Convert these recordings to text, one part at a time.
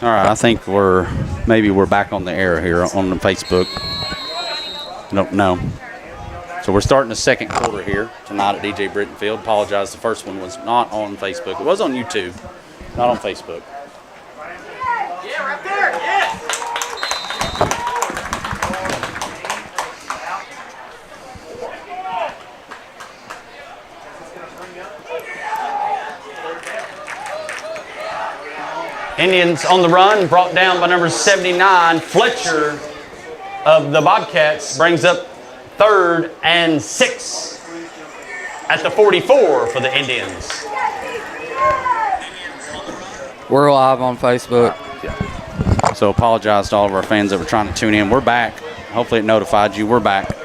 All right, I think maybe we're back on the air here on the Facebook. No. So we're starting the second quarter here tonight at DJ Britton Field. Apologize, the first one was not on Facebook. It was on YouTube, not on Facebook. Yeah, right there, yeah. Indians on the run, brought down by number 79. Fletcher of the Bobcats brings up 3rd and 6 at the 44 for the Indians. We're live on Facebook. So apologize to all of our fans that were trying to tune in. We're back. Hopefully it notified you. We're back.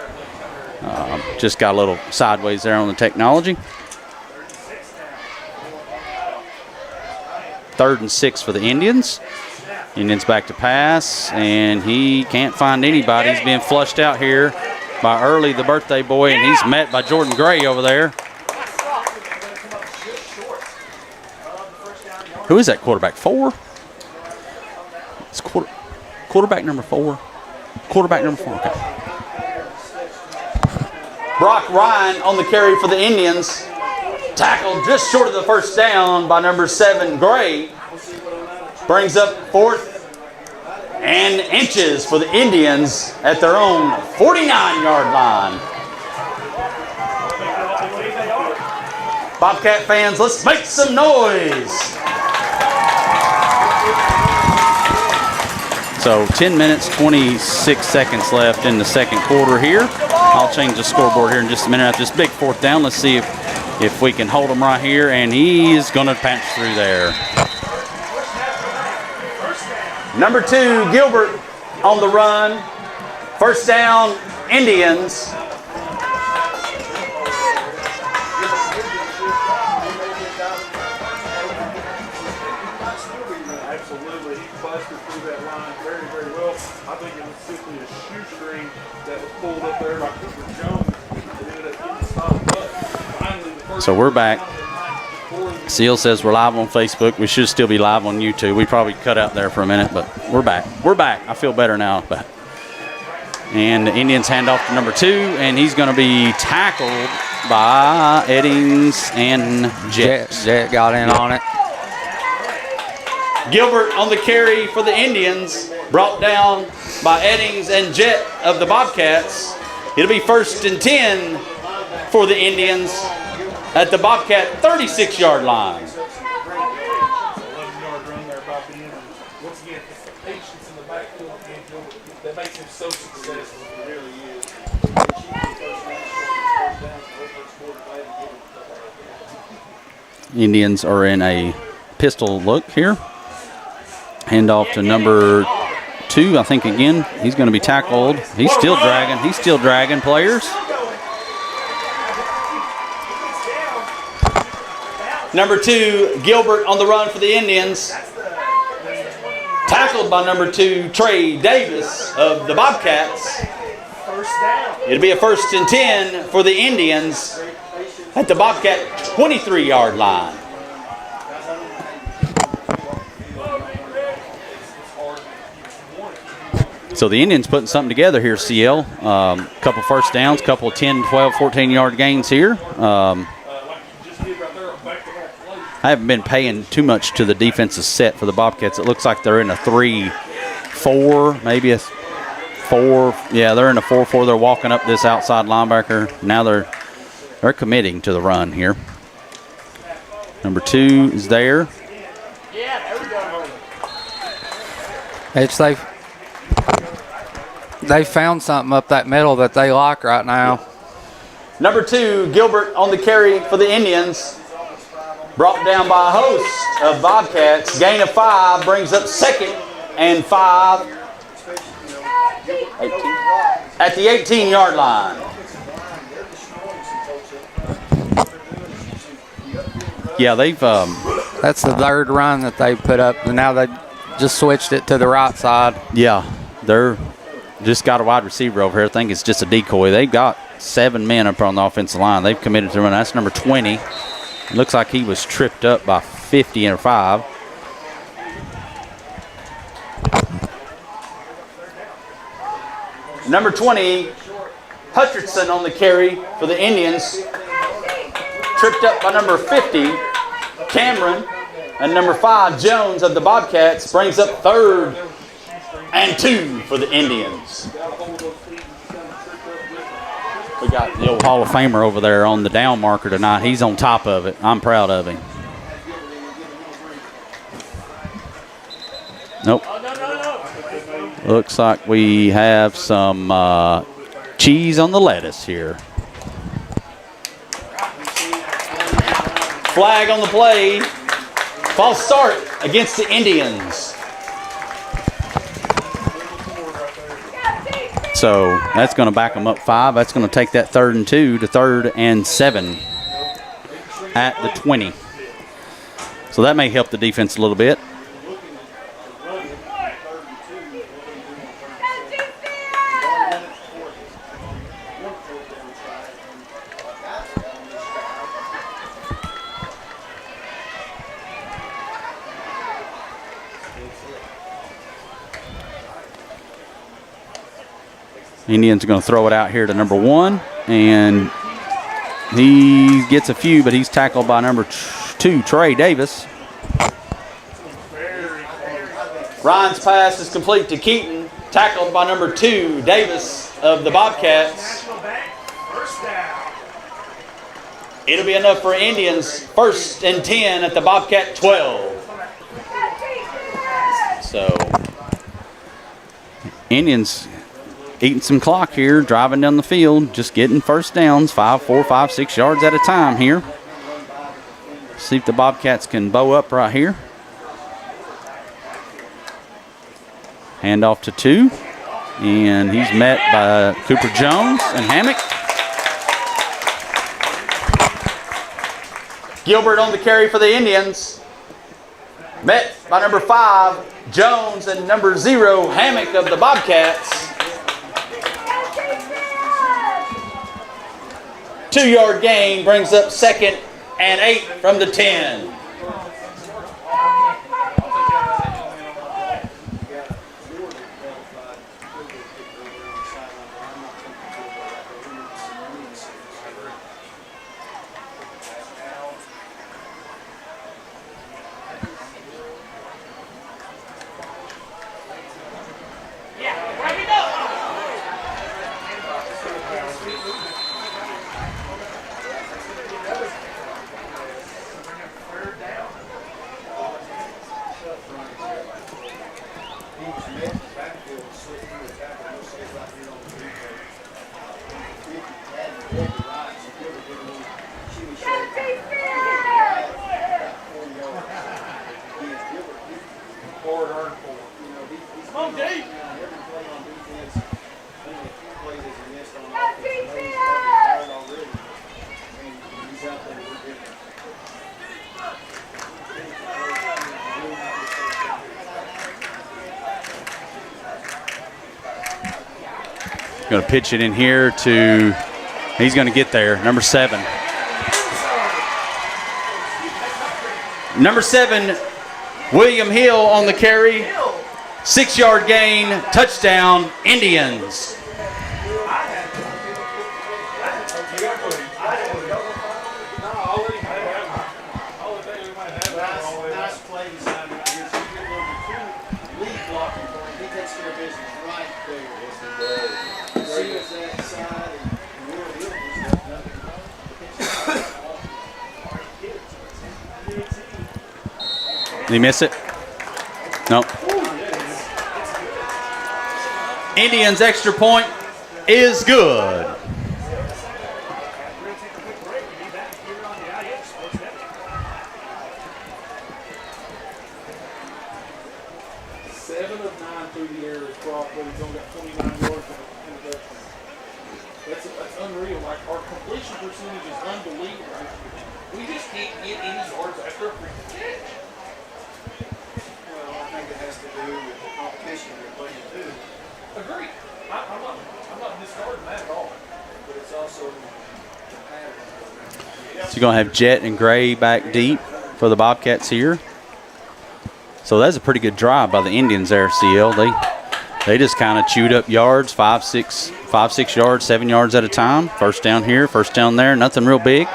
Just got a little sideways there on the technology. 3rd and 6 for the Indians. Indians back to pass, and he can't find anybody. He's being flushed out here by Early, the birthday boy, and he's met by Jordan Gray over there. Who is that quarterback? 4? It's quarterback number 4. Quarterback number 4, okay. Brock Ryan on the carry for the Indians. Tackled just short of the first down by number 7, Gray. Brings up 4th and inches for the Indians at their own 49-yard line. Bobcat fans, let's make some noise. So 10 minutes, 26 seconds left in the second quarter here. I'll change the scoreboard here in just a minute after this big 4th down. Let's see if we can hold him right here, and he's going to punch through there. Number 2, Gilbert on the run. 1st down, Indians. Absolutely, he busted through that line very, very well. I think it was simply a shoestring that was pulled up there by Cooper Jones that ended up getting stopped. But finally, the first So we're back. Seal says we're live on Facebook. We should still be live on YouTube. We probably cut out there for a minute, but we're back. We're back. I feel better now. And the Indians hand off to number 2, and he's going to be tackled by Eddings and Jet. Jet got in on it. Gilbert on the carry for the Indians, brought down by Eddings and Jet of the Bobcats. It'll be 1st and 10 for the Indians at the Bobcat 36-yard line. 11-yard run there by Ben. Once again, it's the patience in the backfield again, Gilbert, that makes him so successful. It really is. Indians are in a pistol look here. Hand off to number 2, I think again. He's going to be tackled. He's still dragging players. Number 2, Gilbert on the run for the Indians. Tackled by number 2, Trey Davis of the Bobcats. It'll be a 1st and 10 for the Indians at the Bobcat 23-yard line. So the Indians putting something together here, CL. Couple first downs, couple 10, 12, 14-yard gains here. I haven't been paying too much to the defensive set for the Bobcats. It looks like they're in a 3-4, maybe a 4. Yeah, they're in a 4-4. They're walking up this outside linebacker. Now they're committing to the run here. Number 2 is there. Yeah, there we go. They found something up that middle that they like right now. Number 2, Gilbert on the carry for the Indians. Brought down by a host of Bobcats. Gain of 5 brings up 2nd and 5 at the 18-yard line. Yeah, they've That's the 3rd run that they put up, and now they just switched it to the right side. Yeah, they're just got a wide receiver over here. I think it's just a decoy. They've got 7 men up on the offensive line. They've committed to run. That's number 20. It looks like he was tripped up by 50 and 5. Number 20, Hutchinson on the carry for the Indians. Tripped up by number 50, Cameron. And number 5, Jones of the Bobcats brings up 3rd and 2 for the Indians. We got the old Hall of Famer over there on the down marker tonight. He's on top of it. I'm proud of him. Nope. Looks like we have some cheese on the lettuce here. Flag on the play. False start against the Indians. So that's going to back them up 5. That's going to take that 3rd and 2 to 3rd and 7 at the 20. So that may help the defense a little bit. Indians are going to throw it out here to number 1, and he gets a few, but he's tackled by number 2, Trey Davis. Ryan's pass is complete to Keaton, tackled by number 2, Davis of the Bobcats. It'll be enough for Indians, 1st and 10 at the Bobcat 12. So, Indians eating some clock here, driving down the field, just getting first downs, 5, 4, 5, 6 yards at a time here. See if the Bobcats can bow up right here. Handoff to 2, and he's met by Cooper Jones and Hammock. Gilbert on the carry for the Indians. Met by number 5, Jones, and number 0, Hammock of the Bobcats. 2-yard gain brings up 2nd and 8 from the 10. Going to pitch it in here to, he's going to get there, number 7. Number 7, William Hill on the carry. 6-yard gain, touchdown, Indians. Did he miss it? Nope. Indians extra point is good. So you're going to have Jet and Gray back deep for the Bobcats here. So that's a pretty good drive by the Indians there, CL. They They just kind of chewed up yards, 5, 6 yards, 7 yards at a time. First down here, first down there, nothing real big.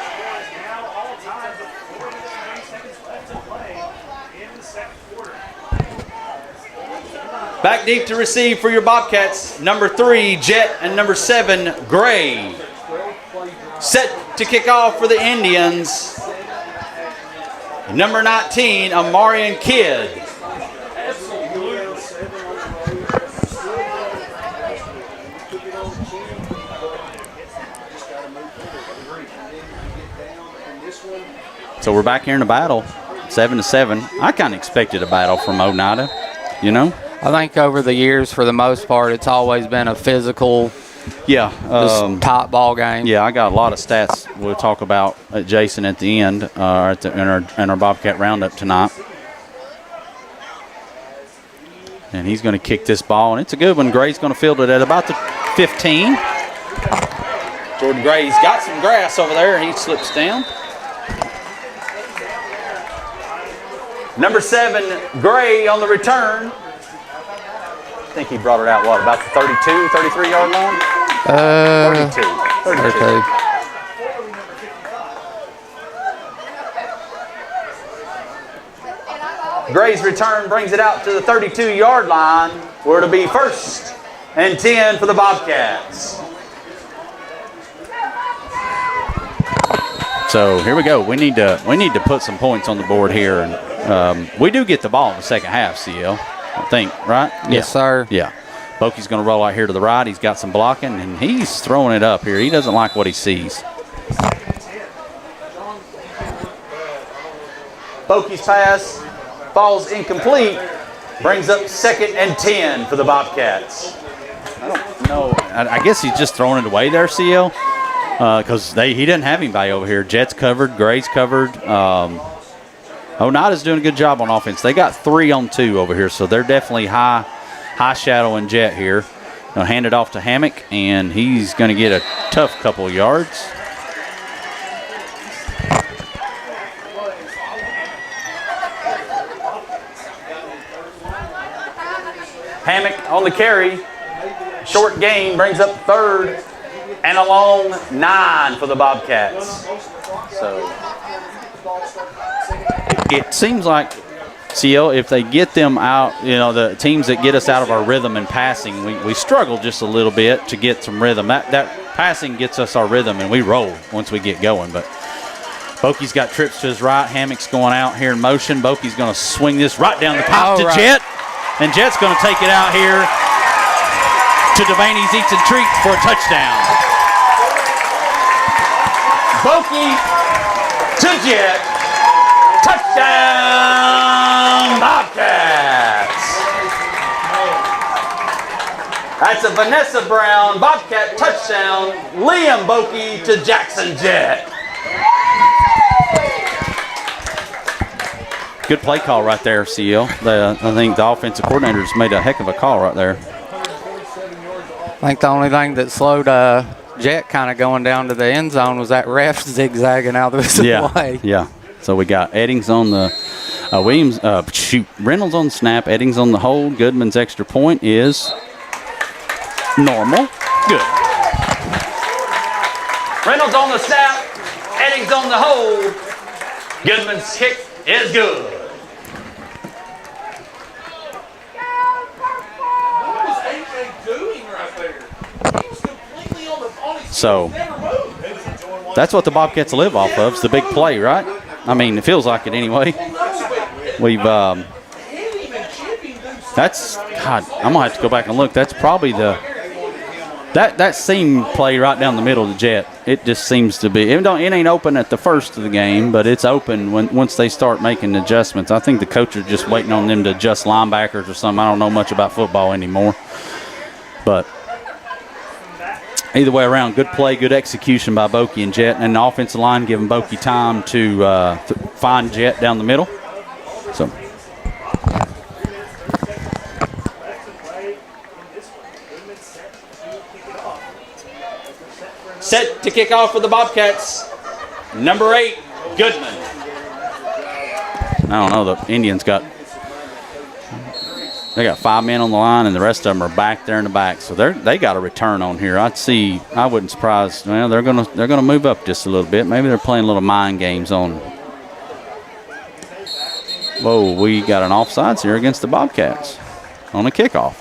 Back deep to receive for your Bobcats, number 3, Jet, and number 7, Gray. Set to kick off for the Indians, number 19, Amarian Kidd. So we're back here in a battle, 7-7. I kind of expected a battle from Oneida, you know? I think over the years, for the most part, it's always been a physical, just top ball game. Yeah, I got a lot of stats we'll talk about at Jason at the end in our Bobcat Roundup tonight. And he's going to kick this ball, and it's a good one. Gray's going to field it at about the 15. Jordan Gray's got some grass over there, and he slips down. Number 7, Gray on the return. I think he brought it out, what, about the 32, 33-yard line? 32. Gray's return brings it out to the 32-yard line, where it'll be 1st and 10 for the Bobcats. So here we go. We need to put some points on the board here, and we do get the ball in the second half, CL. I think, right? Yes, sir. Yeah. Boki's going to roll out here to the right. He's got some blocking, and he's throwing it up here. He doesn't like what he sees. Boki's pass falls incomplete. Brings up 2nd and 10 for the Bobcats. I don't know. I guess he's just throwing it away there, CL, because he didn't have anybody over here. Jet's covered. Gray's covered. Oneida's doing a good job on offense. They got 3 on 2 over here, so they're definitely high shadow and Jet here. Gonna hand it off to Hammock, and he's going to get a tough couple yards. Hammock on the carry. Short gain brings up 3rd and a long 9 for the Bobcats. So it seems like, CL, if they get them out, the teams that get us out of our rhythm in passing, we struggle just a little bit to get some rhythm. That passing gets us our rhythm, and we roll once we get going. But Boki's got trips to his right. Hammock's going out here in motion. Boki's going to swing this right down the pipe to Jet. And Jet's going to take it out here to Devaney's Eats and Treats for a touchdown. Boki to Jet. Touchdown, Bobcats. That's a Vanessa Brown Bobcat touchdown. Liam Boki to Jackson Jet. Good play call right there, CL. I think the offensive coordinators made a heck of a call right there. I think the only thing that slowed Jet kind of going down to the end zone was that ref zigzagging out of his way. Yeah. So we got Eddings on the Reynolds on the snap, Eddings on the hold. Goodman's extra point is normal. Good. Reynolds on the snap, Eddings on the hold. Goodman's kick is good. What was AJ doing right there? He was completely on his So that's what the Bobcats live off of, is the big play, right? I mean, it feels like it anyway. We've that's, God, I'm gonna have to go back and look. That's probably that seam play right down the middle of the Jet. It just seems to be. It ain't open at the first of the game, but it's open once they start making adjustments. I think the coach is just waiting on them to adjust linebackers or something. I don't know much about football anymore, but either way around, good play, good execution by Boki and Jet, and the offensive line giving Boki time to find Jet down the middle. So. Set to kick off for the Bobcats, number 8, Goodman. I don't know, the Indians got They got 5 men on the line, and the rest of them are back there in the back. So they got a return on here. I wouldn't surprise. Well, they're gonna move up just a little bit. Maybe they're playing little mind games on. Whoa, we got an offsides here against the Bobcats on a kickoff.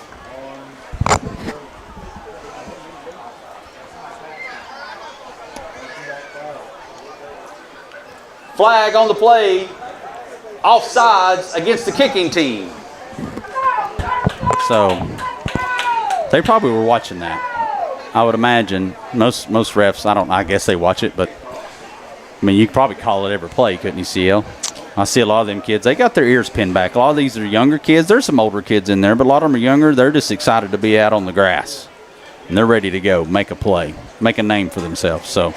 Flag on the play. Offsides against the kicking team. So they probably were watching that. I would imagine most refs. I guess they watch it, but I mean, you could probably call it every play, couldn't you, CL? I see a lot of them kids. They got their ears pinned back. A lot of these are younger kids. There's some older kids in there, but a lot of them are younger. They're just excited to be out on the grass, and they're ready to go, make a play, make a name for themselves. So,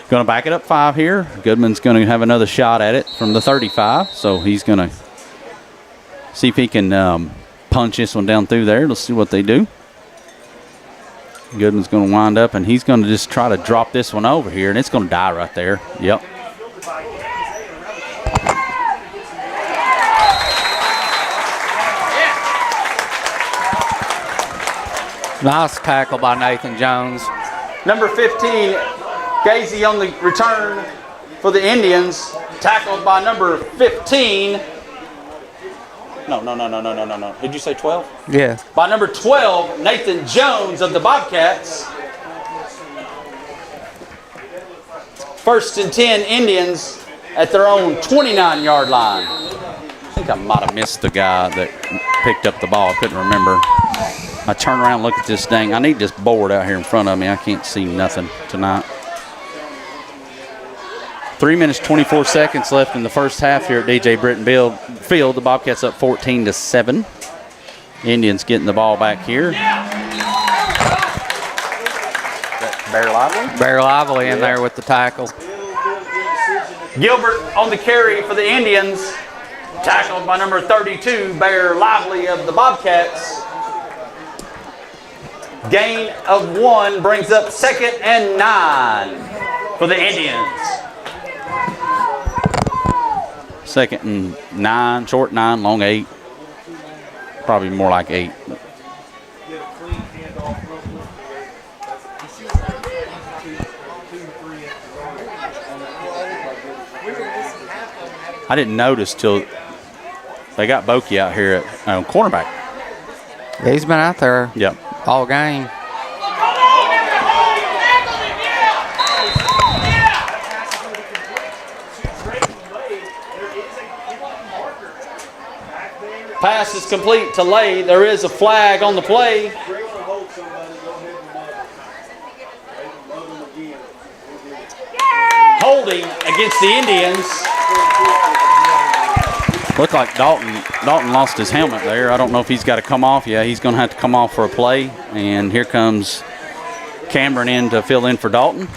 going to back it up 5 here. Goodman's going to have another shot at it from the 35. So he's going to see if he can punch this one down through there. Let's see what they do. Goodman's going to wind up, and he's going to just try to drop this one over here, and it's going to die right there. Yep. Nice tackle by Nathan Jones. Number 15, Gazy on the return for the Indians. Tackled by number 15. No. Did you say 12? Yeah. By number 12, Nathan Jones of the Bobcats. 1st and 10 Indians at their own 29-yard line. I think I might have missed the guy that picked up the ball. I couldn't remember. I turn around and look at this dang. I need this board out here in front of me. I can't see nothing tonight. 3 minutes, 24 seconds left in the first half here at DJ Britton Field. The Bobcats up 14-7. Indians getting the ball back here. Bear Lively? Bear Lively in there with the tackle. Gilbert on the carry for the Indians. Tackled by number 32, Bear Lively of the Bobcats. Gain of 1 brings up 2nd and 9 for the Indians. 2nd and 9, short 9, long 8. Probably more like 8. I didn't notice till they got Bokey out here at cornerback. Yeah, he's been out there. Yep. All game. Pass is complete to Lay. There is a flag on the play. Holding against the Indians. Looked like Dalton lost his helmet there. I don't know if he's got to come off. Yeah, he's going to have to come off for a play. And here comes Cameron in to fill in for Dalton.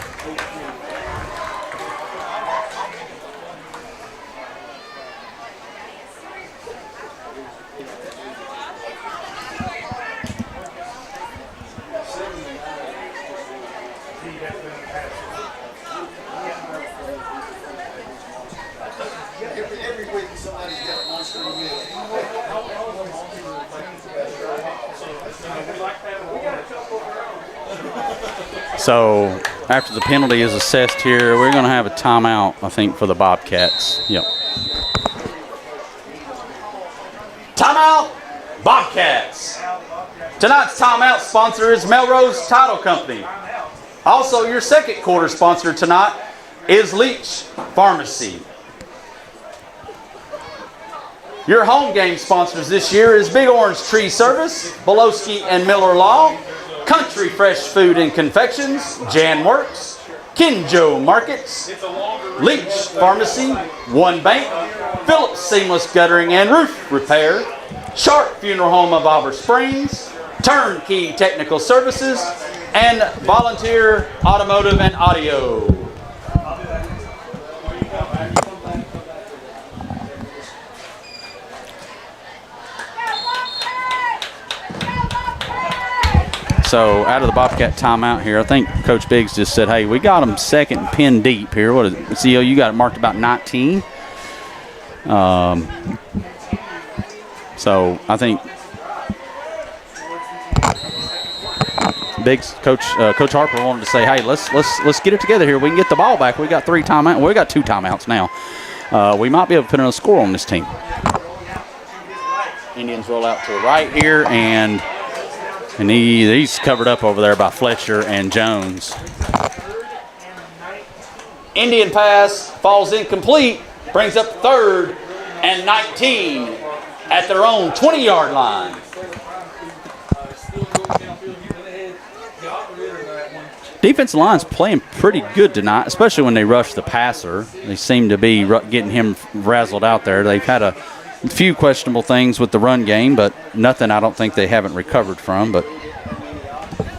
So after the penalty is assessed here, we're going to have a timeout, I think, for the Bobcats. Yep. Timeout, Bobcats. Tonight's timeout sponsor is Melrose Title Company. Also, your second quarter sponsor tonight is Leach Pharmacy. Your home game sponsors this year is Big Orange Tree Service, Bolowski and Miller Law, Country Fresh Food and Confections, Jan Works, Kinjo Markets, Leach Pharmacy, One Bank, Phillips Seamless Guttering and Roof Repair, Sharp Funeral Home of Auburn Springs, Turnkey Technical Services, and Volunteer Automotive and Audio. So out of the Bobcat timeout here, I think Coach Biggs just said, hey, we got them second and pin deep here. What is it? CEO, you got it marked about 19. So I think Coach Harper wanted to say, hey, let's get it together here. We can get the ball back. We got 3 timeouts. Well, we got 2 timeouts now. We might be able to put in a score on this team. Indians roll out to the right here, and he's covered up over there by Fletcher and Jones. Indian pass falls incomplete, brings up 3rd and 19 at their own 20-yard line. Defensive line's playing pretty good tonight, especially when they rush the passer. They seem to be getting him razzled out there. They've had a few questionable things with the run game, but nothing I don't think they haven't recovered from. But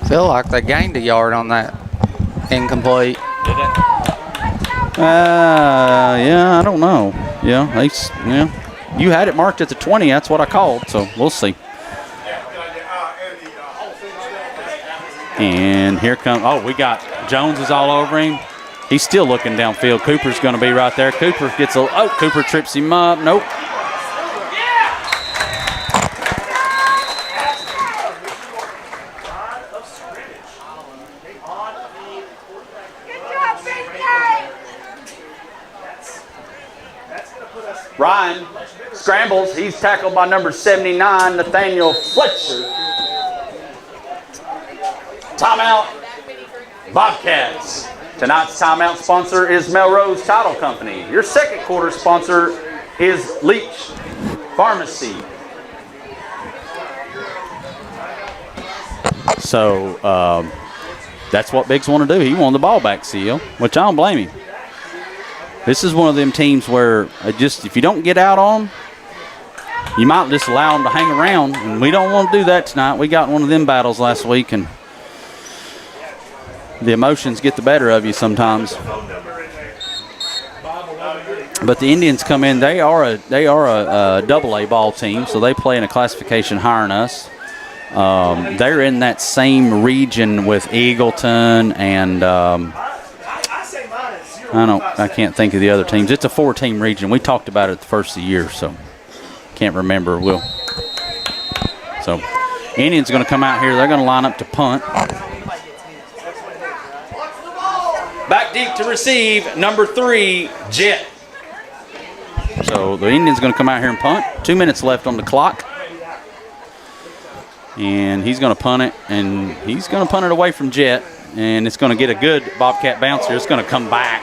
feel like they gained a yard on that incomplete. Did it? Yeah, I don't know. Yeah, you had it marked at the 20. That's what I called, so we'll see. And here comes, we got Jones is all over him. He's still looking downfield. Cooper's going to be right there. Cooper Cooper trips him up. Nope. Ryan scrambles. He's tackled by number 79, Nathaniel Fletcher. Timeout, Bobcats. Tonight's timeout sponsor is Melrose Title Company. Your second quarter sponsor is Leach Pharmacy. So that's what Biggs want to do. He wanted the ball back, Seal, which I don't blame him. This is one of them teams where if you don't get out on them, you might just allow them to hang around, and we don't want to do that tonight. We got one of them battles last week, and the emotions get the better of you sometimes. But the Indians come in. They are a AA ball team, so they play in a classification higher than us. They're in that same region with Eagleton and I can't think of the other teams. It's a 4-team region. We talked about it at the first of the year, so can't remember. So Indians going to come out here. They're going to line up to punt. Back deep to receive, number 3, Jet. So the Indians going to come out here and punt. 2 minutes left on the clock. And he's going to punt it, and he's going to punt it away from Jet. And it's going to get a good Bobcat bounce here. It's going to come back.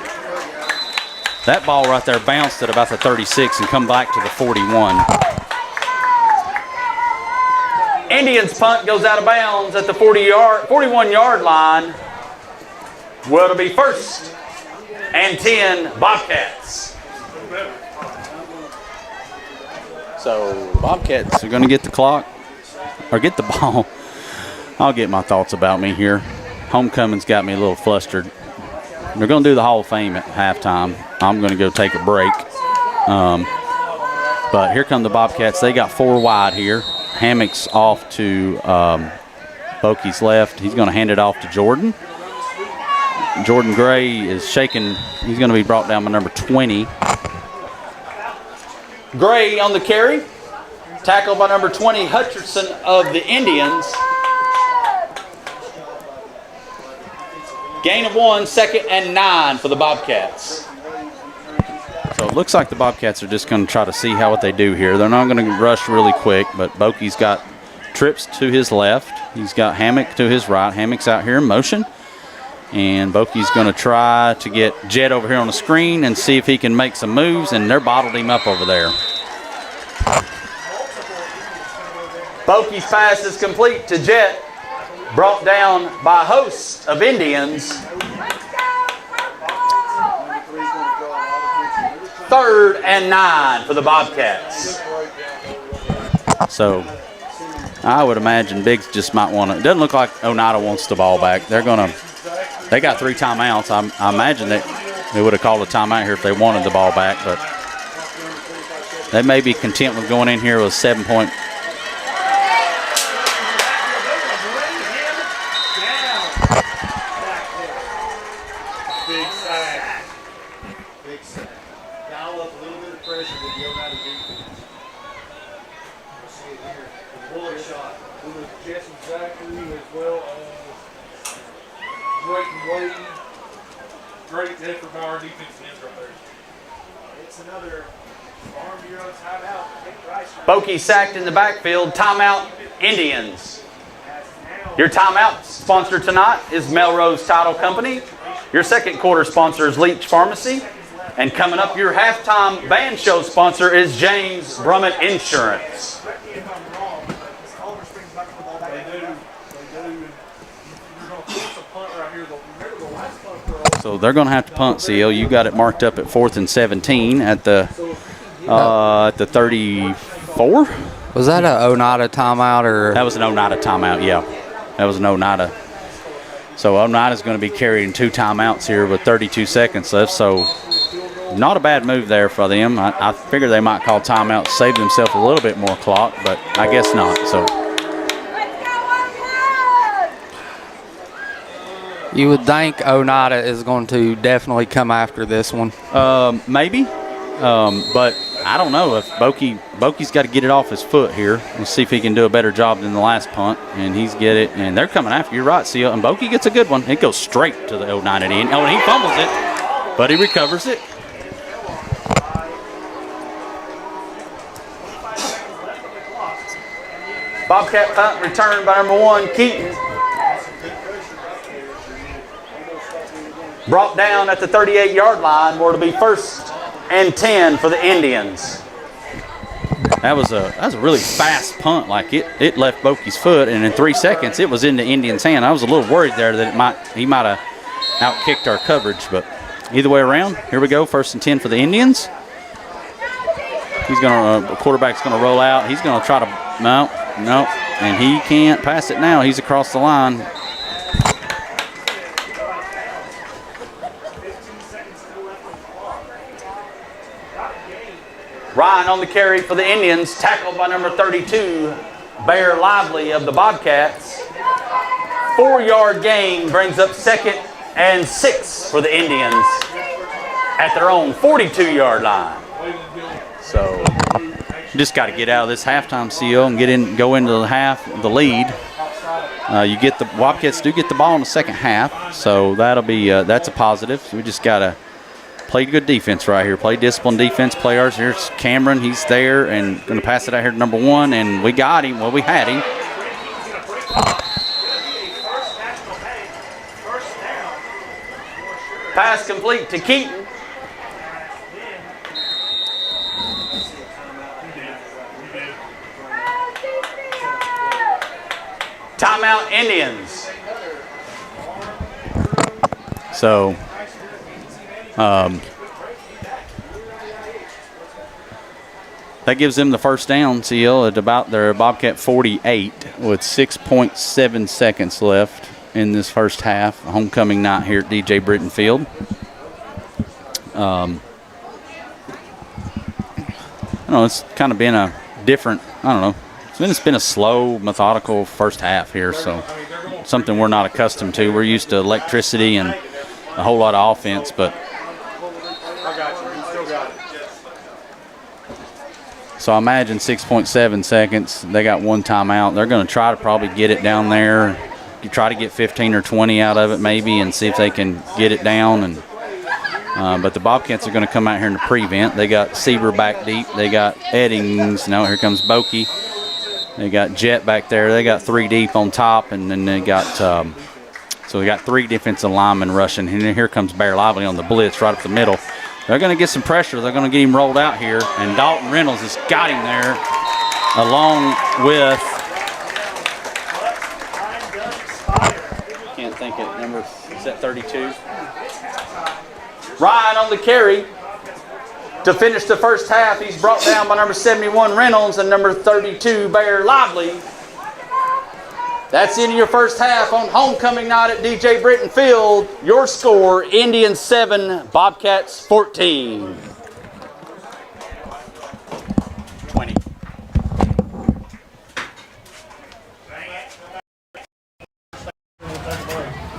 That ball right there bounced at about the 36 and come back to the 41. Indians punt goes out of bounds at the 41-yard line. Well, it'll be 1st and 10 Bobcats. So Bobcats are going to get the clock or get the ball. I'll get my thoughts about me here. Homecoming's got me a little flustered. They're going to do the Hall of Fame at halftime. I'm going to go take a break. But here come the Bobcats. They got 4 wide here. Hammock's off to Bokey's left. He's going to hand it off to Jordan. Jordan Gray is shaking. He's going to be brought down by number 20. Gray on the carry. Tackled by number 20, Hutcherson of the Indians. Gain of 1, 2nd and 9 for the Bobcats. So it looks like the Bobcats are just going to try to see what they do here. They're not going to rush really quick, but Bokey's got trips to his left. He's got Hammock to his right. Hammock's out here in motion. And Bokey's going to try to get Jet over here on the screen and see if he can make some moves, and they're bottled him up over there. Bokey's pass is complete to Jet, brought down by a host of Indians. 3rd and 9 for the Bobcats. So I would imagine Biggs just might want to. It doesn't look like Oneida wants the ball back. They got 3 timeouts. I imagine that they would have called a timeout here if they wanted the ball back, but they may be content with going in here with a 7-point. Great and Wade. Great effort by our defensive ends right there. It's another Farm Bureau timeout. Bokey sacked in the backfield. Timeout, Indians. Your timeout sponsor tonight is Melrose Title Company. Your second quarter sponsor is Leach Pharmacy. And coming up, your halftime band show sponsor is James Brummett Insurance. So they're going to have to punt, CL. You got it marked up at 4th and 17 at the 34. Was that a Oneida timeout or? That was an Oneida timeout, yeah. That was an Oneida. So Oneida's going to be carrying 2 timeouts here with 32 seconds left. So not a bad move there for them. I figure they might call timeout, save themselves a little bit more clock, but I guess not. So you would think Oneida is going to definitely come after this one. maybe, but I don't know if Bokey's got to get it off his foot here. Let's see if he can do a better job than the last punt, and he's get it. And they're coming after you, right, CL? And Bokey gets a good one. It goes straight to the Oneida end. Oh, and he fumbles it, but he recovers it. Bobcat punt returned by number 1, Keaton. Brought down at the 38-yard line where it'll be 1st and 10 for the Indians. That was a really fast punt. Like it left Bokey's foot, and in 3 seconds it was in the Indians' hand. I was a little worried there that he might have outkicked our coverage, but either way around, here we go. 1st and 10 for the Indians. The quarterback's gonna roll out. He's gonna try to no, and he can't pass it now. He's across the line. Ryan on the carry for the Indians, tackled by number 32, Bear Lively of the Bobcats. 4-yard gain brings up 2nd and 6 for the Indians at their own 42-yard line. So just got to get out of this halftime, CL, and go into the the lead. The Bobcats do get the ball in the second half, so that'll be that's a positive. So we just got to play good defense right here. Play disciplined defense. Play ours. Here's Cameron. He's there and going to pass it out here to number 1, and we got him. Well, we had him. Pass complete to Keaton. Timeout, Indians. So that gives them the first down, CL, at about their Bobcat 48 with 6.7 seconds left in this first half. Homecoming night here at DJ Britton Field. I don't know, it's kind of been a different, I don't know, it's been a slow, methodical first half here, so something we're not accustomed to. We're used to electricity and a whole lot of offense, but so I imagine 6.7 seconds. They got 1 timeout. They're going to try to probably get it down there, try to get 15 or 20 out of it maybe, and see if they can get it down. And but the Bobcats are going to come out here in the prevent. They got Sieber back deep. They got Eddings. No, here comes Bokey. They got Jet back there. They got 3 deep on top, and then they got so we got 3 defensive linemen rushing. And then here comes Bear Lively on the blitz right up the middle. They're going to get some pressure. They're going to get him rolled out here, and Dalton Reynolds has got him there, along with can't think it. Number is that 32? Ryan on the carry to finish the first half. He's brought down by number 71 Reynolds and number 32 Bear Lively. That's the end of your first half on homecoming night at DJ Britton Field. Your score, Indians 7, Bobcats 14. 20.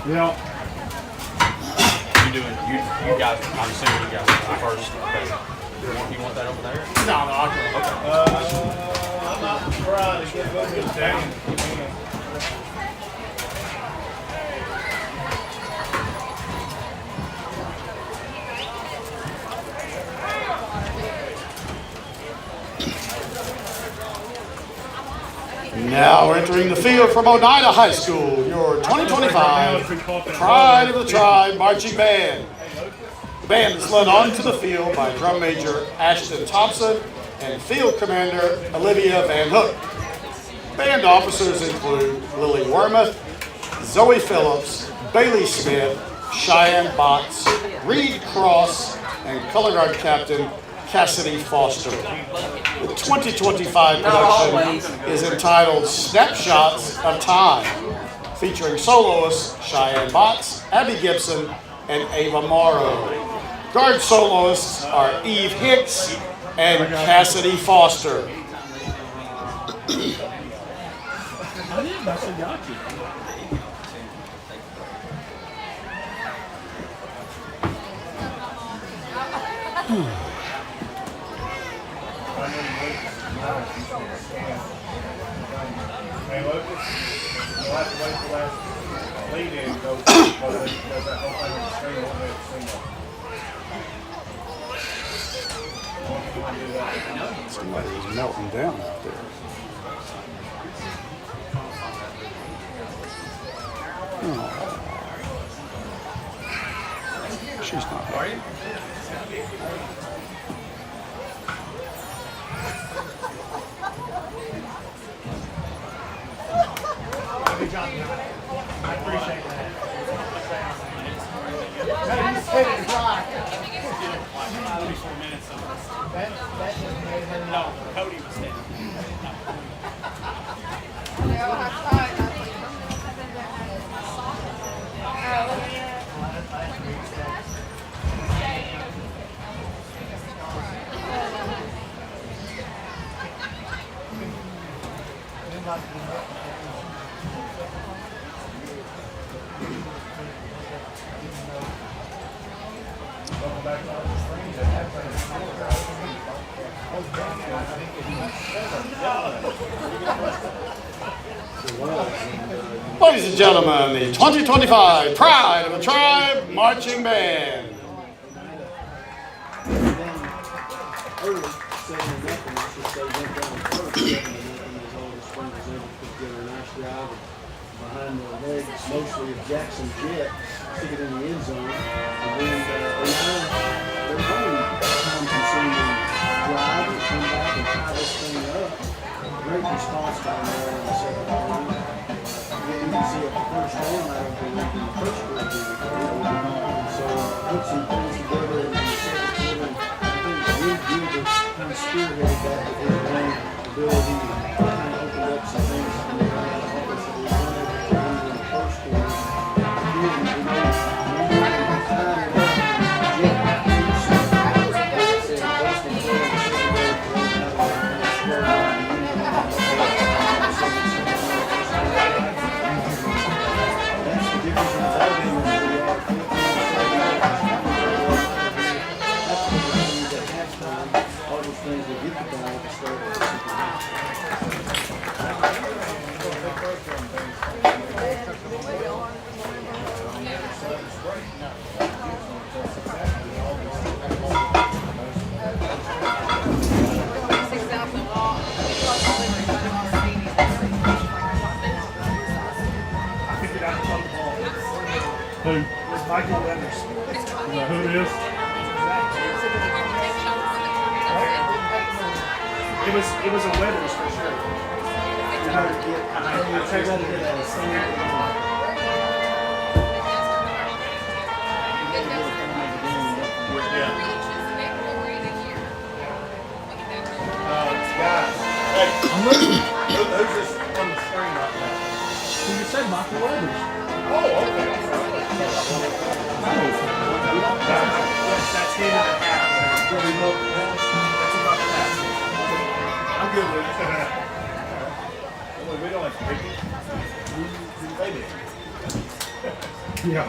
Yeah. You guys, I'm assuming you guys are first. Okay. You want that over there? No, I can. Okay. I'm not trying to get both of them down. Now entering the field from Oneida High School, your 2025 Pride of the Tribe Marching Band. The band is led onto the field by Drum Major Ashton Thompson and Field Commander Olivia Van Hook. Band officers include Lily Wormuth, Zoe Phillips, Bailey Smith, Cheyenne Botts, Reed Cross, and Color Guard Captain Cassidy Foster. The 2025 production is entitled Snapshots of Time, featuring soloists Cheyenne Botts, Abby Gibson, and Ava Morrow. Guard soloists are Eve Hicks and Cassidy Foster. Hey, Lucas, you'll have to wait for that lead in to go that whole thing on the screen won't let it see. Somebody's melting down out there. Oh. She's not happy. Good job, John. I appreciate that. He's headed to dry. 24 minutes. No, Cody was hitting. Ladies and gentlemen, the 2025 Pride of the Tribe Marching Band. Behind the legs, mostly of Jackson Jet, stick it in the end zone, and then their own time-consuming drive and come back and tie this thing up. Great response down there in the second quarter. You can see at the first down, I don't believe in the first quarter. So put some things together in the second quarter. I think it's really good that kind of spearheaded that with his own ability to kind of open up some things in the offense that we wanted in the first quarter. Who? Michael Leonard. You know who it is? It was a Weathers for sure. Guys, hey, I'm looking. Who's this on the screen right now? You said Michael Weathers. Oh, okay. That's him and a half. That's about that. I'm good with it. We don't have to pick it. They did. Yeah.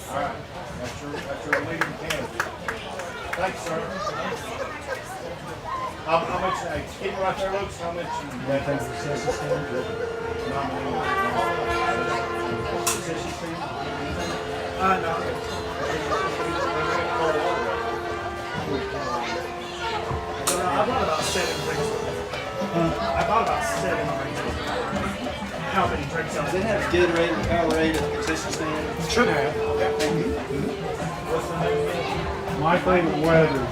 All right. That's your leading candidate. Thanks, sir. How much? Keep it right there, Luke. How much? That thing's the census stand. No. I brought about 7 things with me. I thought about 7 or 8. How many drinks Does it have good rate and power rate and consistency in it? Should have. My favorite weathers.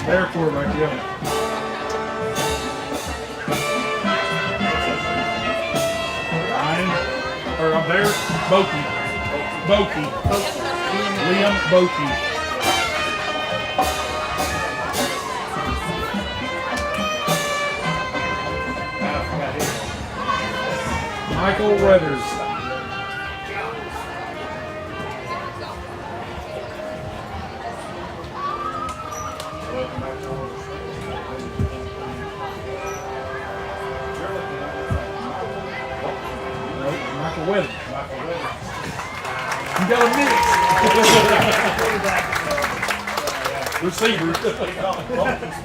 Their quarterback, yeah. I'm there. Bokey. Liam Bokey. Michael Weathers. Michael Weathers. You got a minute. Receiver.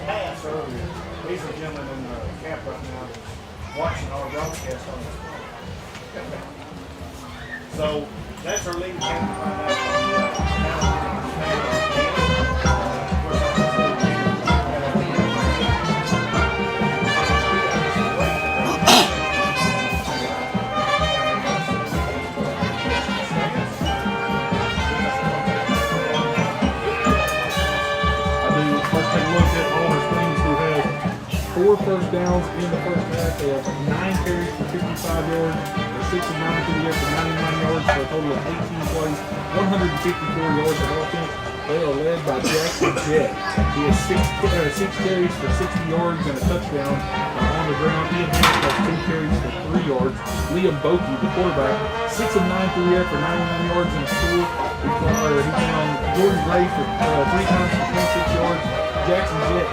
Pass earlier. He's a gentleman in the camp right now watching our broadcast on this. So that's our leading camp right Four first downs in the first half. They have 9 carries for 55 yards. They're 6 of 9 through the air for 99 yards for a total of 18 plays, 154 yards of offense. They are led by Jackson Jett. He has 6 carries for 60 yards and a touchdown on the ground. Ian Hammock has 2 carries for 3 yards. Liam Bokey, the quarterback, 6 of 9 through the air for 99 yards and a score. He found Jordan Gray for 3 times for 26 yards. Jackson Jett,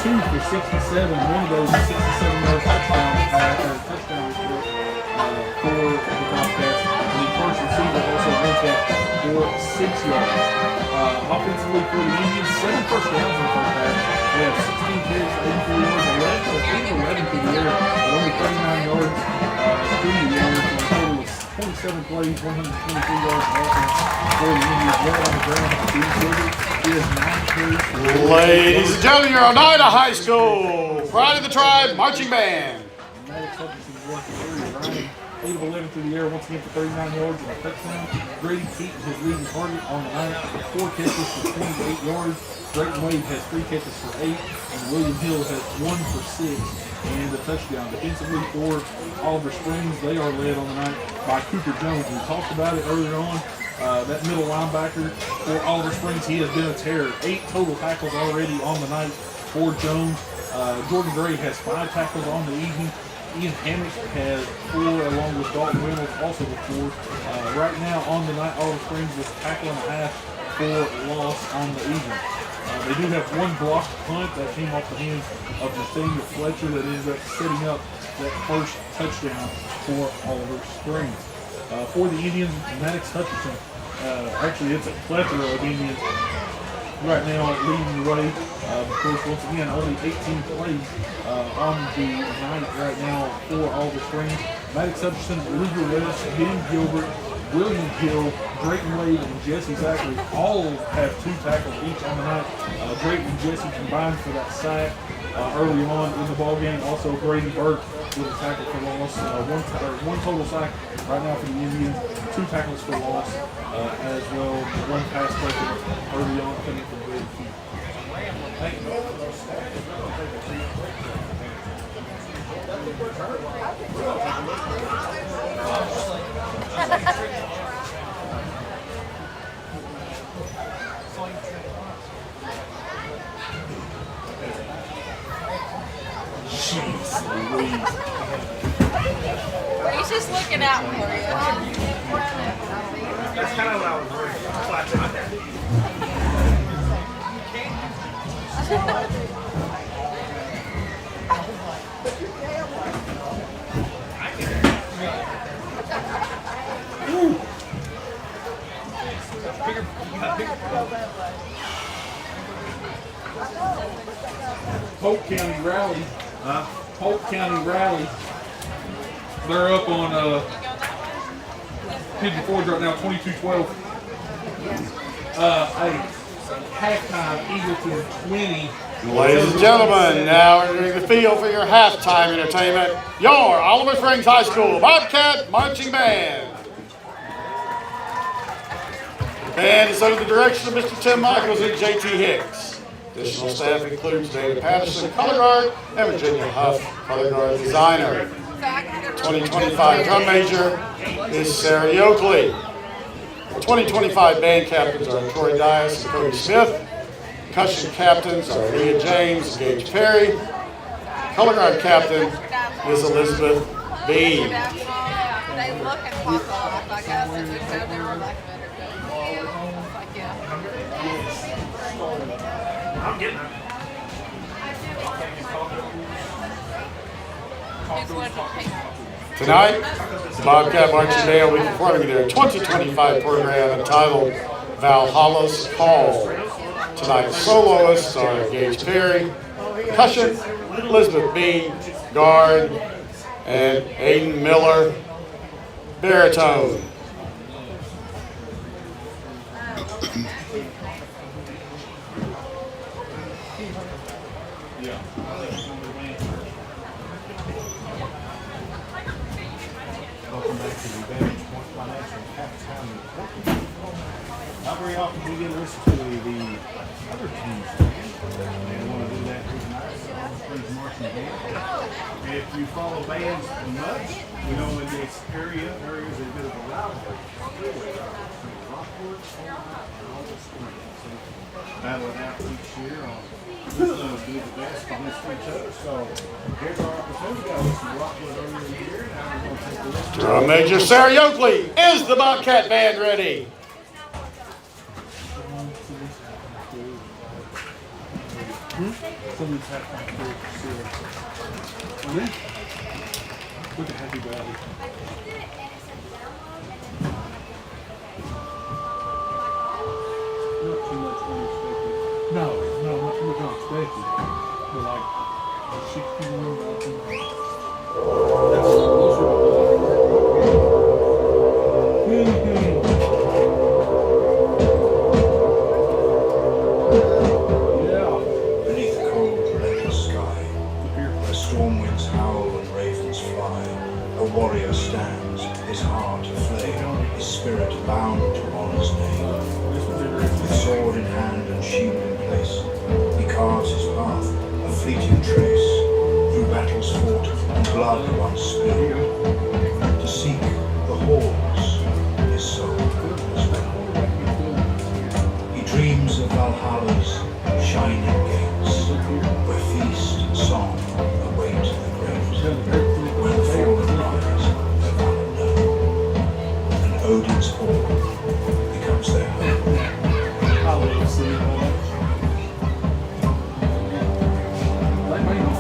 2 for 67. One of those is 67-yard touchdown for the Bobcats. And the first receiver also went that for 6 yards. Offensively for the Indians, 7 first downs in the first half. They have 16 carries for 84 yards, 11 through the air, but only 39 yards through the air for a total of 27 plays, 123 yards of offense for the Indians. Well on the ground, Dean Silver. He has 9 carries for Ladies and gentlemen, your Oneida High School Pride of the Tribe Marching Band. Maddox Hutchinson's one for 3. Ryan, 8 of 11 through the air, once again for 39 yards and a touchdown. Grady Keaton, his leading target on the night, 4 catches for 28 yards. Drayton Wade has 3 catches for 8, and William Hill has 1 for 6 and a touchdown. Defensively for Oliver Springs, they are led on the night by Cooper Jones. We talked about it earlier on. That middle linebacker for Oliver Springs, he has been a terror. 8 total tackles already on the night for Jones. Jordan Gray has 5 tackles on the evening. Ian Hammock has 4, along with Dalton Reynolds, also with 4. Right now on the night, Oliver Springs is tackle and a half for loss on the evening. They do have 1 blocked punt that came off the hands of Nathaniel Fletcher that ended up setting up that first touchdown for Oliver Springs. For the Indians, Maddox Hutchinson. Actually, it's a plethora of Indians right now leading the way. Of course, once again, only 18 plays on the night right now for Oliver Springs. Maddox Hutchinson, Luger West, Ben Gilbert, William Hill, Drayton Wade, and Jesse Zachary all have 2 tackles each on the night. Drayton and Jesse combined for that sack early on in the ballgame. Also, Brady Burke with a tackle for loss. One total sack right now for the Indians. 2 tackles for loss as well. 1 pass breakup early on coming from Brady Keaton. Thank you. He's just looking out for you. That's kind of what I was worried about. That's why I took that. Polk County Rally. Polk County Rally. They're up on Pigeon Forge right now, 22-12. A halftime Eagleton 20. Ladies and gentlemen, now entering the field for your halftime entertainment, your Oliver Springs High School Bobcat Marching Band. The band is under the direction of Mr. Tim Michaels and J.T. Hicks. Additional staff includes David Patterson, color guard, and Virginia Huff, color guard designer. 2025 drum major is Sarah Yoakley. The 2025 band captains are Troy Dias and Cody Smith. Concussion captains are Leah James and Gage Perry. Color guard captain is Elizabeth B. They look and pop off, I guess, and they said they were like better. Like, yeah. I'm getting it. Who's going to pick? Tonight, the Bobcat Marching Band will be performing their 2025 program entitled Valhalla's Call. Tonight's soloists are Gage Perry, percussion, Elizabeth B., guard, and Aiden Miller, baritone. Welcome back to the Vantage Point Financial Halftime Report. Not very often we get to listen to the other teams. They want to do that tonight. Springs Marching Band. If you follow bands much, you know in this area, there is a bit of a rivalry. Rockport and all the Springs. So battling out each year on who's going to do the best against each other. So here's our opportunity. Got to listen to Rockport earlier in the year. Now we're going to take a listen. Drum Major Sarah Yoakley, is the Bobcat Band ready? Somebody's halftime coach. Look at Happy Valley. Not too much unexpected. No, not too much unexpected. But like 61. That's closer. Beneath the cold, relentless sky, where storm winds howl and ravens fly, a warrior stands, his heart aflame, his spirit bound to honor's name. With sword in hand and shield in place, he carves his path, a fleeting trace, through battles fought and blood once spilled. To seek the halls, his soul was filled. He dreams of Valhalla's shining gates, where feast and song await the great, where the fallen rise, their valor known, and Odin's hall becomes their home. I love seeing all that. They may not.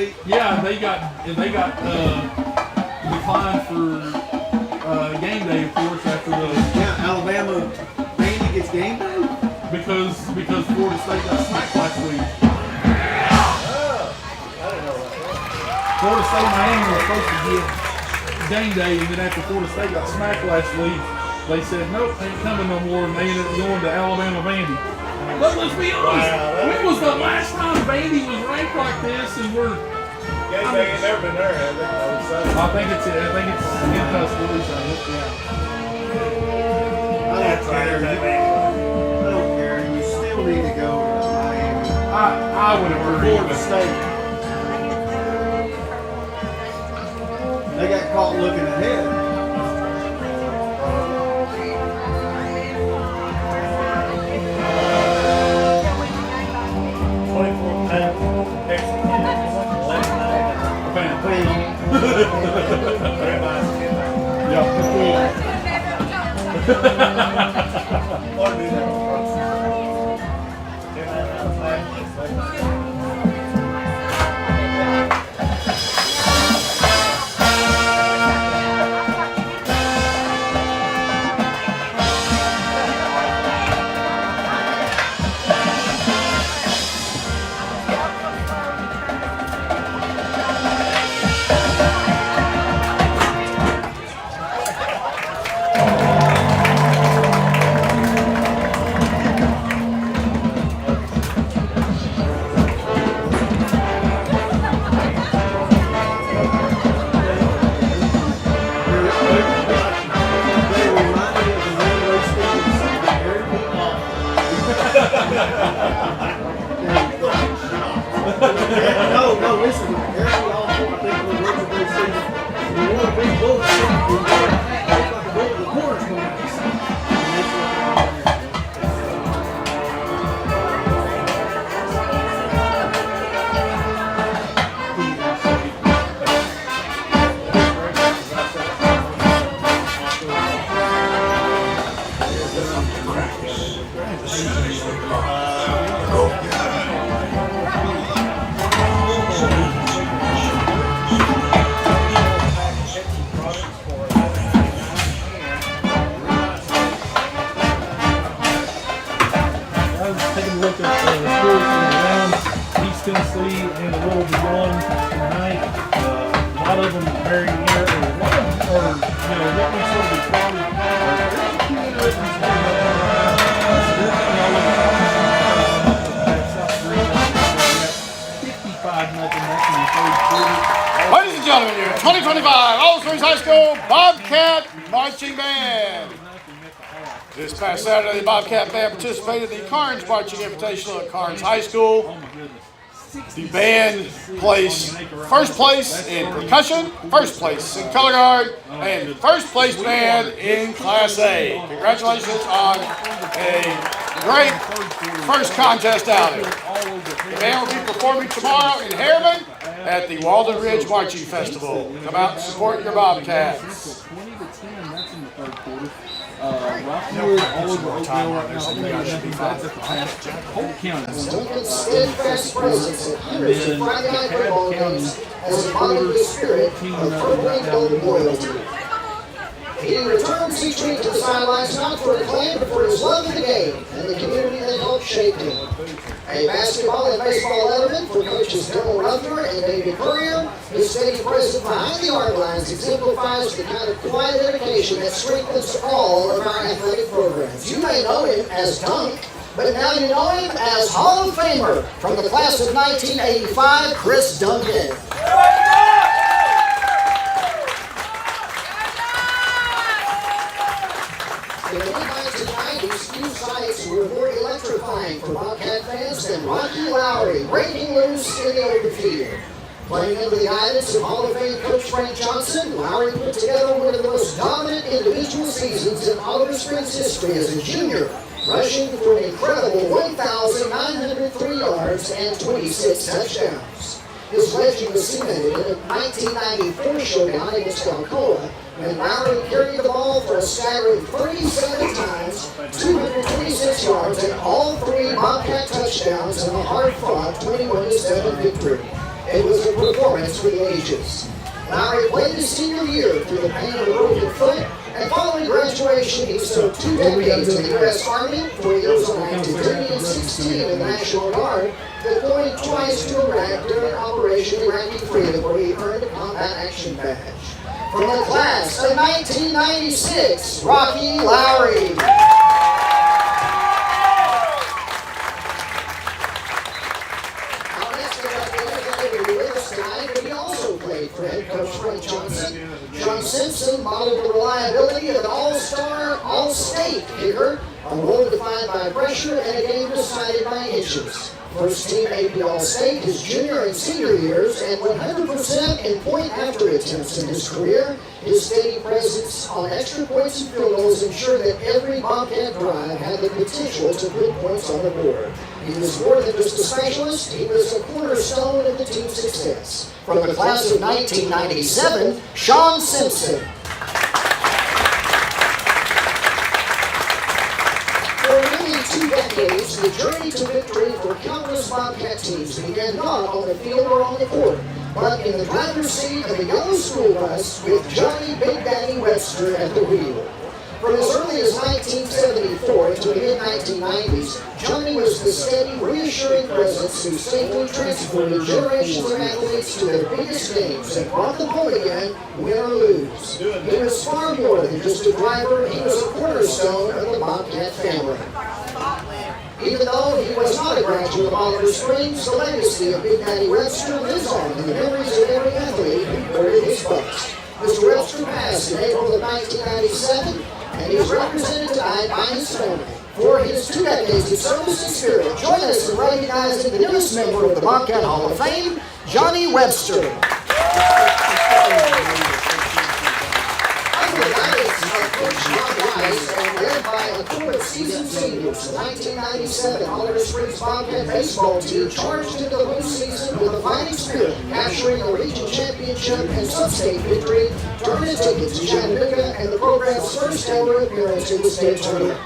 State. Yeah, they got declined for game day, of course, after the Alabama, Vandy gets game day? because Florida State got smacked last week. Florida State and Miami were supposed to get game day, and then after Florida State got smacked last week, they said, nope, ain't coming no more, and they ended up going to Alabama Vandy. But let's be honest, when was the last time Vandy was ranked like this, and we're... Game day ain't never been there, have they? I think it's in Tuscaloosa. I don't care. You still need to go to Miami. I would agree. Florida State. They got caught looking ahead. No, listen. Every also, I think the words of they say, the more big bullets, the corners come out. And that's what Tennessee and a little beyond tonight. A lot of them very near, or what we sort of started. 55-0 Ladies and gentlemen, your 2025 Olive Springs High School Bobcat Marching Band. This past Saturday, the Bobcat Band participated in the Carnes Marching Invitational at Carnes High School. The band placed first place in percussion, first place in color guard, and first place band in Class A. Congratulations on a great first contest outing. The band will be performing tomorrow in Harriman at the Walden Ridge Marching Festival. Come out and support your Bobcats. 20 to 10, that's in the third quarter. Rockwood, all over Oakville right now. That's at the pass. Holt County. Steadfast presence in hundreds of Friday night football games as a part of the spirit of Ferdinand Golden loyalty. He returns each week to the sidelines not for acclaim, but for his love of the game and the community that helped shape him. A basketball and baseball element for coaches Dylan Ruffner and David Courier, his steady presence behind the art lines exemplifies the kind of quiet dedication that strengthens all of our athletic programs. You may know him as Dunk, but now you know him as Hall of Famer from the class of 1985, Chris Duncan. In the mid-1990s, few sights were more electrifying for Bobcat fans than Rocky Lowry breaking loose in the open field. Playing under the guidance of Hall of Fame coach Frank Johnson, Lowry put together one of the most dominant individual seasons in Olive Springs history as a junior, rushing for an incredible 1,903 yards and 26 touchdowns. His legend was cemented in a 1994 showdown against Alcoa, when Lowry carried the ball for a staggering 37 times, 226 yards, and all three Bobcat touchdowns in a hard-fought 21-7 victory. It was a performance for the ages. Lowry played his senior year through the pain of a broken foot, and following graduation, he served 2 decades in the U.S. Army, 4 years on active duty, and 16 in the National Guard, deploying twice to Iraq during Operation Iraqi Freedom, where he earned a combat action badge. From the class of 1996, Rocky Lowry. But he also played for head coach Frank Johnson. John Simpson modeled the reliability of an all-star, all-state kicker, a role defined by pressure and a game decided by inches. First team AP All-State his junior and senior years, and 100% in point-after attempts in his career. His steady presence on extra points and field goals ensured that every Bobcat drive had the potential to put points on the board. He was more than just a specialist, he was a cornerstone of the team's success. From the class of 1997, Sean Simpson. For nearly 2 decades, the journey to victory for countless Bobcat teams began not on the field or on the court, but in the driver's seat of a yellow school bus with Johnny Big Daddy Webster at the wheel. From as early as 1974 to the mid-1990s, Johnny was the steady, reassuring presence who safely transported generations of athletes to their biggest games and brought them home again, win or lose. He was far more than just a driver, he was a cornerstone of the Bobcat family. Even though he was not a graduate of Oliver Springs, the legacy of Big Daddy Webster lives on in the memories of every athlete who boarded his bus. Mr. Webster passed in April of 1997, and he was represented tonight by his family. For his 2 decades of service and spirit, join us in recognizing the newest member of the Bobcat Hall of Fame, Johnny Webster. And led by a core of seasoned seniors, the 1997 Oliver Springs Bobcat baseball team charged into the postseason with a fighting spirit, capturing a region championship and sub-state victory, tournament tickets to Chattanooga, and the program's first ever appearance in the state tournament.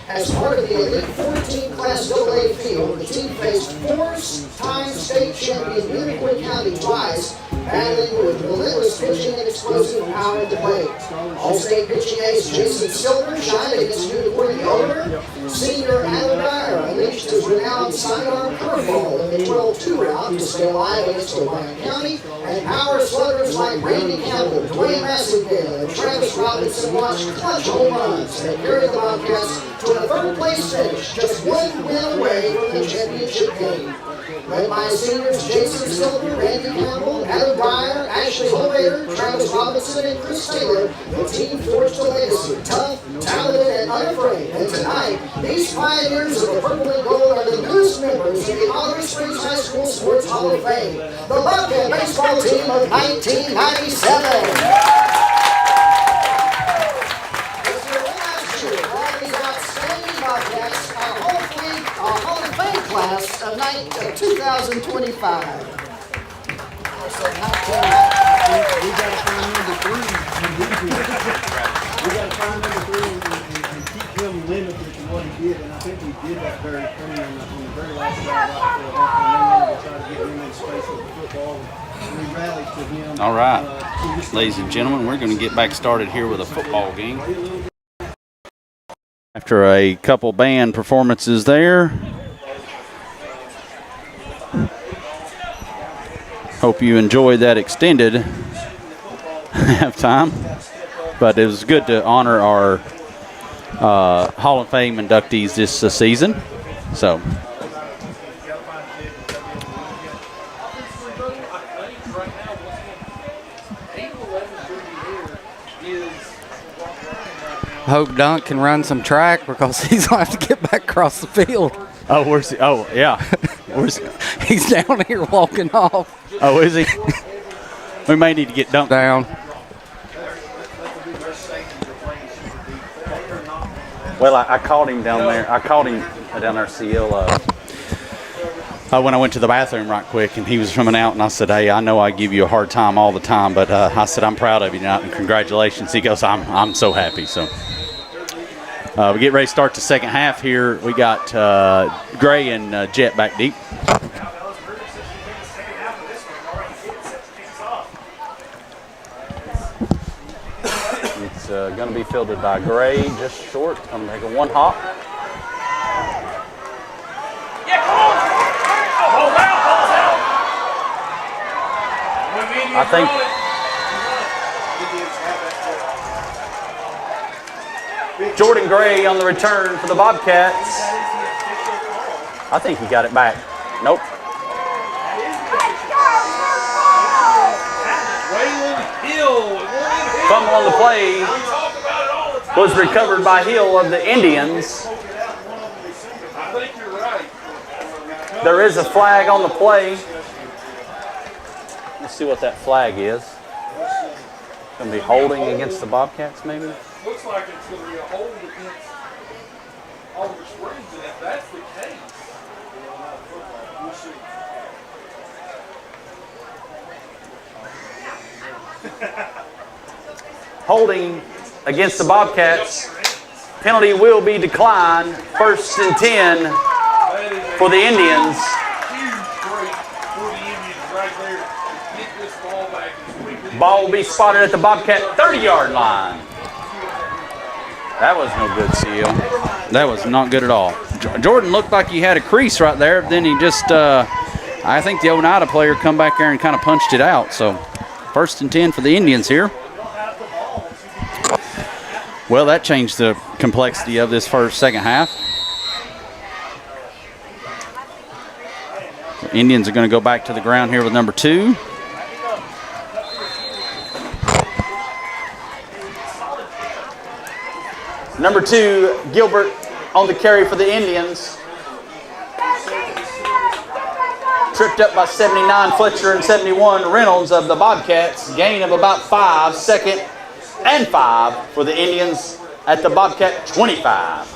As part of the Elite 14 Class AA field, the team faced 4-time state champion Unicoi County twice, battling with relentless pitching and explosive power at the plate. All-state pitching ace Jason Silver shined against Unicoi the owner. Senior Adam Dyer unleashed his renowned sidearm curveball in the 12-2 route to stay alive against O'Brien County, and power sluggers like Randy Campbell, Dwayne Massengale, and Travis Robinson launched clutch home runs that carried the Bobcats to a third-place finish, just 1 win away from the championship game. Led by seniors Jason Silver, Randy Campbell, Adam Dyer, Ashley Holbader, Travis Robinson, and Chris Taylor, the team forged a legacy, tough, talented, and unafraid. And tonight, these pioneers of the purple and gold are the newest members of the Oliver Springs High School Sports Hall of Fame, the Bobcat baseball team of 1997. Class of 2025. We got to find number 3. We got to find number 3 and keep him limited to what he did. And I think we did that very clean on the very last drive out there. And then we tried to get him in space with the football. And we rallied to him. All right, ladies and gentlemen, we're going to get back started here with a football game. After a couple band performances there. Hope you enjoyed that extended halftime. But it was good to honor our Hall of Fame inductees this season. So. Hope Dunk can run some track because he's going to have to get back across the field. Oh, where's he? Oh, yeah. Where's he? He's down here walking off. Oh, is he? We may need to get Dunk down. Well, I called him down there. I called him down there, CL, when I went to the bathroom right quick, and he was coming out, and I said, hey, I know I give you a hard time all the time, but I said, I'm proud of you, and congratulations. He goes, I'm so happy. So we get ready to start the second half here. We got Gray and Jet back deep. going to be fielded by Gray, just short. Going to make a one hop. I think Jordan Gray on the return for the Bobcats. I think he got it back. Nope. Fumble on the play was recovered by Hill of the Indians. There is a flag on the play. Let's see what that flag is. Going to be holding against the Bobcats, maybe? Looks like it's going to be a hold against Oliver Springs, and if that's the case, we'll see. Holding against the Bobcats. Penalty will be declined. 1st and 10 for the Indians. Huge break for the Indians right there. Get this ball back as quickly. Ball will be spotted at the Bobcat 30-yard line. That was no good, Seal. That was not good at all. Jordan looked like he had a crease right there. Then he just, I think the Oneida player come back there and kind of punched it out. So 1st and 10 for the Indians here. Well, that changed the complexity of this second half. The Indians are going to go back to the ground here with number 2. Number 2, Gilbert on the carry for the Indians. Tripped up by 79 Fletcher and 71 Reynolds of the Bobcats. Gain of about 5, 2nd and 5 for the Indians at the Bobcat 25.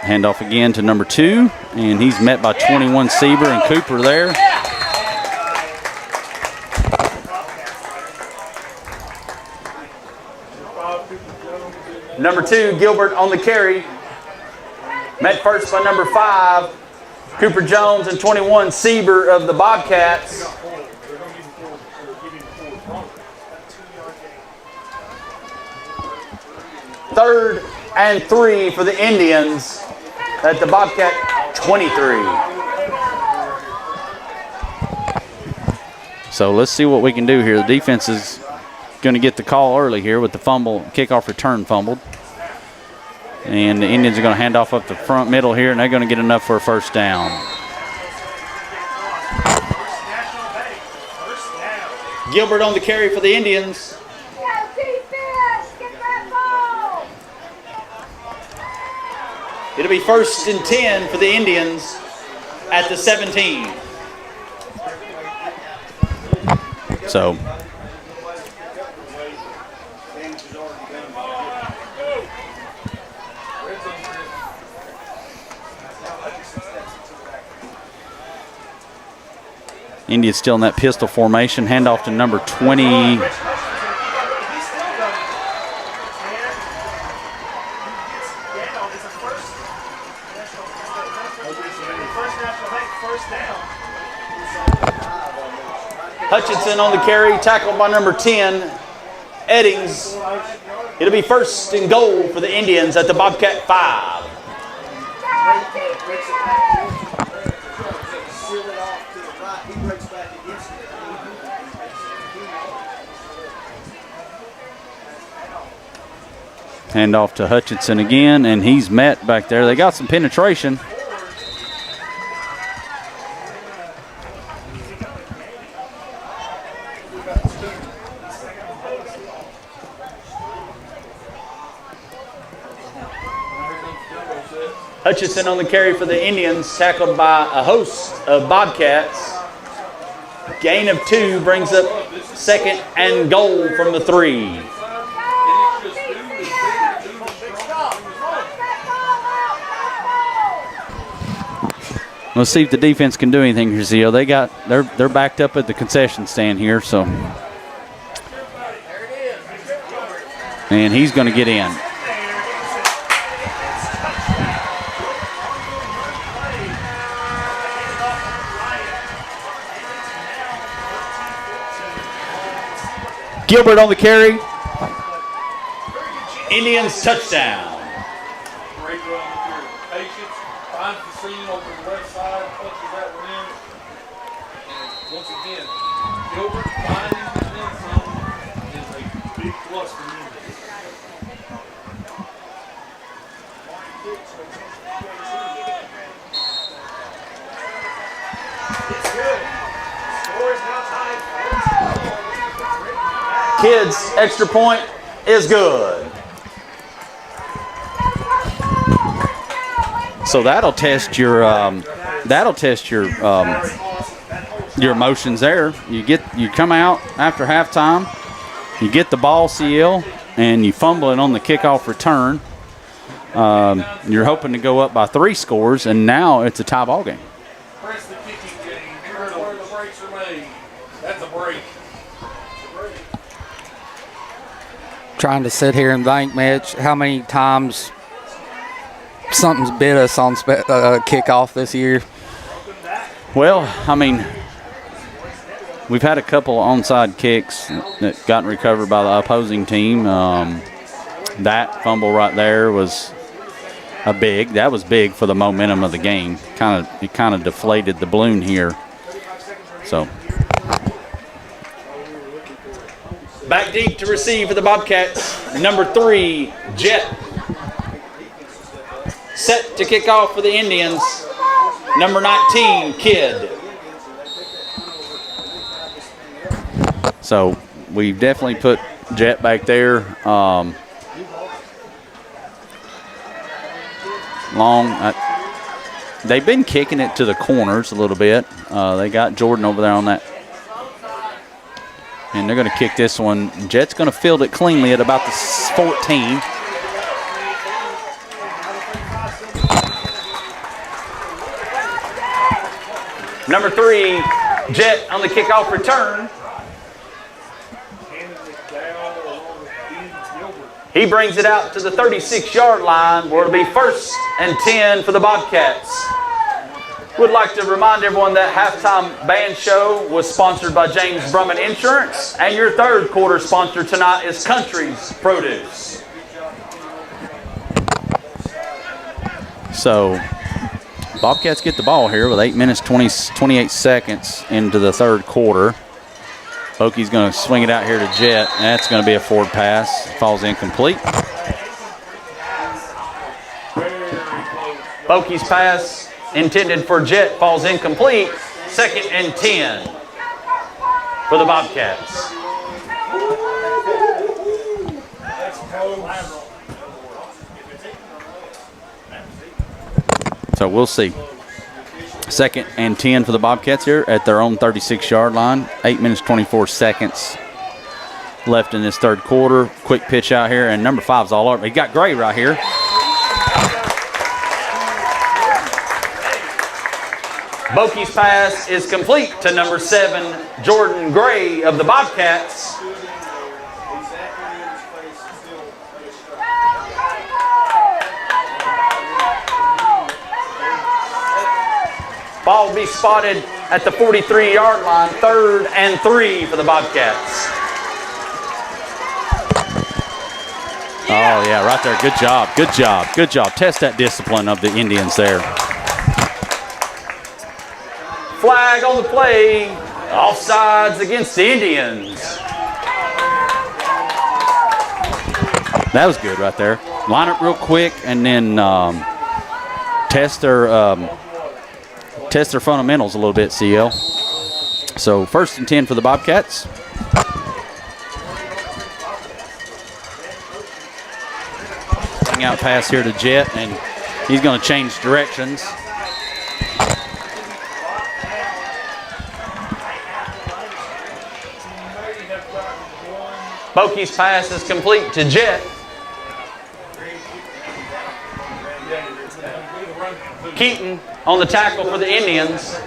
Handoff again to number 2, and he's met by 21 Sieber and Cooper there. Number 2, Gilbert on the carry. Met first by number 5, Cooper Jones, and 21 Sieber of the Bobcats. 3rd and 3 for the Indians at the Bobcat 23. So let's see what we can do here. The defense is going to get the call early here with the fumble, kickoff return fumbled. And the Indians are going to hand off up the front middle here, and they're going to get enough for a 1st down. Gilbert on the carry for the Indians. It'll be 1st and 10 for the Indians at the 17. So India's still in that pistol formation. Handoff to number 20. Hutchinson on the carry, tackled by number 10, Eddings. It'll be 1st and goal for the Indians at the Bobcat 5. Hand off to Hutchinson again, and he's met back there. They got some penetration. Hutchinson on the carry for the Indians, tackled by a host of Bobcats. Gain of 2 brings up 2nd and goal from the 3. Let's see if the defense can do anything here, Zio. They're backed up at the concession stand here, so. And he's going to get in. Gilbert on the carry. Indians touchdown. Great run here. Patience, finds the seam over the left side, punches that one in. And once again, Gilbert finding the end zone is a big plus for the Indians. It's good. Score is now tied. Kids, extra point is good. So that'll test your emotions there. You come out after halftime, you get the ball, CL, and you fumble it on the kickoff return. You're hoping to go up by 3 scores, and now it's a tie ball game. Press the kicking game. Here's where the breaks are made. That's a break. Trying to sit here and think, Mitch, how many times something's bit us on kickoff this year? Well, I mean, we've had a couple of onside kicks that gotten recovered by the opposing team. That fumble right there was that was big for the momentum of the game. It kind of deflated the balloon here. So back deep to receive for the Bobcats. Number 3, Jet. Set to kick off for the Indians. Number 19, Kid. So we've definitely put Jet back there. They've been kicking it to the corners a little bit. They got Jordan over there on that. And they're going to kick this one. Jet's going to field it cleanly at about the 14. Number 3, Jet on the kickoff return. He brings it out to the 36-yard line where it'll be 1st and 10 for the Bobcats. Would like to remind everyone that halftime band show was sponsored by James Brumman Insurance, and your 3rd quarter sponsor tonight is Country's Produce. So Bobcats get the ball here with 8 minutes 28 seconds into the 3rd quarter. Bokey's going to swing it out here to Jet. That's going to be a forward pass. Falls incomplete. Bokey's pass intended for Jet falls incomplete. 2nd and 10 for the Bobcats. So we'll see. 2nd and 10 for the Bobcats here at their own 36-yard line. 8 minutes, 24 seconds left in this 3rd quarter. Quick pitch out here, and number 5's all over. He got Gray right here. Bokey's pass is complete to number 7, Jordan Gray of the Bobcats. Ball will be spotted at the 43-yard line, 3rd and 3 for the Bobcats. Oh, yeah, right there. Good job. Good job. Good job. Test that discipline of the Indians there. Flag on the play. Offsides against the Indians. That was good right there. Line up real quick and then test their fundamentals a little bit, CL. So 1st and 10 for the Bobcats. Out pass here to Jet, and he's going to change directions. Bokey's pass is complete to Jet. Keaton on the tackle for the Indians.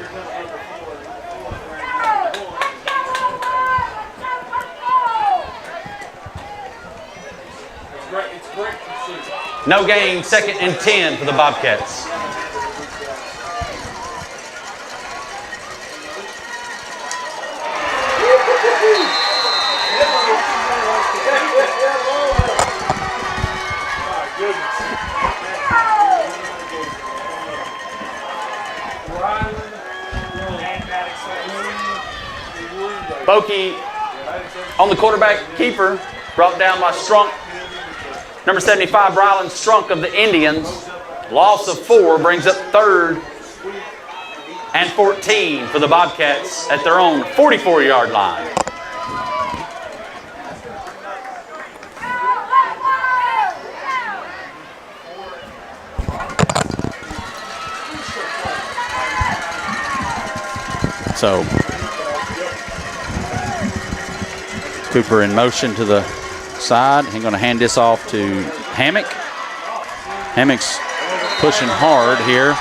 No gain, 2nd and 10 for the Bobcats. Bokey on the quarterback keeper, brought down by Strunk. Number 75, Rylan Strunk of the Indians. Loss of 4 brings up 3rd and 14 for the Bobcats at their own 44-yard line. So Cooper in motion to the side. He's going to hand this off to Hammock. Hammock's pushing hard here.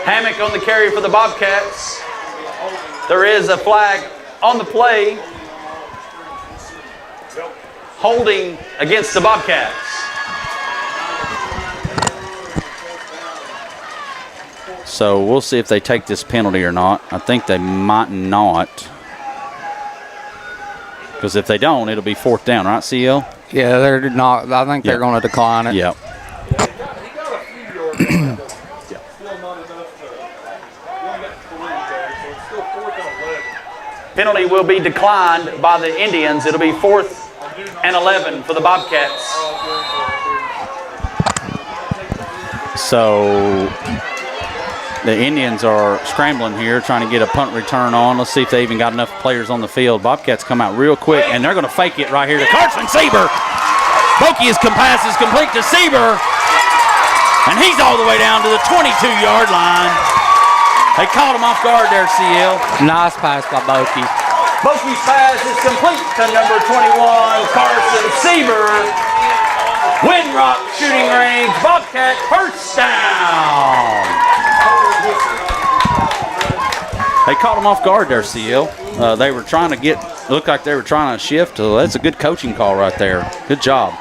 Hammock on the carry for the Bobcats. There is a flag on the play. Holding against the Bobcats. So we'll see if they take this penalty or not. I think they might not. Because if they don't, it'll be 4th down, right, CL? Yeah, they're not. I think they're going to decline it. Yep. Penalty will be declined by the Indians. It'll be 4th and 11 for the Bobcats. So the Indians are scrambling here, trying to get a punt return on. Let's see if they even got enough players on the field. Bobcats come out real quick, and they're going to fake it right here to Carson Sieber. Bokey's pass is complete to Sieber, and he's all the way down to the 22-yard line. They caught him off guard there, CL. Nice pass by Bokey. Bokey's pass is complete to number 21, Carson Sieber. Windrock shooting range, Bobcat first down. They caught him off guard there, CL. They were trying to looked like they were trying to shift. That's a good coaching call right there. Good job.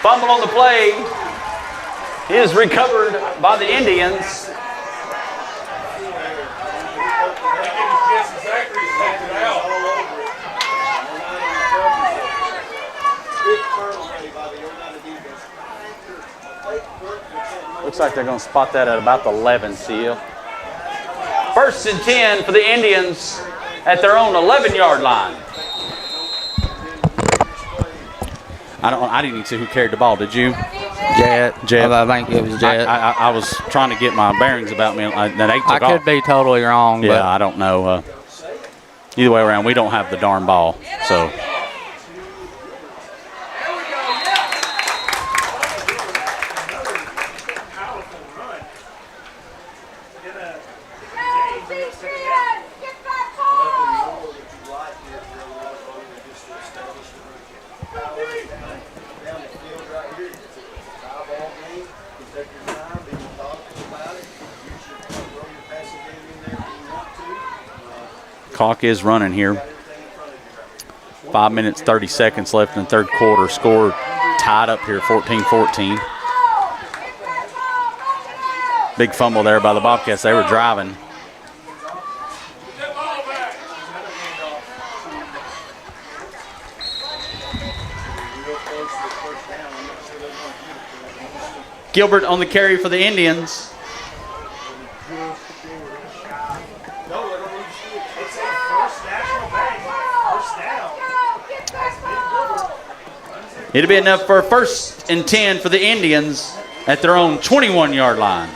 Fumble on the play is recovered by the Indians. Looks like they're going to spot that at about the 11, CL. 1st and 10 for the Indians at their own 11-yard line. I didn't even see who carried the ball. Did you? Jet. I think it was Jet. I was trying to get my bearings about me. I could be totally wrong. Yeah, but I don't know. Either way around, we don't have the darn ball. So. Clock is running here. 5 minutes, 30 seconds left in the 3rd quarter. Score tied up here, 14-14. Big fumble there by the Bobcats. They were driving. Gilbert on the carry for the Indians. It'll be enough for 1st and 10 for the Indians at their own 21-yard line.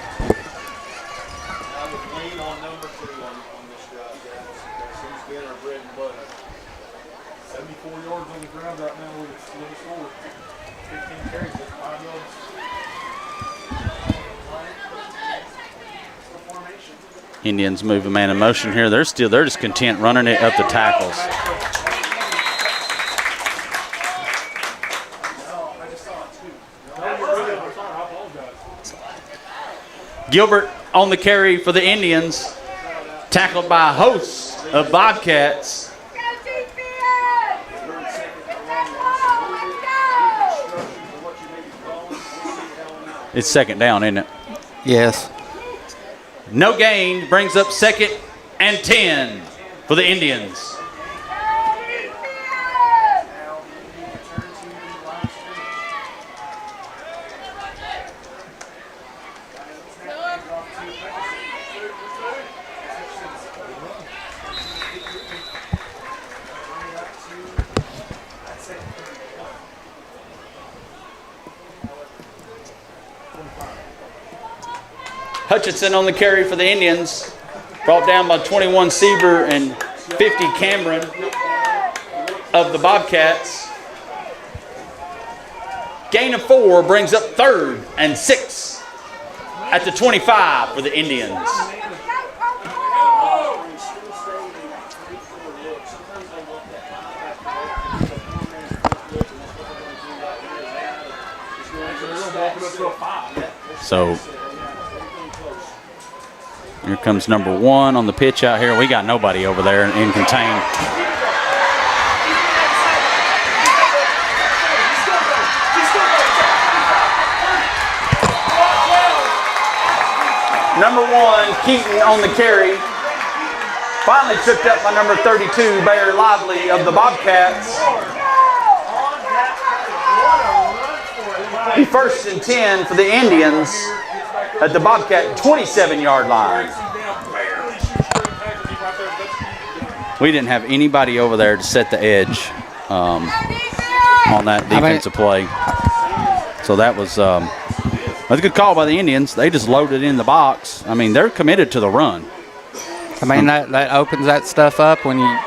Indians move a man in motion here. They're just content running it up the tackles. Gilbert on the carry for the Indians, tackled by a host of Bobcats. It's second down, isn't it? Yes. No gain, brings up 2nd and 10 for the Indians. Hutchinson on the carry for the Indians, brought down by 21 Sieber and 50 Cameron of the Bobcats. Gain of 4 brings up 3rd and 6 at the 25 for the Indians. So here comes number 1 on the pitch out here. We got nobody over there in contain. Number 1, Keaton on the carry. Finally tripped up by number 32, Bear Lively of the Bobcats. He 1st and 10 for the Indians at the Bobcat 27-yard line. We didn't have anybody over there to set the edge on that defensive play. So that was that's a good call by the Indians. They just loaded in the box. I mean, they're committed to the run. I mean, that opens that stuff up when you...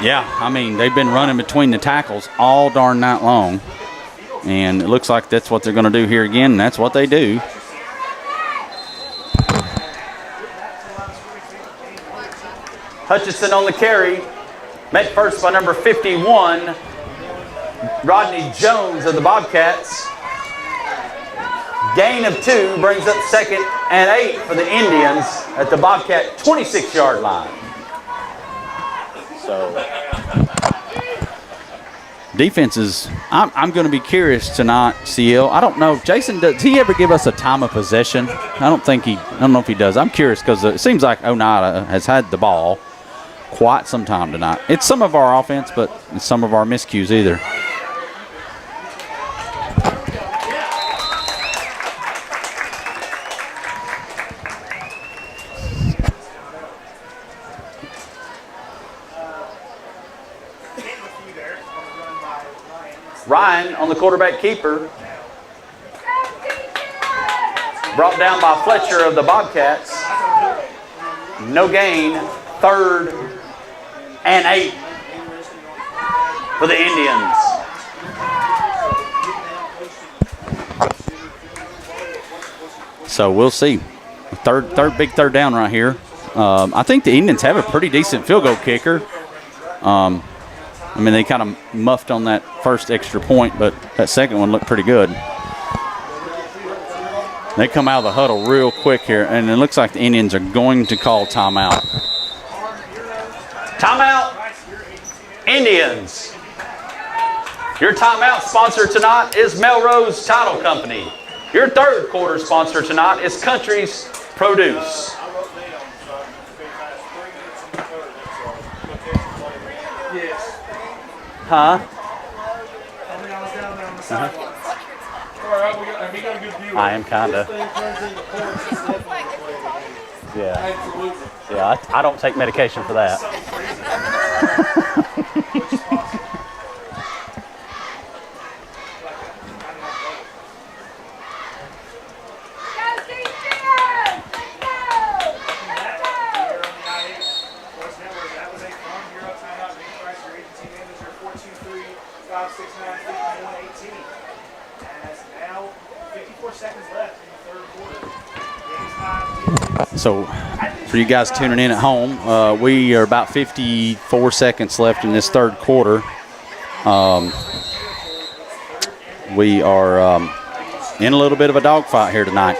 Yeah, I mean, they've been running between the tackles all darn night long. And it looks like that's what they're going to do here again, and that's what they do. Hutchinson on the carry. Met first by number 51, Rodney Jones of the Bobcats. Gain of 2 brings up 2nd and 8 for the Indians at the Bobcat 26-yard line. So defense is, I'm going to be curious tonight, CL. I don't know if Jason, does he ever give us a time of possession? I don't know if he does. I'm curious because it seems like Oneida has had the ball quite some time tonight. It's some of our offense, but it's some of our miscues either. Ryan on the quarterback keeper. Brought down by Fletcher of the Bobcats. No gain. 3rd and 8 for the Indians. So we'll see. Big third down right here. I think the Indians have a pretty decent field goal kicker. I mean, they kind of muffed on that first extra point, but that second one looked pretty good. They come out of the huddle real quick here, and it looks like the Indians are going to call timeout. Timeout, Indians. Your timeout sponsor tonight is Melrose Title Company. Your 3rd quarter sponsor tonight is Country's Produce. Huh? I am kinda. Yeah, I don't take medication for that. So for you guys tuning in at home, we are about 54 seconds left in this third quarter. We are in a little bit of a dogfight here tonight.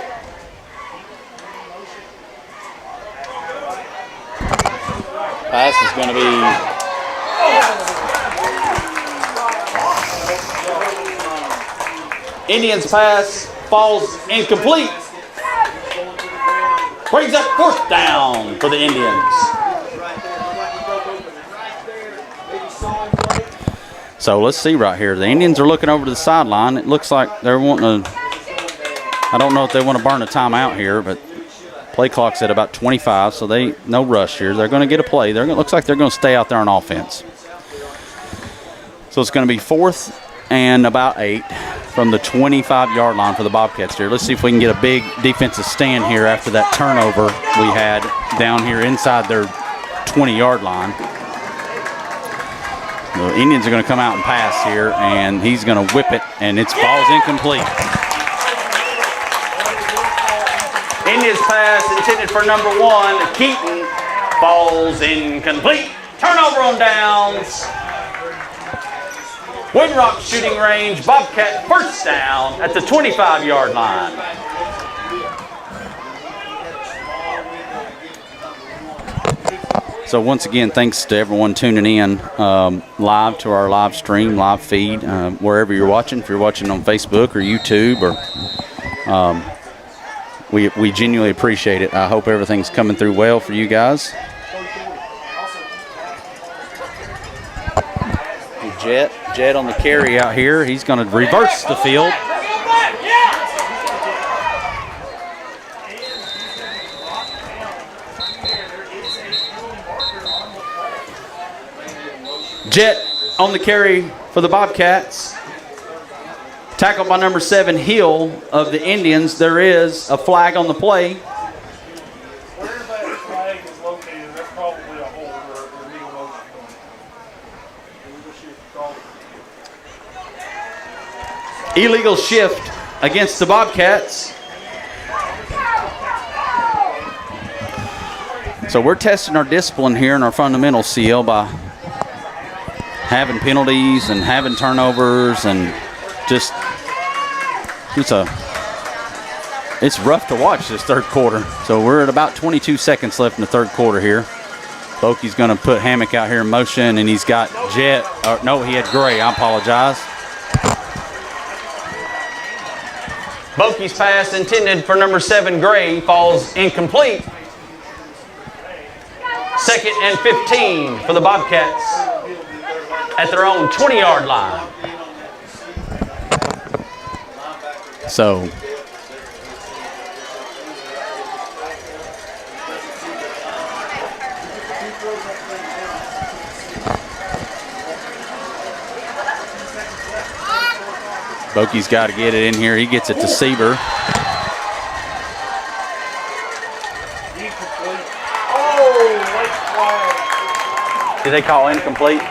Pass is going to be Indians pass falls incomplete. Brings up fourth down for the Indians. So let's see right here. The Indians are looking over to the sideline. It looks like they're wanting to, I don't know if they want to burn a timeout here, but play clock's at about 25, so no rush here. They're going to get a play. Looks like they're going to stay out there on offense. So it's going to be 4th and about 8 from the 25-yard line for the Bobcats here. Let's see if we can get a big defensive stand here after that turnover we had down here inside their 20-yard line. The Indians are going to come out and pass here, and he's going to whip it, and it falls incomplete. Indians pass intended for number 1, Keaton, falls incomplete. Turnover on downs. Windrock shooting range, Bobcat first down at the 25-yard line. So once again, thanks to everyone tuning in live to our live stream, live feed, wherever you're watching. If you're watching on Facebook or YouTube, or we genuinely appreciate it. I hope everything's coming through well for you guys. Jet on the carry out here. He's going to reverse the field. Jet on the carry for the Bobcats. Tackled by number 7, Hill of the Indians. There is a flag on the play. Where that flag is located, that's probably a hold or illegal motion. Illegal shift against the Bobcats. So we're testing our discipline here in our fundamental CL by having penalties and having turnovers, and just it's rough to watch this third quarter. So we're at about 22 seconds left in the third quarter here. Bokey's going to put Hammock out here in motion, and he's got Jet. No, he had Gray. I apologize. Bokey's pass intended for number 7, Gray, falls incomplete. 2nd and 15 for the Bobcats at their own 20-yard line. So Bokey's got to get it in here. He gets it to Sieber. Did they call incomplete?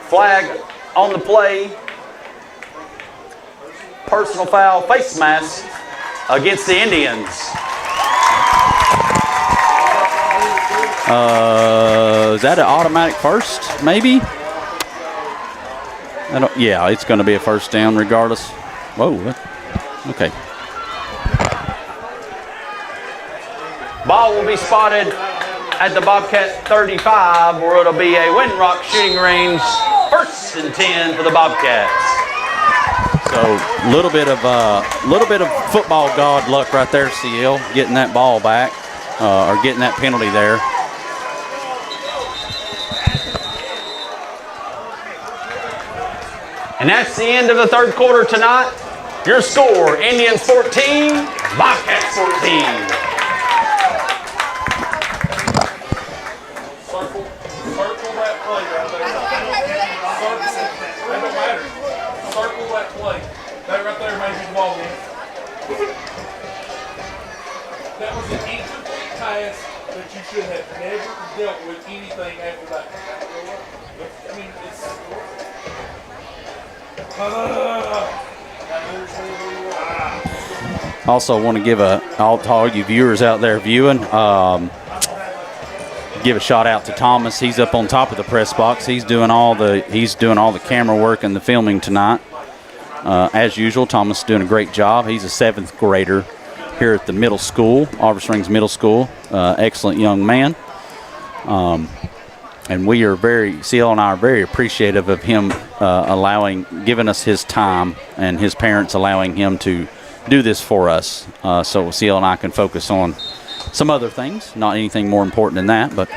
Flag on the play. Personal foul, face mask against the Indians. Is that an automatic first, maybe? Yeah, it's going to be a first down regardless. Whoa, okay. Ball will be spotted at the Bobcat 35, where it'll be a Windrock shooting range, 1st and 10 for the Bobcats. So a little bit of football god luck right there, CL, getting that ball back, or getting that penalty there. And that's the end of the third quarter tonight. Your score, Indians 14, Bobcats 14. Circle that play right there. That don't matter. Circle that play. That right there made you the ball game. That was an incomplete pass that you should have never dealt with anything after that. I mean, Also want to give to all you viewers out there viewing, give a shout out to Thomas. He's up on top of the press box. He's doing all the camera work and the filming tonight. As usual, Thomas is doing a great job. He's a 7th grader here at the middle school, Arbor Springs Middle School. Excellent young man. And we are CL and I are very appreciative of him giving us his time, and his parents allowing him to do this for us. So CL and I can focus on some other things, not anything more important than that, but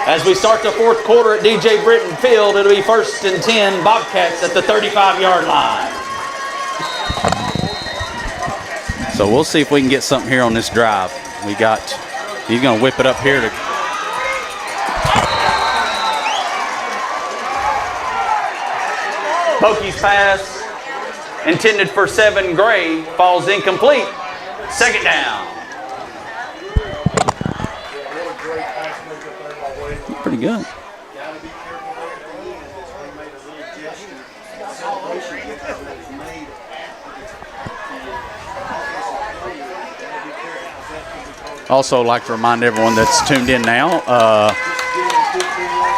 as we start the 4th quarter at DJ Britton Field, it'll be 1st and 10, Bobcats at the 35-yard line. So we'll see if we can get something here on this drive. He's going to whip it up here to Pokey's pass, intended for 7, Gray, falls incomplete. 2nd down. Pretty good. Also like to remind everyone that's tuned in now,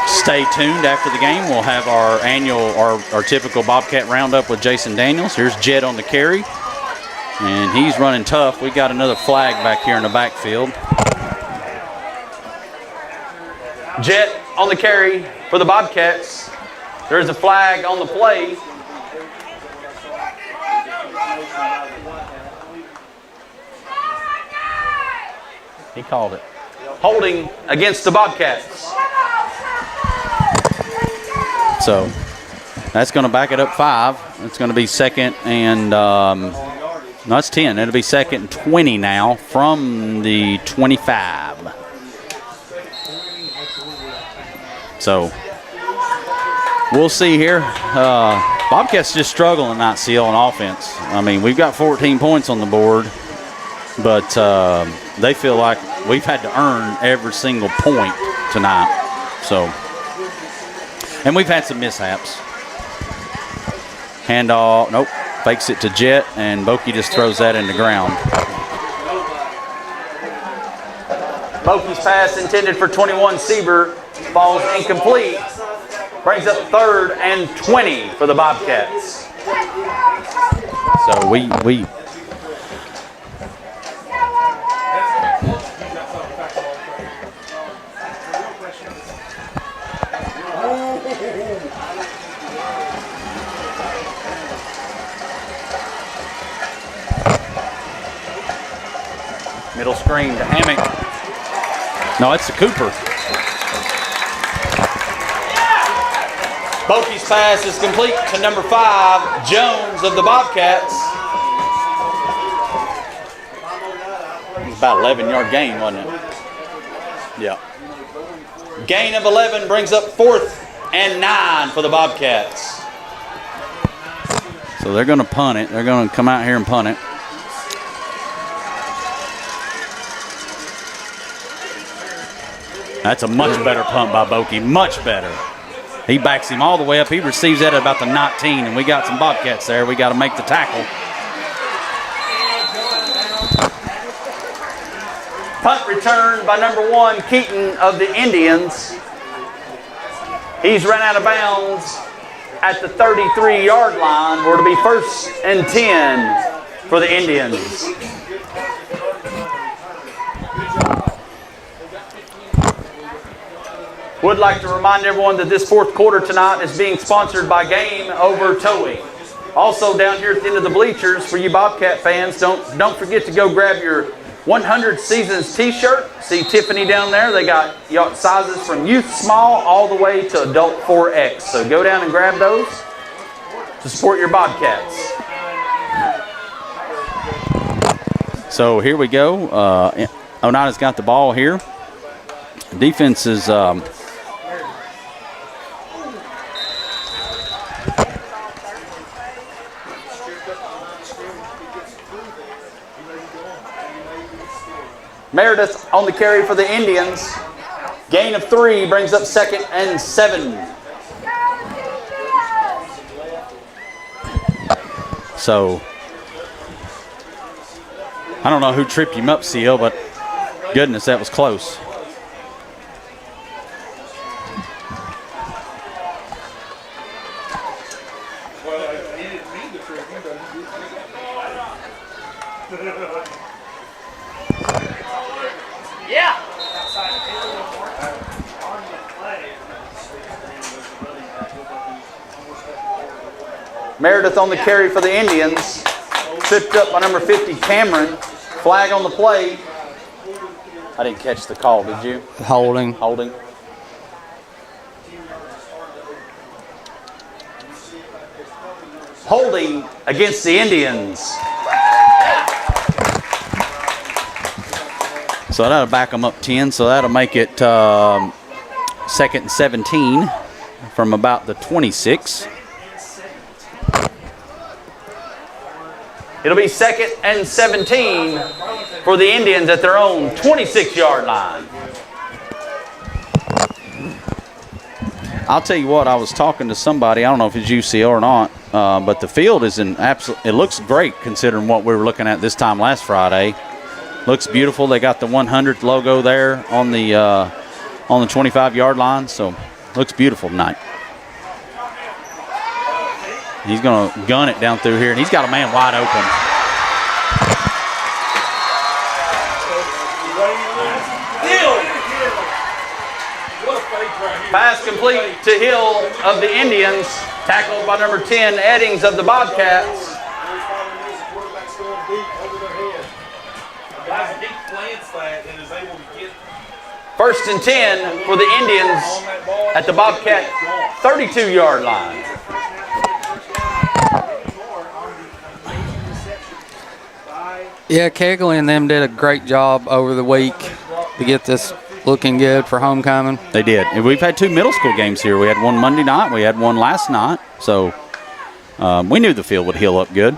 stay tuned after the game. We'll have our our typical Bobcat roundup with Jason Daniels. Here's Jed on the carry, and he's running tough. We got another flag back here in the backfield. Jet on the carry for the Bobcats. There's a flag on the play. He called it. Holding against the Bobcats. So that's going to back it up 5. It's going to be 2nd and no, it's 10. It'll be 2nd and 20 now from the 25. So we'll see here. Bobcats just struggling not CL on offense. I mean, we've got 14 points on the board, but they feel like we've had to earn every single point tonight. So, and we've had some mishaps. Handoff, nope, fakes it to Jet, and Bokey just throws that in the ground. Bokey's pass intended for 21, Sieber, falls incomplete. Brings up 3rd and 20 for the Bobcats. So we middle screen to Hammock. No, it's to Cooper. Bokey's pass is complete to number 5, Jones of the Bobcats. It was about 11-yard gain, wasn't it? Yeah. Gain of 11 brings up 4th and 9 for the Bobcats. So they're going to punt it. They're going to come out here and punt it. That's a much better punt by Bokey, much better. He backs him all the way up. He receives that at about the 19, and we got some Bobcats there. We got to make the tackle. Punt return by number 1, Keaton of the Indians. He's run out of bounds at the 33-yard line, where it'll be 1st and 10 for the Indians. Would like to remind everyone that this 4th quarter tonight is being sponsored by Game Over Towing. Also down here at the end of the bleachers, for you Bobcat fans, don't forget to go grab your 100 Seasons t-shirt. See Tiffany down there. They got sizes from youth small all the way to adult 4X. So go down and grab those to support your Bobcats. So here we go. Oneida's got the ball here. Defense is Meredith on the carry for the Indians. Gain of 3 brings up 2nd and 7. So, I don't know who tripped him up, CL, but goodness, that was close. Meredith on the carry for the Indians. Tripped up by number 50, Cameron. Flag on the play. I didn't catch the call, did you? Holding. Holding. Holding against the Indians. So that'll back them up 10. So that'll make it 2nd and 17 from about the 26. It'll be 2nd and 17 for the Indians at their own 26-yard line. I'll tell you what, I was talking to somebody, I don't know if it's UCL or not, but the field is in it looks great considering what we were looking at this time last Friday. Looks beautiful. They got the 100th logo there on the 25-yard line, so looks beautiful tonight. He's going to gun it down through here, and he's got a man wide open. Pass complete to Hill of the Indians. Tackled by number 10, Eddings of the Bobcats. First and 10 for the Indians at the Bobcat 32-yard line. Yeah, Kegley and them did a great job over the week to get this looking good for homecoming. They did. And we've had 2 middle school games here. We had one Monday night. We had one last night. So we knew the field would heal up good.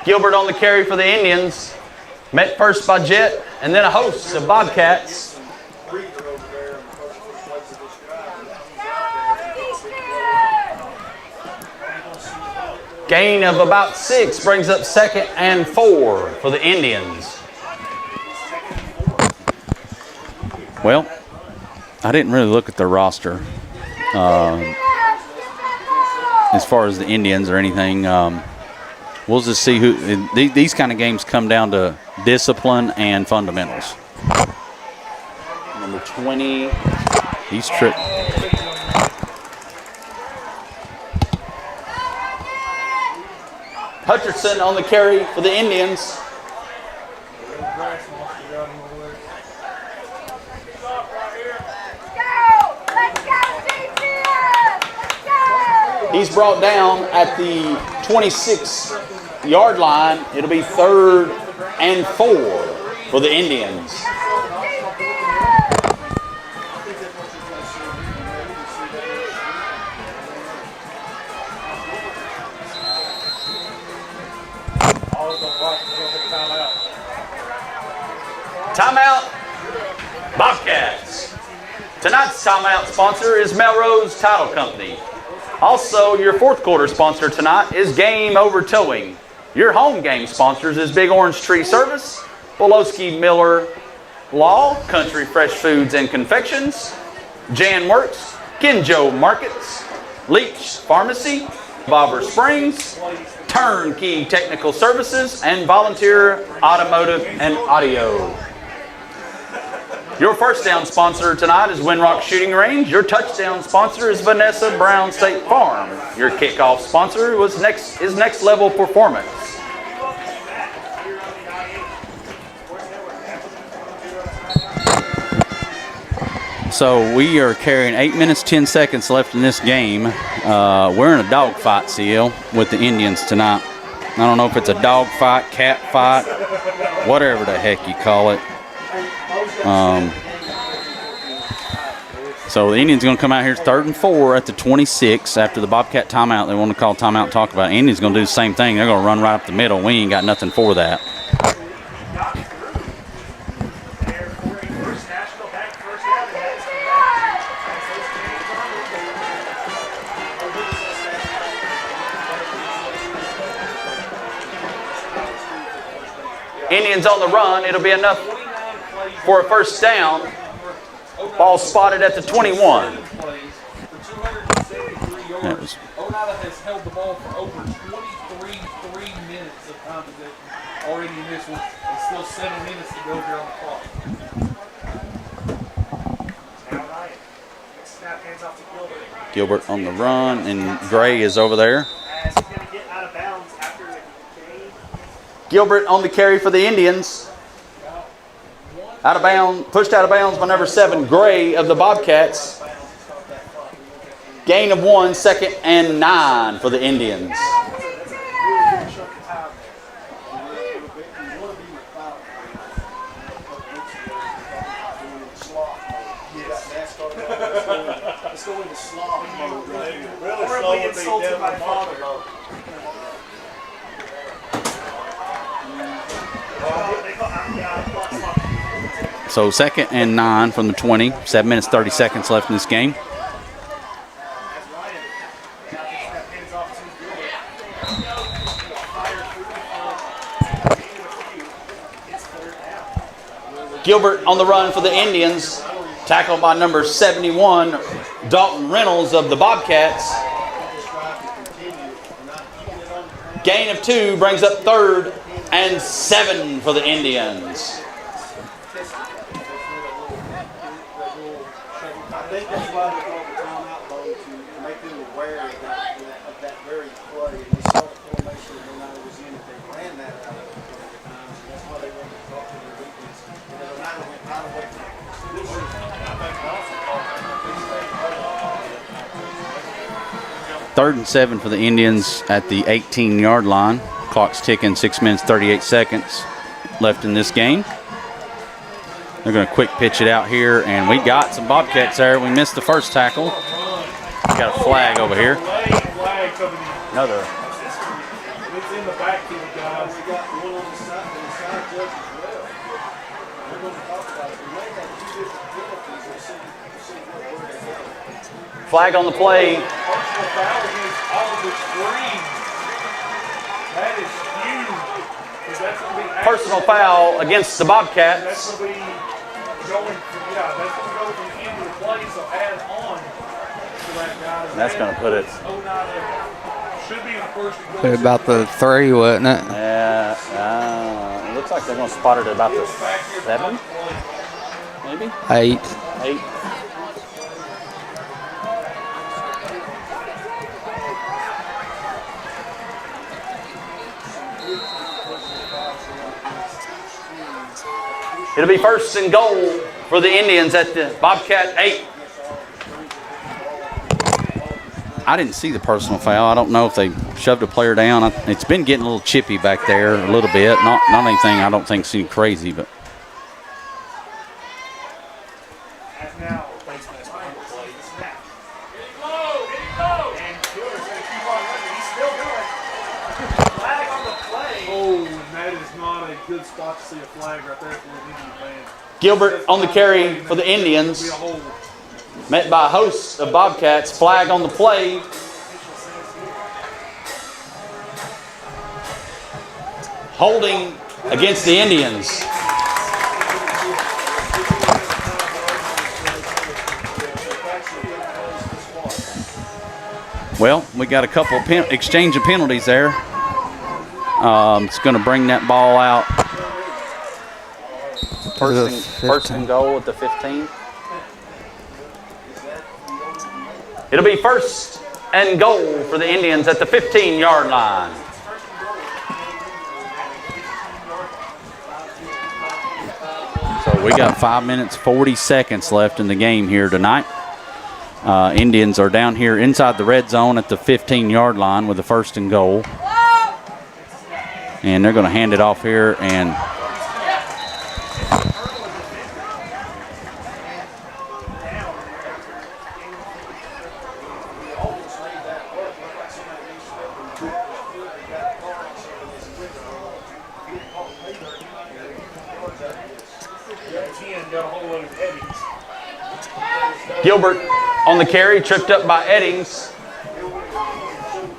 Gilbert on the carry for the Indians. Met first by Jet and then a host of Bobcats. Gain of about 6 brings up 2nd and 4 for the Indians. Well, I didn't really look at their roster as far as the Indians or anything. We'll just see who. These kind of games come down to discipline and fundamentals. Number 20, he's tripped. Hutcherson on the carry for the Indians. He's brought down at the 26-yard line. It'll be 3rd and 4 for the Indians. Timeout, Bobcats. Tonight's timeout sponsor is Melrose Title Company. Also, your 4th quarter sponsor tonight is Game Over Towing. Your home game sponsors is Big Orange Tree Service, Wolowski Miller Law, Country Fresh Foods and Confections, Jan Works, Kinjo Markets, Leach Pharmacy, Bobber Springs, Turnkey Technical Services, and Volunteer Automotive and Audio. Your first down sponsor tonight is Winrock Shooting Range. Your touchdown sponsor is Vanessa Brown State Farm. Your kickoff sponsor is Next Level Performance. So we are carrying 8 minutes, 10 seconds left in this game. We're in a dogfight, CL, with the Indians tonight. I don't know if it's a dogfight, cat fight, whatever the heck you call it. So the Indians going to come out here 3rd and 4 at the 26 after the Bobcat timeout. They want to call timeout and talk about it. Indians going to do the same thing. They're going to run right up the middle. We ain't got nothing for that. Indians on the run. It'll be enough for a first down. Ball spotted at the 21. That was Oneida has held the ball for over 23 minutes of time possession already in this one. There's still 7 minutes to go here on the clock. Gilbert on the run, and Gray is over there. Gilbert on the carry for the Indians. Out of bounds, pushed out of bounds by number 7, Gray of the Bobcats. Gain of 1, 2nd and 9 for the Indians. So 2nd and 9 from the 20. 7 minutes, 30 seconds left in this game. Gilbert on the run for the Indians. Tackled by number 71, Dalton Reynolds of the Bobcats. Gain of 2 brings up 3rd and 7 for the Indians. I think that's why they called the timeout, though, to make them aware of that very play. And they saw the formation that Oneida was in. If they ran that out of the times, that's why they wanted to talk to their defense. And Oneida went right away from it. Third and 7 for the Indians at the 18-yard line. Clock's ticking, 6 minutes, 38 seconds left in this game. They're going to quick pitch it out here, and we got some Bobcats there. We missed the first tackle. We got a flag over here. Another. It's in the backfield, guys. We got one on the side judge as well. We're going to talk about it. We may have 2 different penalties. We'll see where they go. Flag on the play. Personal foul against Aldrich Green. That is huge. That's going to be Personal foul against the Bobcats. That's going to be going from the end of the play, so add on to that, guys. That's going to put it. Should be in the first and goal. About the 3, wasn't it? Yeah, it looks like they're going to spot it at about the 7, maybe? 8. 8. It'll be 1st and goal for the Indians at the Bobcat 8. I didn't see the personal foul. I don't know if they shoved a player down. It's been getting a little chippy back there a little bit. Not anything I don't think seemed crazy, but. Good spot to see a flag right there for the Indian fans. Gilbert on the carry for the Indians. Met by a host of Bobcats. Flag on the play. Holding against the Indians. Well, we got a couple of exchange of penalties there. It's going to bring that ball out. First and goal at the 15. It'll be 1st and goal for the Indians at the 15-yard line. So we got 5 minutes, 40 seconds left in the game here tonight. Indians are down here inside the red zone at the 15-yard line with the 1st and goal. And they're going to hand it off here, and Gilbert on the carry, tripped up by Eddings.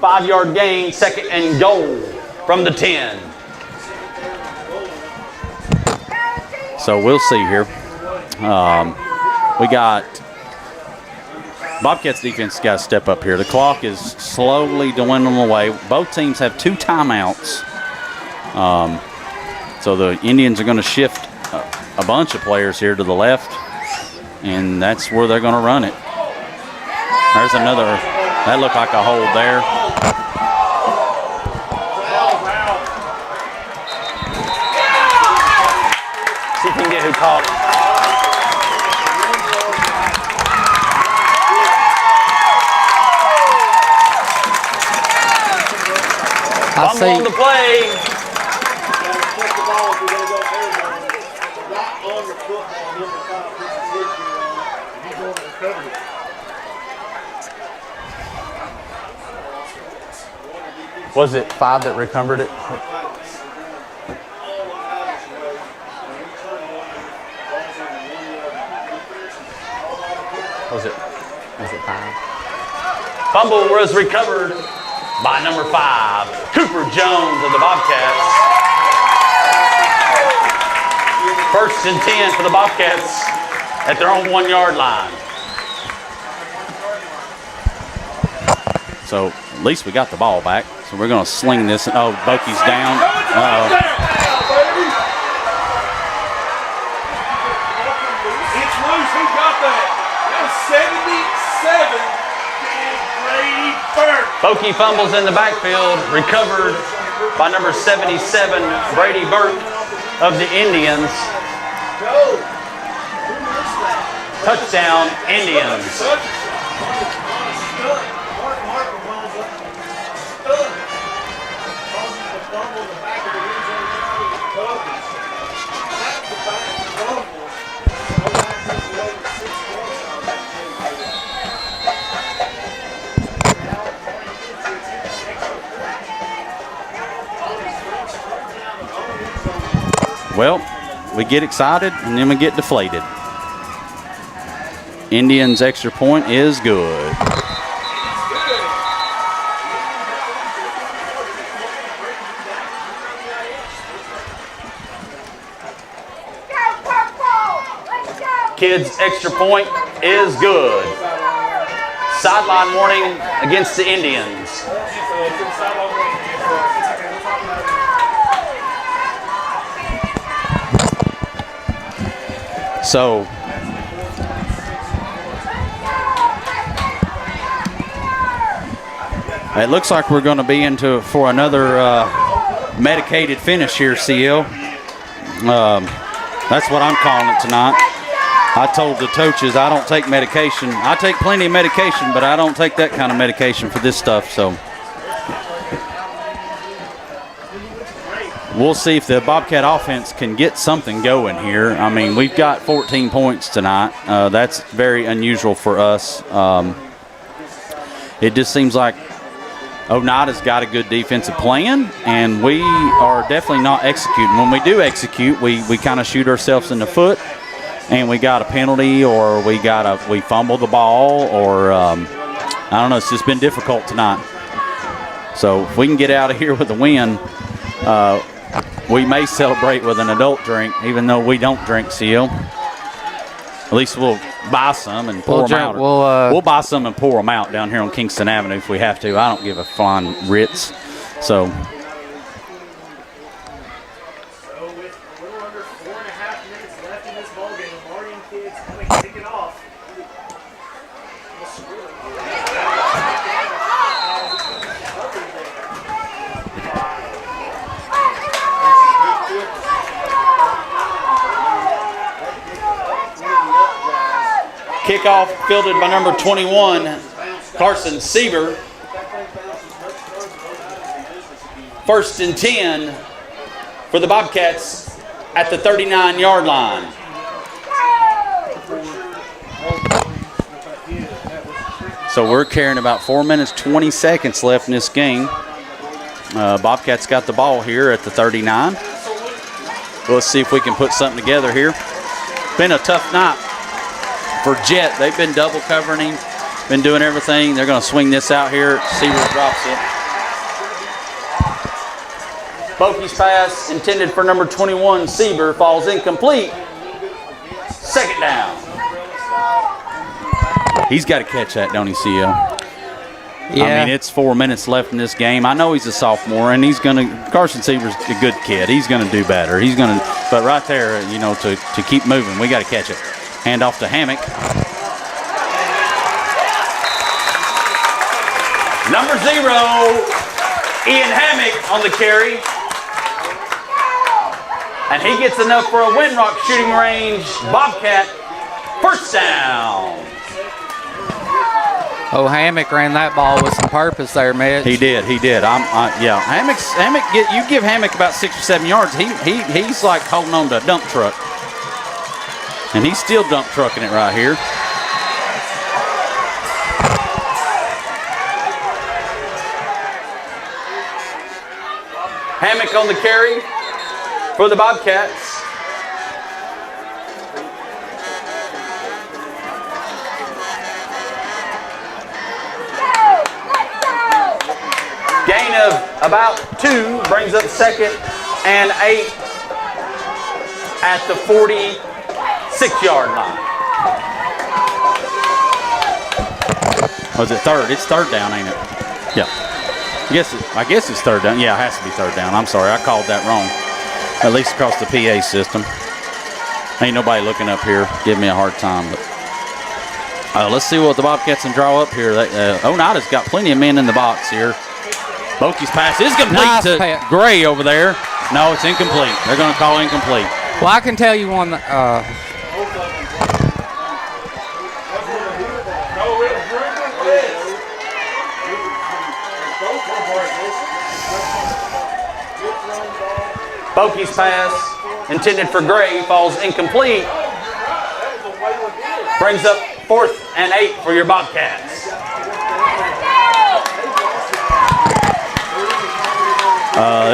5-yard gain, 2nd and goal from the 10. So we'll see here. We got Bobcats defense got to step up here. The clock is slowly dwindling away. Both teams have 2 timeouts. So the Indians are going to shift a bunch of players here to the left, and that's where they're going to run it. There's another, that looked like a hold there. See if we can get who caught it. Fumble on the play. Was it 5 that recovered it? Was it 5? Fumble was recovered by number 5, Cooper Jones of the Bobcats. 1st and 10 for the Bobcats at their own 1-yard line. So at least we got the ball back. So we're going to sling this. Oh, Bokey's down. Uh-oh. It's loose. Who got that? That was 77. Brady Burke. Bokey fumbles in the backfield, recovered by number 77, Brady Burke of the Indians. Touchdown, Indians. Well, we get excited and then we get deflated. Indians' extra point is good. Kids' extra point is good. Sideline warning against the Indians. So it looks like we're going to be into for another medicated finish here, CL. That's what I'm calling it tonight. I told the coaches I don't take medication. I take plenty of medication, but I don't take that kind of medication for this stuff. So we'll see if the Bobcat offense can get something going here. I mean, we've got 14 points tonight. That's very unusual for us. It just seems like Oneida's got a good defensive plan, and we are definitely not executing. When we do execute, we kind of shoot ourselves in the foot, and we got a penalty, or we fumble the ball, or I don't know. It's just been difficult tonight. So if we can get out of here with a win, we may celebrate with an adult drink, even though we don't drink, CL. At least we'll buy some and pour them out. We'll buy some and pour them out down here on Kingston Avenue if we have to. I don't give a flying Ritz. So with a little under 4.5 minutes left in this ballgame, the Mardian kids going to kick it off. kickoff fielded by number 21, Carson Sieber. 1st and 10 for the Bobcats at the 39-yard line. So we're carrying about 4 minutes, 20 seconds left in this game. Bobcats got the ball here at the 39. Let's see if we can put something together here. Been a tough night for Jet. They've been double covering him, been doing everything. They're going to swing this out here. Seaver drops it. Bokey's pass intended for number 21, Seaver, falls incomplete. Second down. He's got to catch that, don't he, CL? Yeah. I mean, it's 4 minutes left in this game. I know he's a sophomore, and he's going to – Carson Seaver's a good kid. He's going to do better. He's going to – but right there, you know, to keep moving, we got to catch it. Hand off to Hammock. Number 0, Ian Hammock on the carry. And he gets enough for a Windrock shooting range. Bobcat, first down. Oh, Hammock ran that ball with some purpose there, Mitch. He did. Yeah. Hammock. You give Hammock about 6 or 7 yards. He's like holding on to a dump truck, and he's still dump trucking it right here. Hammock on the carry for the Bobcats. Gain of about 2 brings up 2nd and 8 at the 46-yard line. Was it 3rd? It's 3rd down, ain't it? Yeah. I guess it's 3rd down. Yeah, it has to be 3rd down. I'm sorry, I called that wrong. At least across the PA system. Ain't nobody looking up here. Give me a hard time. But let's see what the Bobcats can draw up here. Oneida's got plenty of men in the box here. Bokey's pass is complete to Gray over there. No, it's incomplete. They're going to call incomplete. Well, I can tell you one. Bokey's pass, intended for Gray, falls incomplete. Brings up 4th and 8 for your Bobcats.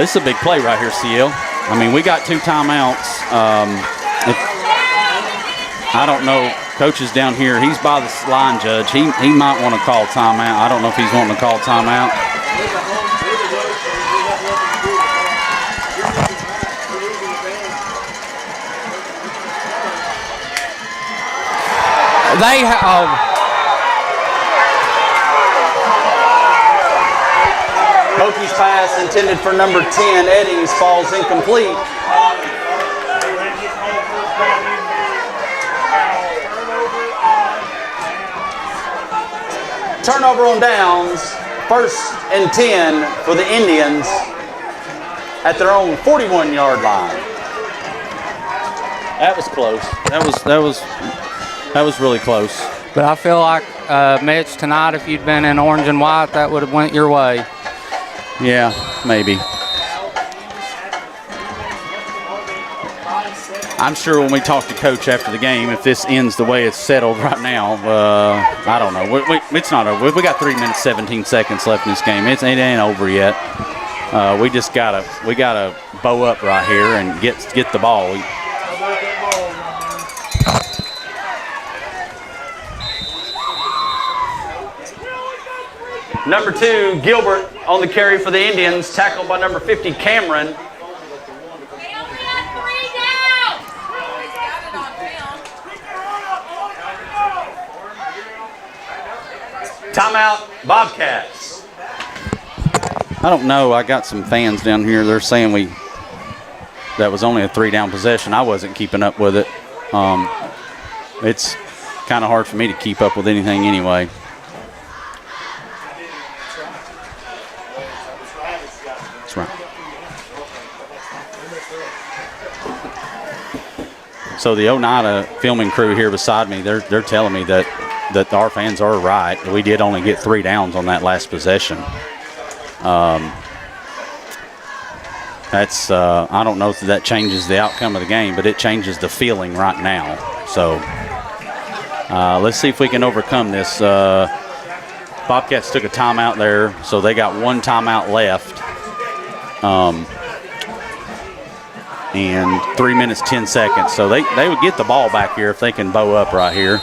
This is a big play right here, CL. I mean, we got 2 timeouts. I don't know. Coach is down here. He's by the line judge. He might want to call timeout. I don't know if he's wanting to call timeout. Bokey's pass intended for number 10, Eddings, falls incomplete. Turnover on downs, 1st and 10 for the Indians at their own 41-yard line. That was close. That was really close. But I feel like, Mitch, tonight, if you'd been in orange and white, that would have went your way. Yeah, maybe. I'm sure when we talk to Coach after the game, if this ends the way it's settled right now, I don't know. It's not over. We got 3 minutes, 17 seconds left in this game. It ain't over yet. We just gotta bow up right here and get the ball. Number 2, Gilbert on the carry for the Indians, tackled by number 50, Cameron. Timeout, Bobcats. I don't know. I got some fans down here. They're saying that was only a 3-down possession. I wasn't keeping up with it. It's kind of hard for me to keep up with anything anyway. That's right. So the Oneida filming crew here beside me, they're telling me that our fans are right. We did only get 3 downs on that last possession. That's I don't know if that changes the outcome of the game, but it changes the feeling right now. So let's see if we can overcome this. Bobcats took a timeout there, so they got 1 timeout left. and 3 minutes, 10 seconds. So they would get the ball back here if they can bow up right here.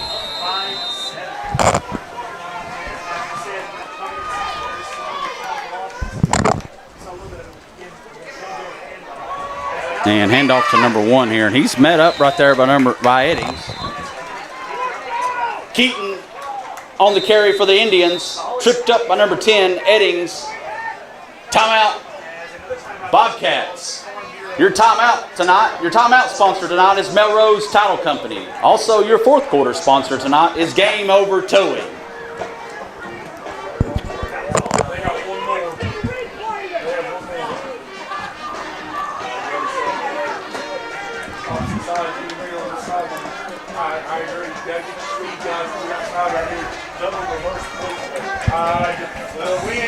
And handoff to number 1 here. And he's met up right there by Eddings. Keaton on the carry for the Indians. Tripped up by number 10, Eddings. Timeout, Bobcats. Your timeout sponsor tonight is Melrose Title Company. Also, your fourth quarter sponsor tonight is Game Over Towing.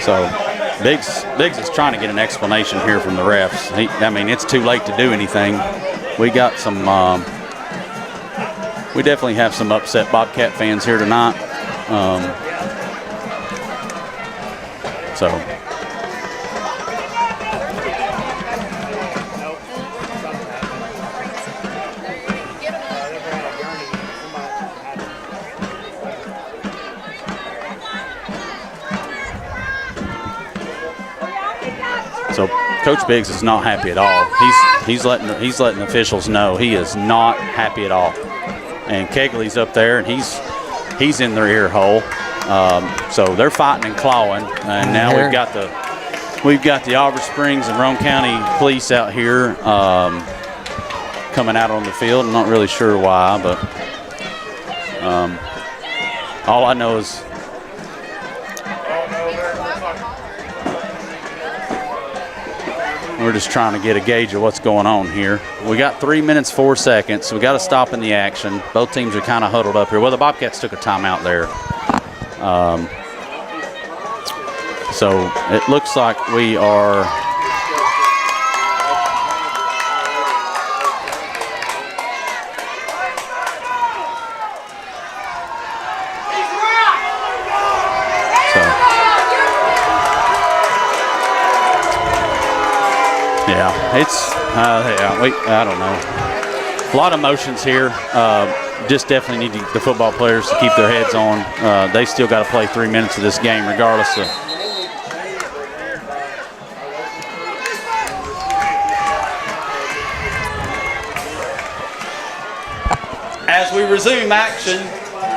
So Biggs is trying to get an explanation here from the refs. I mean, it's too late to do anything. We got some. We definitely have some upset Bobcat fans here tonight. So. So Coach Biggs is not happy at all. He's letting the officials know he is not happy at all. And Kegley's up there, and he's in their ear hole. So they're fighting and clawing. And now we've got the Auburn Springs and Roane County Police out here coming out on the field. I'm not really sure why, but all I know is. We're just trying to get a gauge of what's going on here. We got 3 minutes, 4 seconds. We got to stop in the action. Both teams are kind of huddled up here. Well, the Bobcats took a timeout there. So it looks like we are. Yeah, it's, I don't know. A lot of emotions here. Just definitely need the football players to keep their heads on. They still got to play 3 minutes of this game regardless of. As we resume action,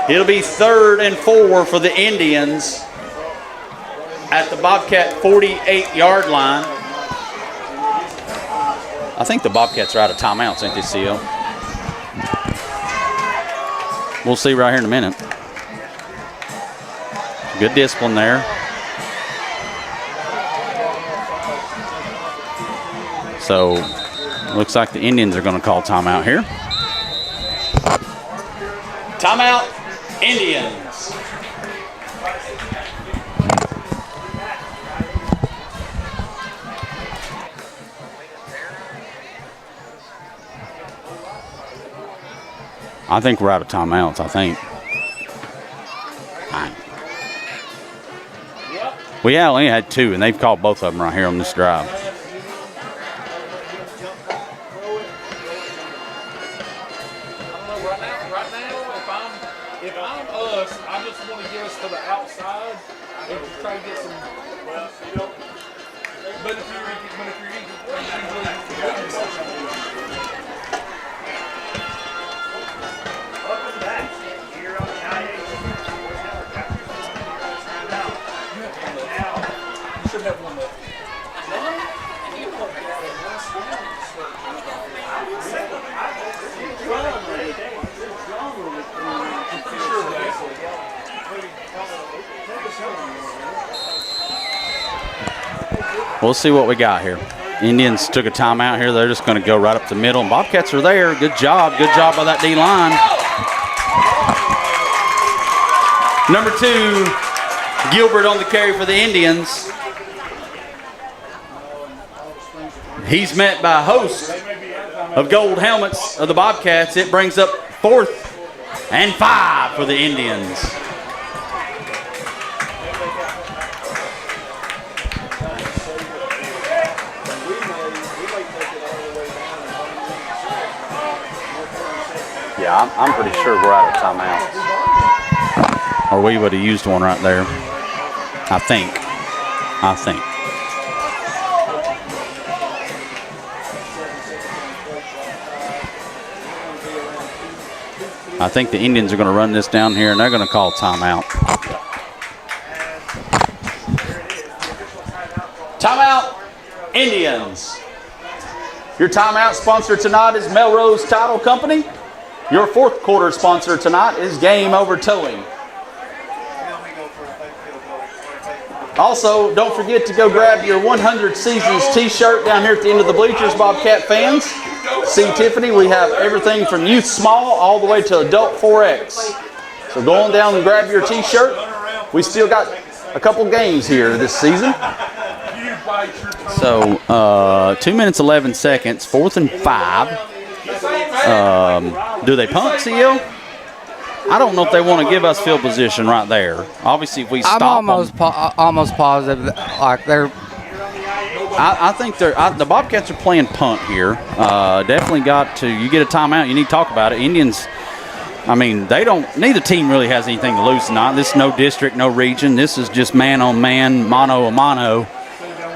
it'll be 3rd and 4 for the Indians at the Bobcat 48-yard line. I think the Bobcats are out of timeouts, ain't they, CO? We'll see right here in a minute. Good discipline there. So, looks like the Indians are going to call timeout here. Timeout, Indians. I think we're out of timeouts, I think. We only had 2, and they've called both of them right here on this drive. If I'm us, I just want to get us to the outside and try to get some. Well, you don't. But if you're We'll see what we got here. Indians took a timeout here. They're just going to go right up the middle. And Bobcats are there. Good job. Good job by that D-line. Number 2, Gilbert on the carry for the Indians. He's met by a host of gold helmets of the Bobcats. It brings up 4th and 5 for the Indians. Yeah, I'm pretty sure we're out of timeouts. Or we would have used one right there. I think. I think the Indians are going to run this down here, and they're going to call timeout. Timeout, Indians. Your timeout sponsor tonight is Melrose Title Company. Your fourth quarter sponsor tonight is Game Over Towing. Also, don't forget to go grab your 100 Seasons t-shirt down here at the end of the bleachers, Bobcat fans. See Tiffany, we have everything from youth small all the way to adult 4X. So go on down and grab your t-shirt. We still got a couple games here this season. So 2 minutes 11 seconds, 4th and 5. Do they punt, CL? I don't know if they want to give us field position right there. Obviously, if we stop I'm almost positive that, like they're. I think the Bobcats are playing punt here. Definitely got to. You get a timeout, you need to talk about it. Indians. I mean, neither team really has anything to lose tonight. This is no district, no region. This is just man on man, mano a mano.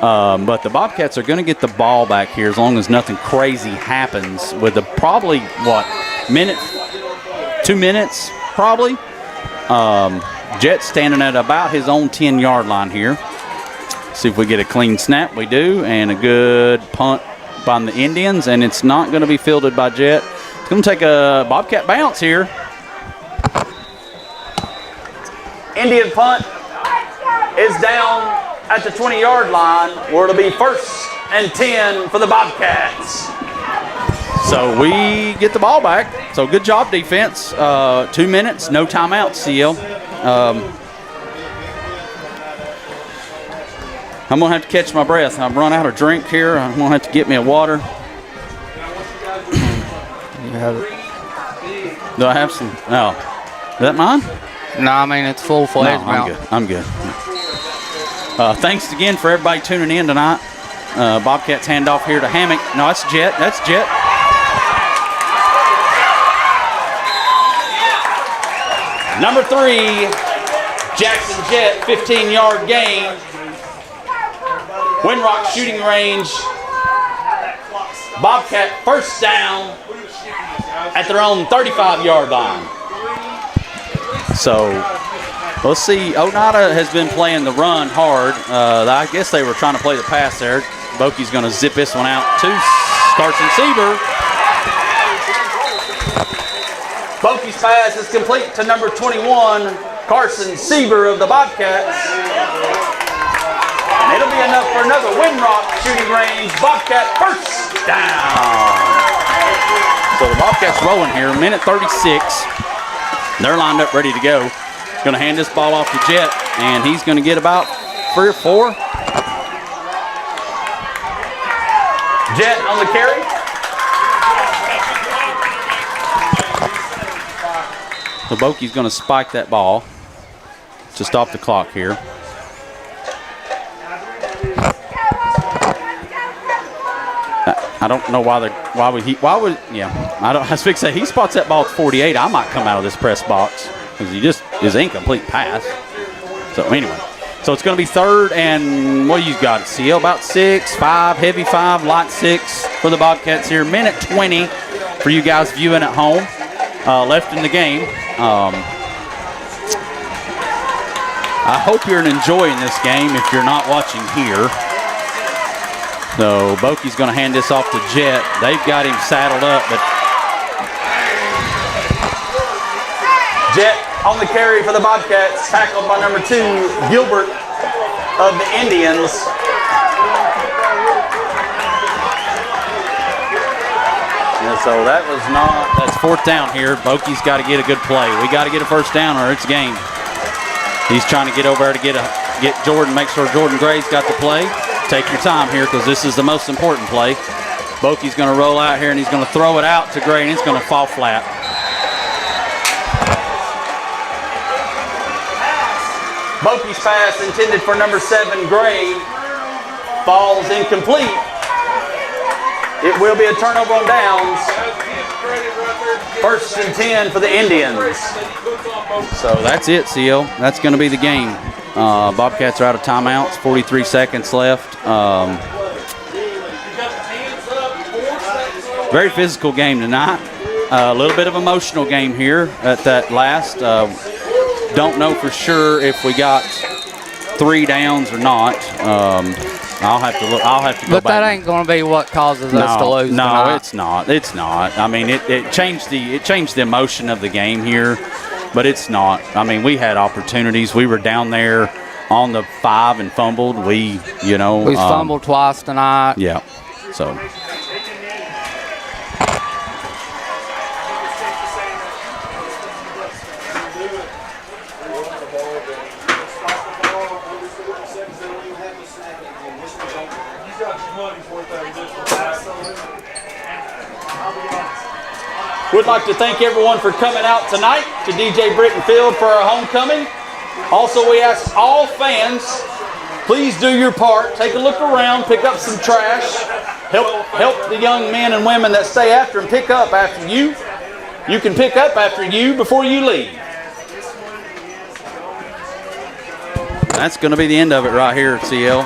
But the Bobcats are going to get the ball back here as long as nothing crazy happens with probably 2 minutes probably. Jet standing at about his own 10-yard line here. See if we get a clean snap. We do, and a good punt by the Indians, and it's not going to be fielded by Jet. It's going to take a Bobcat bounce here. Indian punt is down at the 20-yard line, where it'll be 1st and 10 for the Bobcats. So we get the ball back. So good job, defense. 2 minutes, no timeouts, CL. I'm going to have to catch my breath. I've run out of drink here. I'm going to have to get me a water. You have it. Do I have some? No. Is that mine? No, I mean, it's full-fledged. No, I'm good. Thanks again for everybody tuning in tonight. Bobcats handoff here to Hammock. No, that's Jet. Number 3, Jackson Jet, 15-yard gain. Windrock shooting range. Bobcat first down at their own 35-yard line. So let's see. Oneida has been playing the run hard. I guess they were trying to play the pass there. Bokey's going to zip this one out to Carson Sieber. Bokey's pass is complete to number 21, Carson Sieber of the Bobcats. And it'll be enough for another Windrock shooting range. Bobcat first down. So the Bobcats rolling here, minute 36. They're lined up ready to go. Going to hand this ball off to Jet, and he's going to get about 3 or 4. Jet on the carry. So Bokey's going to spike that ball to stop the clock here. I don't know why I was fixing to say he spots that ball at 48. I might come out of this press box because he just is incomplete pass. So anyway, so it's going to be 3rd and what do you got? CL about 6, 5, heavy 5, light 6 for the Bobcats here. Minute 20 for you guys viewing at home. Left in the game. I hope you're enjoying this game if you're not watching here. So Bokey's going to hand this off to Jet. They've got him saddled up, but Jet on the carry for the Bobcats, tackled by number 2, Gilbert of the Indians. And so that's 4th down here. Bokey's got to get a good play. We got to get a first down or it's game. He's trying to get over there to get Jordan, make sure Jordan Gray's got the play. Take your time here because this is the most important play. Bokey's going to roll out here and he's going to throw it out to Gray and it's going to fall flat. Bokey's pass intended for number 7, Gray, falls incomplete. It will be a turnover on downs. 1st and 10 for the Indians. So that's it, CL. That's going to be the game. Bobcats are out of timeouts. 43 seconds left. Very physical game tonight. A little bit of emotional game here at that last. Don't know for sure if we got 3 downs or not. I'll have to look. I'll have to go back. But that ain't going to be what causes us to lose. No, tonight. it's not. It's not. I mean, it changed the emotion of the game here, but it's not. I mean, we had opportunities. We were down there on the 5 and fumbled. We fumbled twice tonight. Yeah. So. We'd like to thank everyone for coming out tonight to DJ Britton Field for our homecoming. Also, we ask all fans, please do your part. Take a look around, pick up some trash. Help the young men and women that stay after and pick up after you. You can pick up after you before you leave. That's going to be the end of it right here at CL.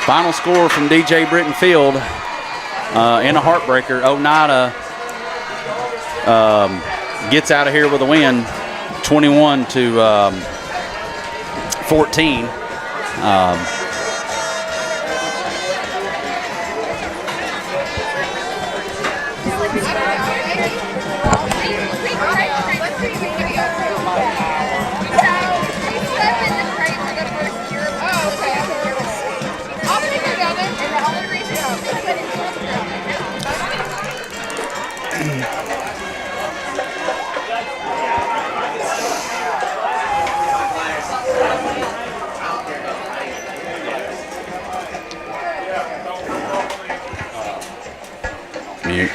Final score from DJ Britton Field in a heartbreker. Oneida gets out of here with a win, 21-14.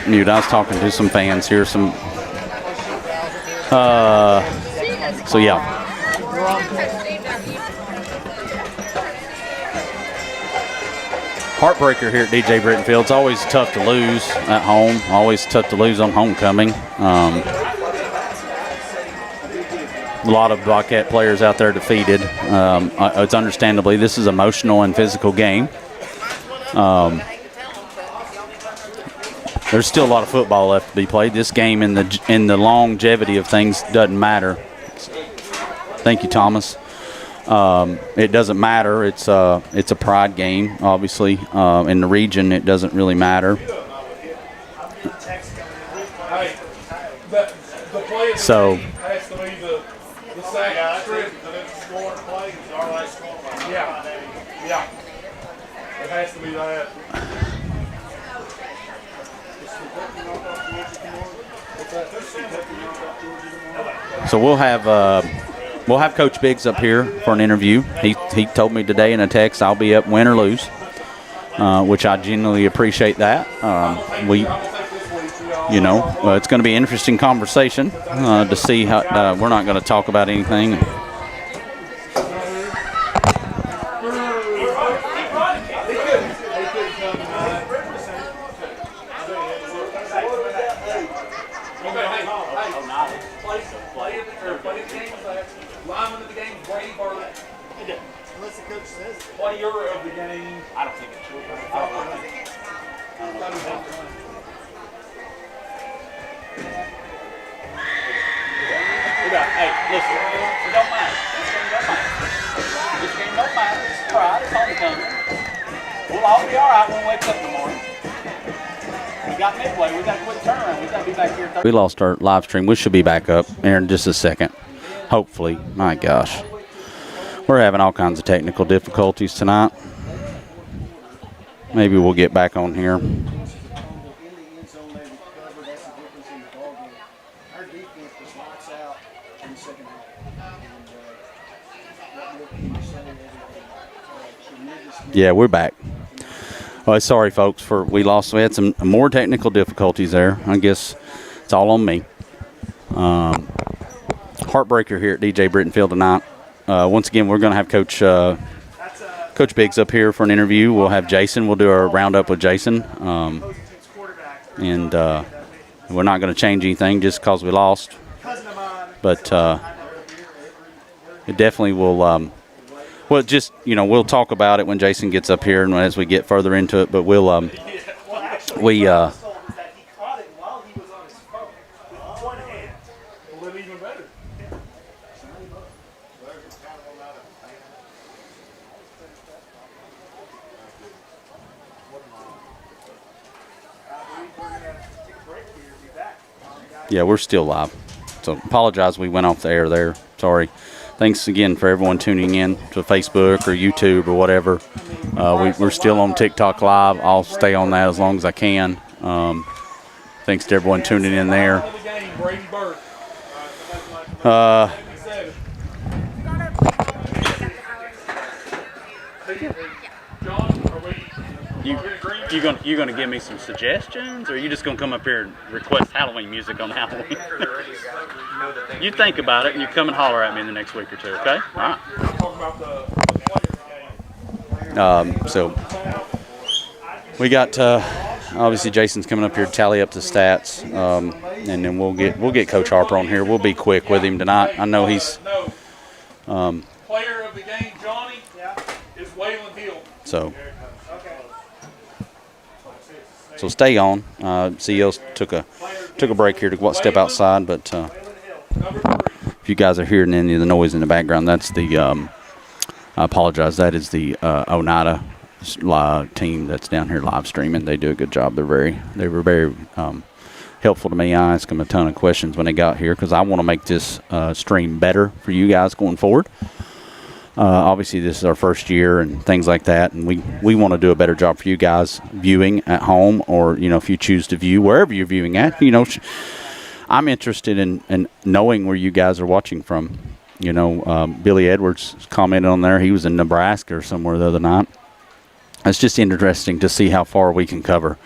Mute. I was talking to some fans here. So yeah. Heartbreaker here at DJ Britton Field. It's always tough to lose at home. Always tough to lose on homecoming. A lot of Bobcat players out there defeated. It's understandably this is an emotional and physical game. There's still a lot of football left to be played. This game in the longevity of things doesn't matter. Thank you, Thomas. It doesn't matter. It's a pride game, obviously. In the region, it doesn't really matter. So. Yeah. It has to be that. So we'll have Coach Biggs up here for an interview. He told me today in a text I'll be up win or lose, which I genuinely appreciate that. It's going to be an interesting conversation to see how we're not going to talk about anything. Player of the game. I don't think it should. Hey, listen, it don't matter. This game don't matter. It's pride. It's homecoming. We'll all be all right when we wake up in the morning. We got midway. We got a quick turnaround. We got to be back here. We lost our live stream. We should be back up here in just a second. Hopefully. My gosh. We're having all kinds of technical difficulties tonight. Maybe we'll get back on here. Yeah, we're back. Oh, sorry, folks, we had some more technical difficulties there. I guess it's all on me. Heartbreaker here at DJ Britton Field tonight. Once again, we're going to have Coach Coach Biggs up here for an interview. We'll have Jason. We'll do our roundup with Jason. And we're not going to change anything just because we lost. But it definitely will. Well, just we'll talk about it when Jason gets up here and as we get further into it. But we'll yeah, we're still live. So apologize we went off the air there. Sorry. Thanks again for everyone tuning in to Facebook or YouTube or whatever. We're still on TikTok Live. I'll stay on that as long as I can. Thanks to everyone tuning in there. You gonna give me some suggestions, or are you just gonna come up here and request Halloween music on Halloween? You think about it, and you come and holler at me in the next week or two, okay? All right. So we got obviously Jason's coming up here to tally up the stats, and then we'll get Coach Harper on here. We'll be quick with him tonight. I know he's player of the game, Johnny, is Waylon Hill. So stay on. CEOs took a break here to step outside, but if you guys are hearing any of the noise in the background, that's the I apologize. That is the Oneida team that's down here live streaming. They do a good job. They were very helpful to me. I asked them a ton of questions when they got here because I want to make this stream better for you guys going forward. Obviously, this is our first year and things like that, and we want to do a better job for you guys viewing at home, or if you choose to view wherever you're viewing at. I'm interested in knowing where you guys are watching from. Billy Edwards commented on there. He was in Nebraska or somewhere the other night. It's just interesting to see how far we can cover,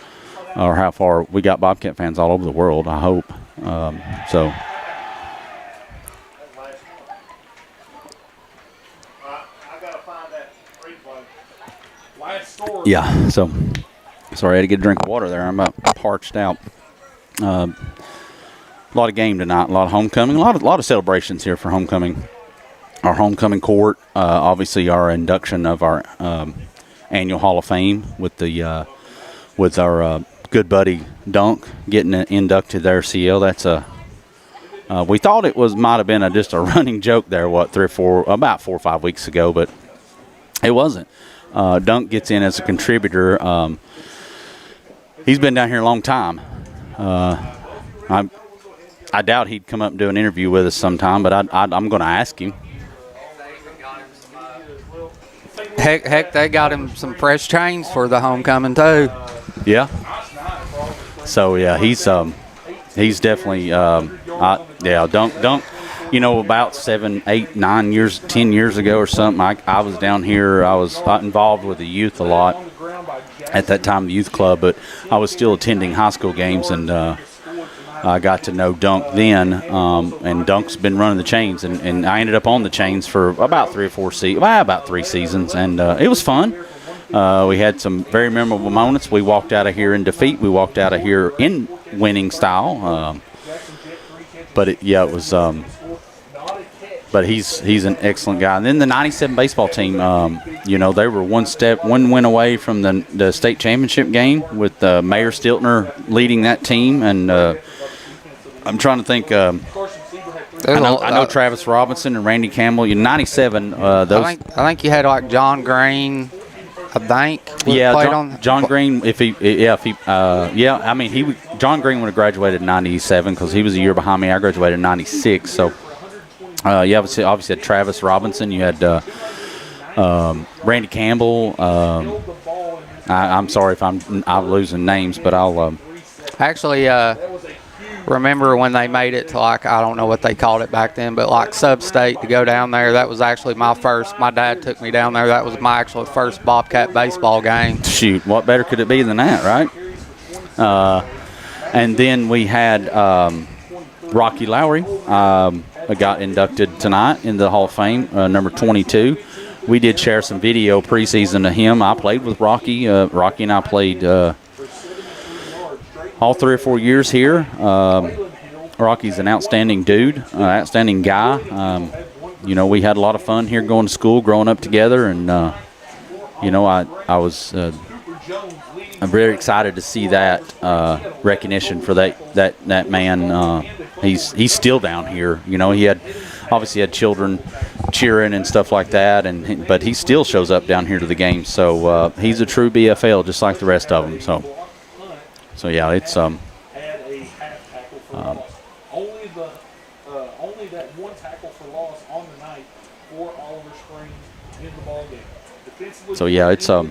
or how far we got Bobcat fans all over the world. I hope so. Yeah, so sorry, I had to get a drink of water there. I'm about parched out. A lot of game tonight, a lot of homecoming, a lot of celebrations here for homecoming. Our homecoming court, obviously our induction of our annual Hall of Fame with our good buddy Dunk getting inducted there. CL. That's we thought it might have been just a running joke there. About 4 or 5 weeks ago, but it wasn't. Dunk gets in as a contributor. He's been down here a long time. I doubt he'd come up and do an interview with us sometime, but I'm going to ask him. Heck, they got him some fresh chains for the homecoming too. Yeah. So yeah, he's definitely Dunk. About 7, 8, 9 years, 10 years ago or something, I was down here. I was involved with the youth a lot at that time, the youth club, but I was still attending high school games, and I got to know Dunk then, and Dunk's been running the chains, and I ended up on the chains for about 3 seasons, and it was fun. We had some very memorable moments. We walked out of here in defeat. We walked out of here in winning style. But it was. But he's an excellent guy. And then the '97 baseball team, they were one win away from the state championship game with Mayor Stiltner leading that team. And I'm trying to think. I know Travis Robinson and Randy Campbell. In '97, I think you had like John Green. I think. John Green. John Green would have graduated in '97 because he was a year behind me. I graduated in '96. So, you obviously had Travis Robinson. You had Randy Campbell. I'm sorry if I'm losing names, but I'll actually remember when they made it to I don't know what they called it back then, but like sub-state to go down there. That was actually my dad took me down there. That was my actual first Bobcat baseball game. Shoot, what better could it be than that, right? And then we had Rocky Lowry got inducted tonight into the Hall of Fame, number 22. we did share some video preseason of him. I played with Rocky. Rocky and I played all 3 or 4 years here. Rocky's an outstanding dude, outstanding guy. We had a lot of fun here going to school, growing up together, and I was I'm very excited to see that recognition for that man. He's still down here. He obviously had children cheering and stuff like that, but he still shows up down here to the game. So he's a true BFL, just like the rest of them. So yeah, it's only that one tackle for loss on the night for Oliver Springs in the ball game. So yeah, it's I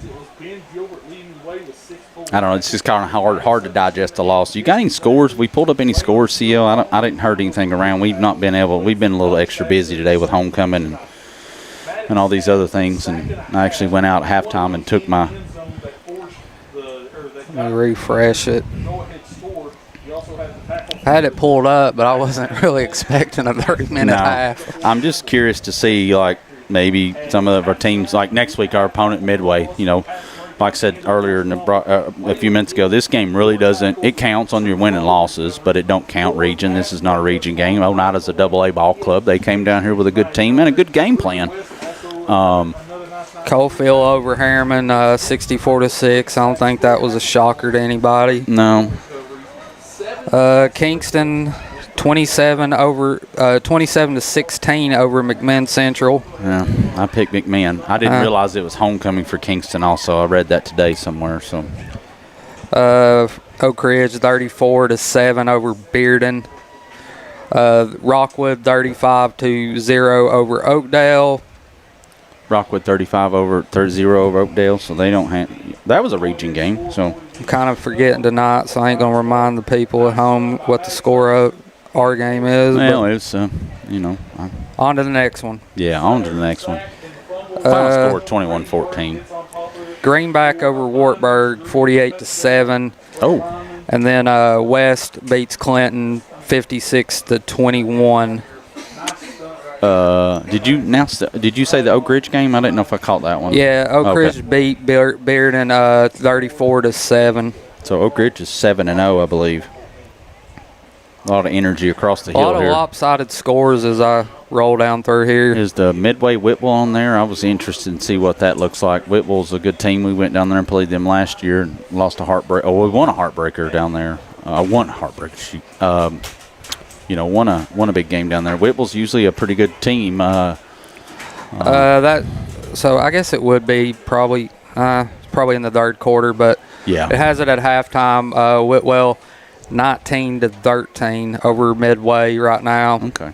don't know. It's just kind of hard to digest the loss. You got any scores? We pulled up any scores, CO? I didn't heard anything around. We've been a little extra busy today with homecoming and all these other things. And I actually went out at halftime and took my. Let me refresh it. I had it pulled up, but I wasn't really expecting a 30-minute half. I'm just curious to see, maybe some of our teams, like next week, our opponent Midway, like I said earlier a few minutes ago, this game really doesn't – it counts on your win and losses, but it don't count region. This is not a region game. Oneida's a AA ball club. They came down here with a good team and a good game plan. Coalfield over Harriman, 64-6. I don't think that was a shocker to anybody. No. Kingston, 27 to 16 over McMinn Central. Yeah, I picked McMinn. I didn't realize it was homecoming for Kingston. Also, I read that today somewhere. So, Oak Ridge, 34-7 over Bearden. Rockwood, 35-0 over Oakdale. Rockwood 35-0 over Oakdale, so they don't have – that was a region game. So I'm kind of forgetting tonight, so I ain't going to remind the people at home what the score of our game is. Well, it's, on to the next one. Yeah, on to the next one. Final score, 21-14. Greenback over Wartburg, 48-7. Oh. And then West beats Clinton, 56-21. Did you say the Oak Ridge game? I didn't know if I caught that one. Yeah, Oak Ridge beat Bearden 34-7. So Oak Ridge is 7-0, I believe. A lot of energy across the hill here. A lot of lopsided scores as I roll down through here. Is the Midway Whitwell on there? I was interested in see what that looks like. Whitwell's a good team. We went down there and played them last year and lost a heartbreak. Oh, we won a heartbreaker down there. Won a heartbreaker. Won a big game down there. Whitwell's usually a pretty good team. So I guess it would be probably in the third quarter, but yeah, it has it at halftime. Whitwell 19-13 over Midway right now. Okay,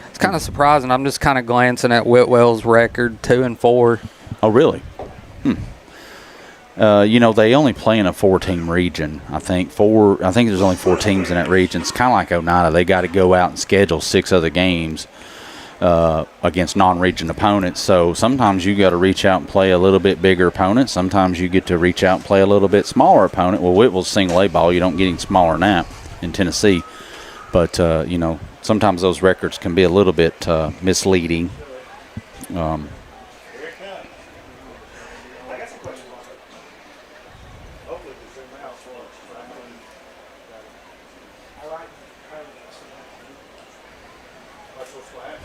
it's kind of surprising. I'm just kind of glancing at Whitwell's record, 2-4. Oh, really? They only play in a 4-team region. I think there's only 4 teams in that region. It's kind of like Oneida. They got to go out and schedule 6 other games against non-region opponents. So sometimes you got to reach out and play a little bit bigger opponent. Sometimes you get to reach out and play a little bit smaller opponent. Well, Whitwell's single A ball. You don't get any smaller than that in Tennessee. But, sometimes those records can be a little bit misleading.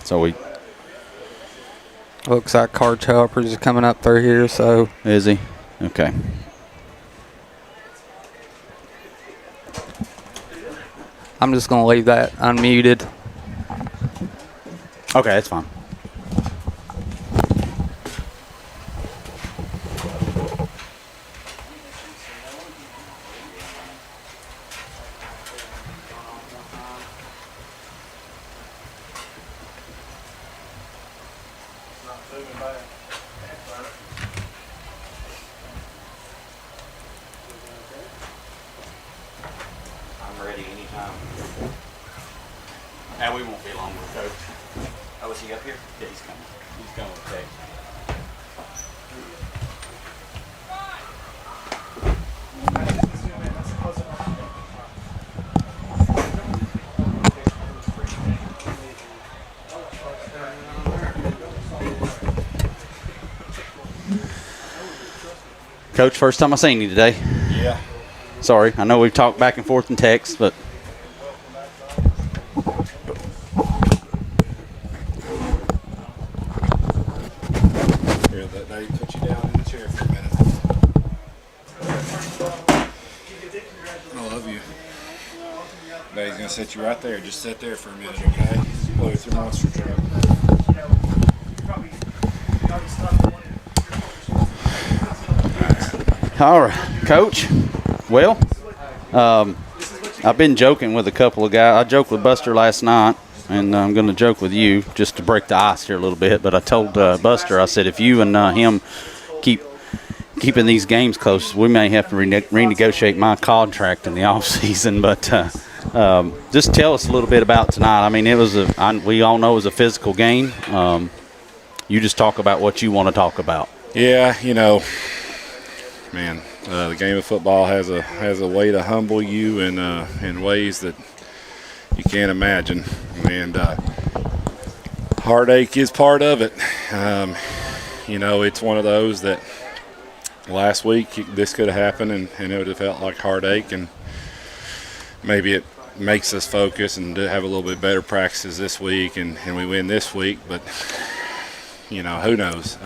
So we looks like Car Choppers is coming up through here. So is he? Okay. I'm just gonna leave that unmuted. Okay, that's fine. I'm ready anytime. And we won't be long with Coach. Oh, is he up here? Yeah, he's coming. He's coming with Coach. Coach, first time I seen you today. Yeah. Sorry, I know we've talked back and forth in text, but Here, they put you down in the chair for a minute. I love you. Daddy's gonna sit you right there. Just sit there for a minute, okay? Blow with your monster truck. all right, Coach. Well, I've been joking with a couple of guys. I joked with Buster last night, and I'm going to joke with you just to break the ice here a little bit. But I told Buster, I said, if you and him keeping these games close, we may have to renegotiate my contract in the off season. But just tell us a little bit about tonight. I mean, we all know it was a physical game. You just talk about what you want to talk about. Yeah, man, the game of football has a way to humble you in ways that you can't imagine, and heartache is part of it. It's one of those that last week this could have happened, and it would have felt like heartache, and maybe it makes us focus and have a little bit better practices this week, and we win this week, but who knows.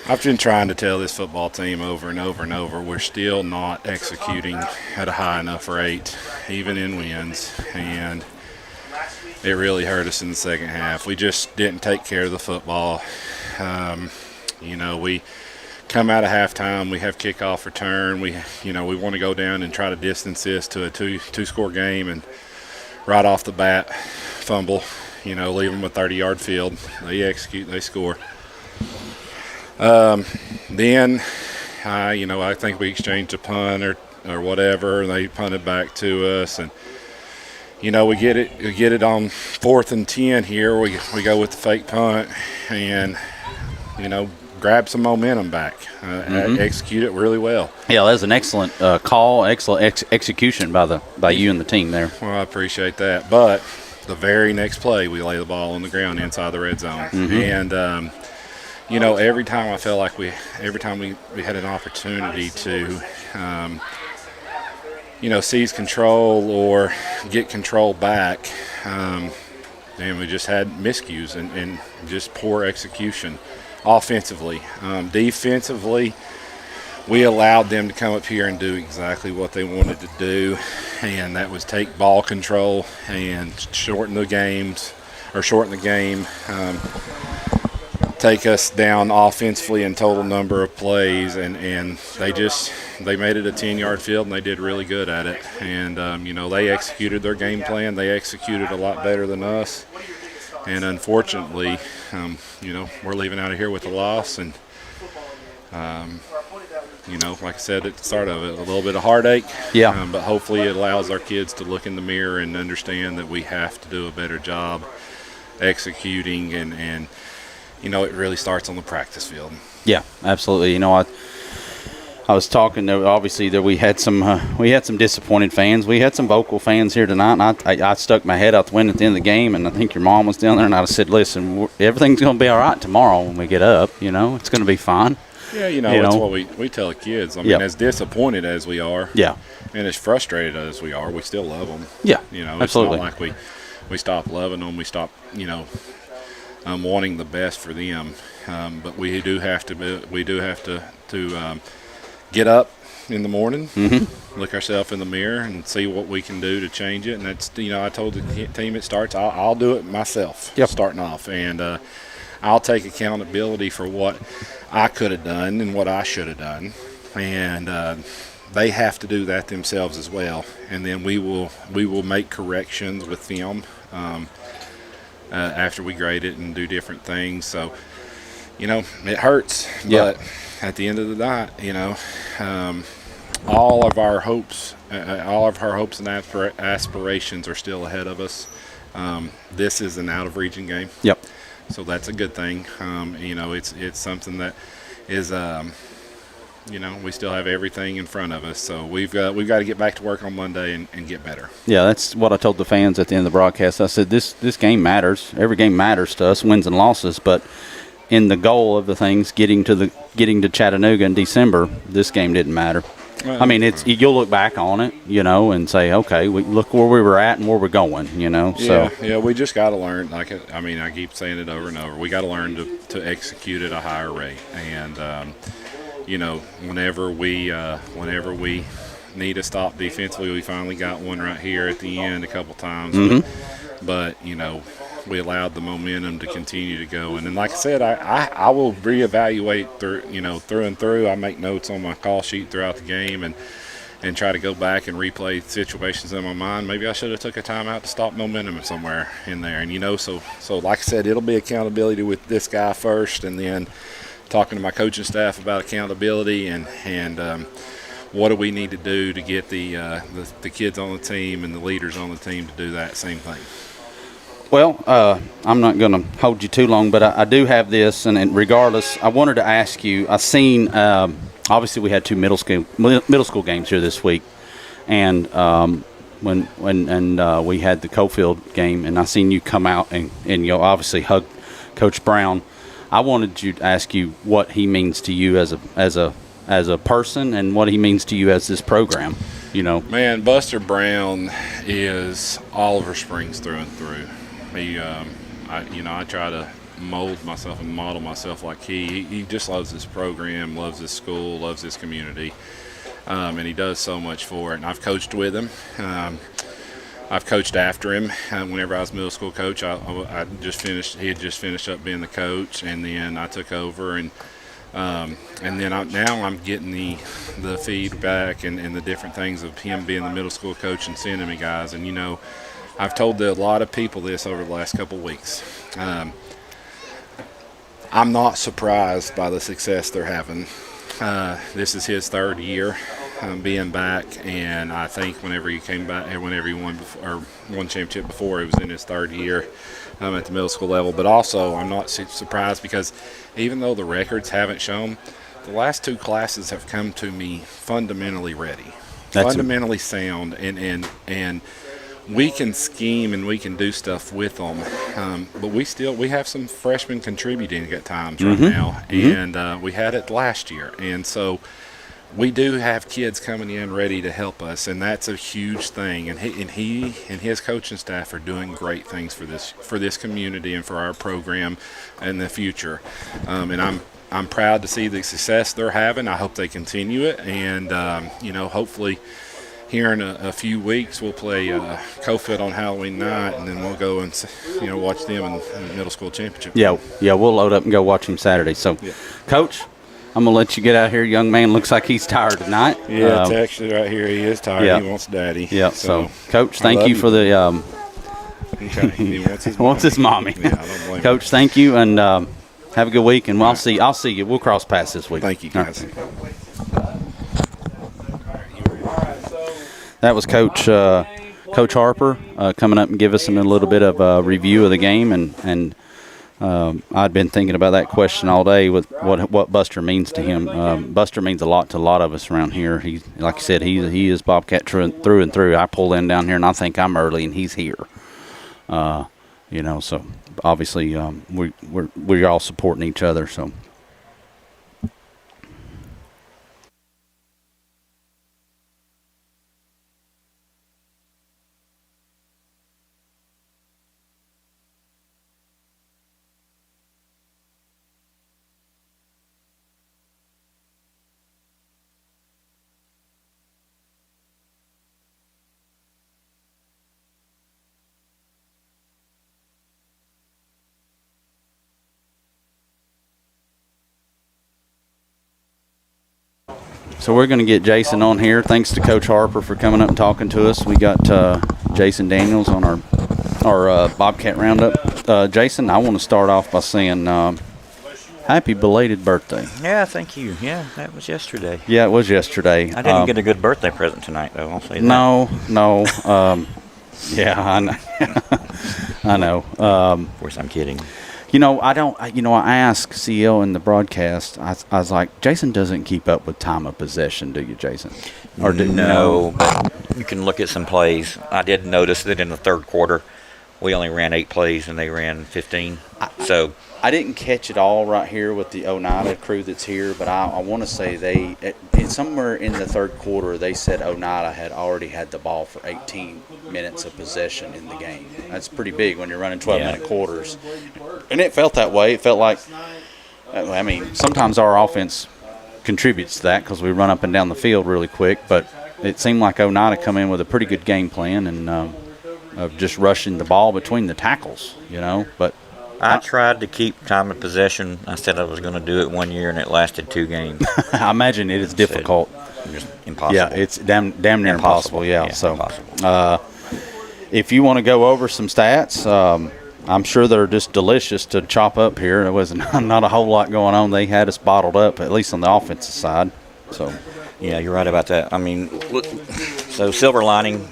I've been trying to tell this football team over and over and over, we're still not executing at a high enough rate, even in wins, and it really hurt us in the second half. We just didn't take care of the football. We come out of halftime, we have kickoff return, we want to go down and try to distance this to a two-score game, and right off the bat, fumble, leave them a 30-yard field. They execute, they score. Then, I think we exchanged a punt or whatever, and they punted back to us, and we get it on 4th and 10 here. We go with the fake punt, and grab some momentum back, execute it really well. Yeah, that was an excellent call, excellent execution by you and the team there. Well, I appreciate that, but the very next play, we lay the ball on the ground inside the red zone, and every time I felt like we had an opportunity to, seize control or get control back, and we just had miscues and just poor execution offensively. Defensively, we allowed them to come up here and do exactly what they wanted to do, and that was take ball control and shorten the game, take us down offensively in total number of plays, and they made it a 10-yard field, and they did really good at it. And they executed their game plan. They executed a lot better than us, and unfortunately we're leaving out of here with a loss. And like I said at the start of it, a little bit of heartache. Yeah. But hopefully it allows our kids to look in the mirror and understand that we have to do a better job executing, and it really starts on the practice field. Yeah, absolutely. I was talking. Obviously, that we had some disappointed fans. We had some vocal fans here tonight. And I stuck my head out the window at the end of the game, and I think your mom was down there, and I said, "Listen, everything's going to be all right tomorrow when we get up. It's going to be fine." Yeah, it's what we tell the kids. I mean, as disappointed as we are, and as frustrated as we are, we still love them. Yeah, absolutely. It's not like we stop loving them. We stop, wanting the best for them. But we do have to get up in the morning, look ourselves in the mirror, and see what we can do to change it. And that's, I told the team it starts. I'll do it myself, starting off, and I'll take accountability for what I could have done and what I should have done, and they have to do that themselves as well. And then we will make corrections with them after we grade it and do different things. So it hurts, but at the end of the night, all of our hopes and aspirations are still ahead of us. This is an out-of-region game. Yep. So that's a good thing. It's something that is, we still have everything in front of us. So we've got to get back to work on Monday and get better. Yeah, that's what I told the fans at the end of the broadcast. I said this game matters. Every game matters to us, wins and losses. But in the goal of the things, getting to Chattanooga in December, this game didn't matter. I mean, you'll look back on it, and say, okay, look where we were at and where we're going, So yeah, we just got to learn. I keep saying it over and over. We got to learn to execute at a higher rate, and whenever we need to stop defensively, we finally got one right here at the end a couple times, but we allowed the momentum to continue to go. And then, like I said, I will reevaluate through and through. I make notes on my call sheet throughout the game and try to go back and replay situations in my mind. Maybe I should have took a timeout to stop momentum somewhere in there. And, so like I said, it'll be accountability with this guy first, and then talking to my coaching staff about accountability and what do we need to do to get the kids on the team and the leaders on the team to do that same thing. Well, I'm not going to hold you too long, but I do have this, and regardless, I wanted to ask you. I seen obviously we had 2 middle school games here this week, and when we had the Cofield game, and I seen you come out and obviously hug Coach Brown. I wanted to ask you what he means to you as a person, and what he means to you as this program. Man, Buster Brown is Oliver Springs through and through. I try to mold myself and model myself like he just loves this program, loves this school, loves this community, and he does so much for it. And I've coached with him. I've coached after him. Whenever I was middle school coach, he had just finished up being the coach, and then I took over, and then now I'm getting the feedback and the different things of him being the middle school coach and sending me guys. And I've told a lot of people this over the last couple of weeks. I'm not surprised by the success they're having. This is his 3rd year being back, and I think whenever he came back, and whenever he won championship before, it was in his 3rd year at the middle school level. But also, I'm not surprised because even though the records haven't shown, the last 2 classes have come to me fundamentally ready, fundamentally sound, and we can scheme and we can do stuff with them, but we have some freshmen contributing at times right now, and we had it last year, and so we do have kids coming in ready to help us, and that's a huge thing. And he and his coaching staff are doing great things for this community and for our program in the future, and I'm proud to see the success they're having. I hope they continue it, and hopefully here in a few weeks we'll play Cofield on Halloween night, and then we'll go and watch them in the middle school championship. Yeah, we'll load up and go watch him Saturday. So, Coach, I'm going to let you get out here. Young man looks like he's tired tonight. Yeah, it's actually right here. He is tired. Yeah. He wants daddy. Yeah, so Coach, thank you for the okay. He wants his mommy. Yeah, I don't blame Coach, him. thank you, and have a good week, and I'll see you. We'll cross paths this week. Thank you, guys. That was Coach Harper coming up and give us a little bit of a review of the game, and I'd been thinking about that question all day with what Buster means to him. Buster means a lot to a lot of us around here. He, like I said, he is Bobcat through and through. I pull in down here and I think I'm early, and he's here. So obviously we're all supporting each other. So. So we're going to get Jason on here. Thanks to Coach Harper for coming up and talking to us. We got Jason Daniels on our Bobcat Roundup. Jason, I want to start off by saying happy belated birthday. Yeah, thank you. Yeah, that was yesterday. Yeah, it was yesterday. I didn't get a good birthday present tonight, though. I'll say that. No. Yeah, I know. I know. Of course, I'm kidding. I asked CEO in the broadcast, I was like, Jason doesn't keep up with time of possession, do you, Jason? Or No, but you can look at some plays. I did notice that in the third quarter, we only ran 8 plays and they ran 15. So I didn't catch it all right here with the Oneida crew that's here, but I want to say somewhere in the third quarter, they said Oneida had already had the ball for 18 minutes of possession in the game. That's pretty big when you're running 12-minute quarters. And it felt that way. It felt like, I mean, sometimes our offense contributes to that because we run up and down the field really quick, but it seemed like Oneida come in with a pretty good game plan and of just rushing the ball between the tackles, but I tried to keep time of possession. I said I was going to do it 1 year, and it lasted 2 games. I imagine it is difficult. Just impossible. Yeah, it's damn near impossible. Yeah, so impossible. If you want to go over some stats, I'm sure they're just delicious to chop up here. There was not a whole lot going on. They had us bottled up, at least on the offensive side. So, yeah, you're right about that. I mean, look, so silver lining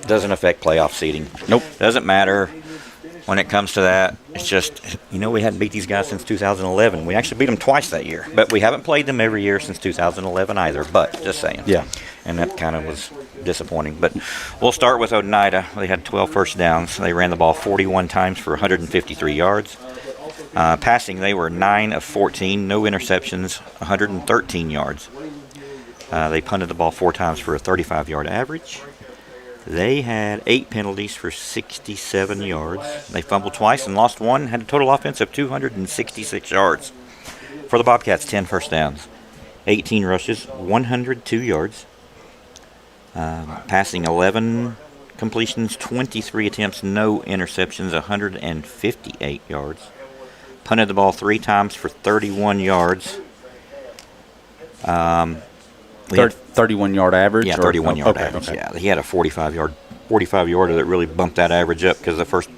doesn't affect playoff seeding. Nope. Doesn't matter. When it comes to that, it's just, we hadn't beat these guys since 2011. We actually beat them twice that year, but we haven't played them every year since 2011 either, but just saying. Yeah. And that kind of was disappointing. But we'll start with Oneida. They had 12 first downs. They ran the ball 41 times for 153 yards. Passing, they were 9 of 14, no interceptions, 113 yards. They punted the ball 4 times for a 35-yard average. They had 8 penalties for 67 yards. They fumbled twice and lost 1, had a total offense of 266 yards. For the Bobcats, 10 first downs, 18 rushes, 102 yards. Passing 11 completions, 23 attempts, no interceptions, 158 yards. Punted the ball 3 times for 31 yards. 31-yard average? Yeah, 31-yard average. Okay. Yeah, he had a 45-yarder that really bumped that average up because the first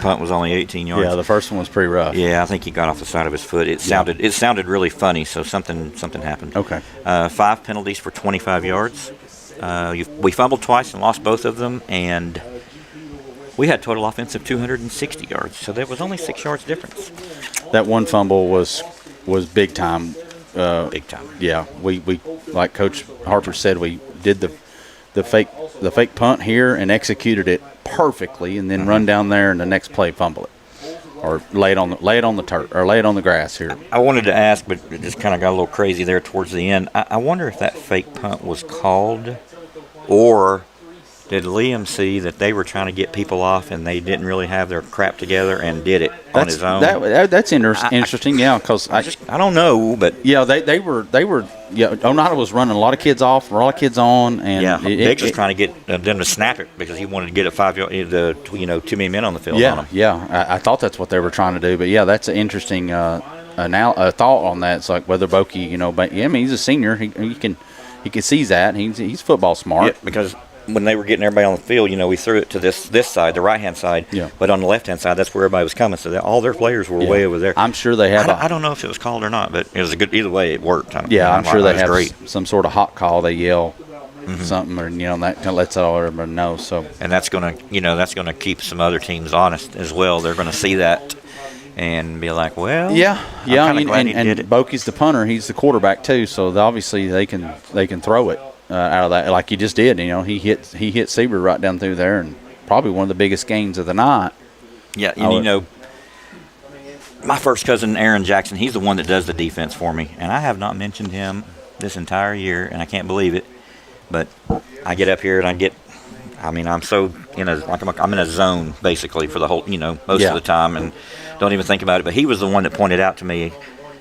punt was only 18 yards. Yeah, the first one was pretty rough. Yeah, I think he got off the side of his foot. It sounded really funny, so something happened. Okay. 5 penalties for 25 yards. We fumbled twice and lost both of them, and we had total offense of 260 yards, so there was only 6 yards difference. That one fumble was big time. Big time. Yeah, we like Coach Harper said, we did the fake punt here and executed it perfectly, and then run down there and the next play fumble it, or lay it on the turf or lay it on the grass here. I wanted to ask, but it just kind of got a little crazy there towards the end. I wonder if that fake punt was called, or did Liam see that they were trying to get people off and they didn't really have their crap together and did it on his own? That's interesting, yeah, because I don't know, but yeah, they were yeah. Oneida was running a lot of kids off, a lot of kids on, and yeah, Biggs was trying to get them to snap it because he wanted to get a 5-yard, too many men on the field. Yeah, on him. Yeah, I thought that's what they were trying to do, but yeah, that's an interesting thought on that. It's like whether Bokey, but yeah, I mean he's a senior, he can see that he's football smart. Yeah, because when they were getting everybody on the field, we threw it to this side, the right-hand side. Yeah. But on the left-hand side, that's where everybody was coming. So all their players were way over there. I'm sure they have. I don't know if it was called or not, but it was a good. Either way, it worked. I'm sure they have some sort of hot call. They yell something, or that kind of lets all everybody know. So, and that's gonna keep some other teams honest as well. They're gonna see that and be like, well, yeah. And did Bokey's the punter. He's the quarterback too. So obviously they can throw it. Out of that, like he just did, he hit Seaver right down through there, and probably one of the biggest gains of the night. Yeah, and my first cousin Aaron Jackson, he's the one that does the defense for me, and I have not mentioned him this entire year, and I can't believe it. But I get up here and I'm so I'm in a zone basically for the whole, most of the time, and don't even think about it. But he was the one that pointed out to me.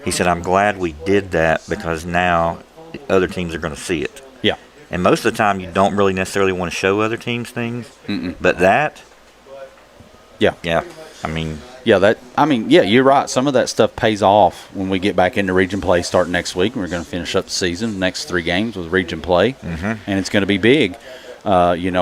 He said, "I'm glad we did that because now other teams are going to see it." Yeah. And most of the time, you don't really necessarily want to show other teams things. But that, yeah. You're right. Some of that stuff pays off when we get back into region play starting next week. We're going to finish up the season, next 3 games with region play, and it's going to be big. I don't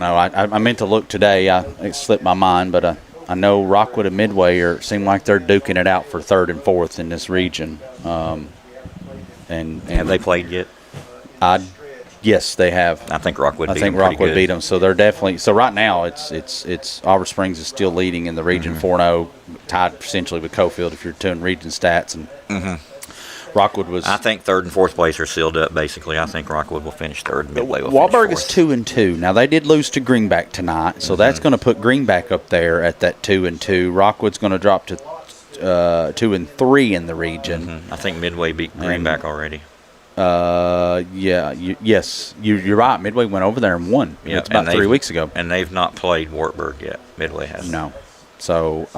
know. I meant to look today. It slipped my mind, but I know Rockwood and Midway seem like they're duking it out for 3rd and 4th in this region. And have they played yet? Yes, they have. I think Rockwood. Beat them. So they're definitely. So right now, it's Auburn Springs is still leading in the region 4-0, tied essentially with Cofield if you're doing region stats. And Rockwood was. I think third and fourth place are sealed up. Basically, I think Rockwood will finish third, and Midway will Wahlberg finish is fourth. 2-2. Now they did lose to Greenback tonight, so that's going to put Greenback up there at that 2-2. Rockwood's going to drop to 2-3 in the region. I think Midway beat Greenback already. Yes, you're right. Midway went over there and won. Yeah, It's about 3 weeks ago. And they've not played Wartburg yet. Midway has. No, so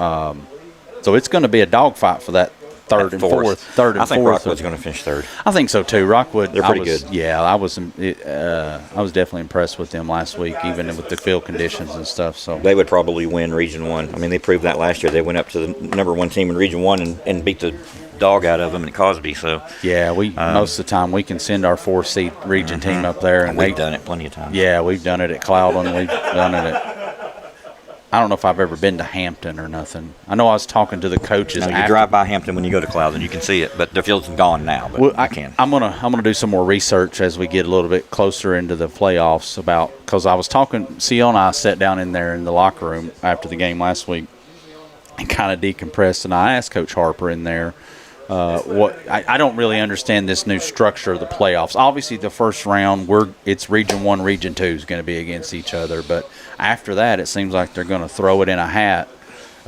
it's going to be a dogfight for that third and fourth. I think Rockwood's going to finish third. I think so too. Rockwood, they're pretty good. Yeah, I was definitely impressed with them last week, even with the field conditions and stuff. So they would probably win Region 1. I mean, they proved that last year. They went up to the number 1 team in Region 1 and beat the dog out of them in Cosby. So yeah, we most of the time we can send our 4-seed region team up there, and we've done it plenty of times. Yeah, we've done it at Cloudland. We've done it at. I don't know if I've ever been to Hampton or nothing. I know I was talking to the coaches. No, you drive by Hampton when you go to Cloudland, you can see it, but the field's gone now. But I can. I'm gonna do some more research as we get a little bit closer into the playoffs because I was talking. CEO and I sat down in there in the locker room after the game last week and kind of decompressed, and I asked Coach Harper in there. I don't really understand this new structure of the playoffs. Obviously, the first round, it's Region 1, Region 2 is going to be against each other. But after that, it seems like they're going to throw it in a hat.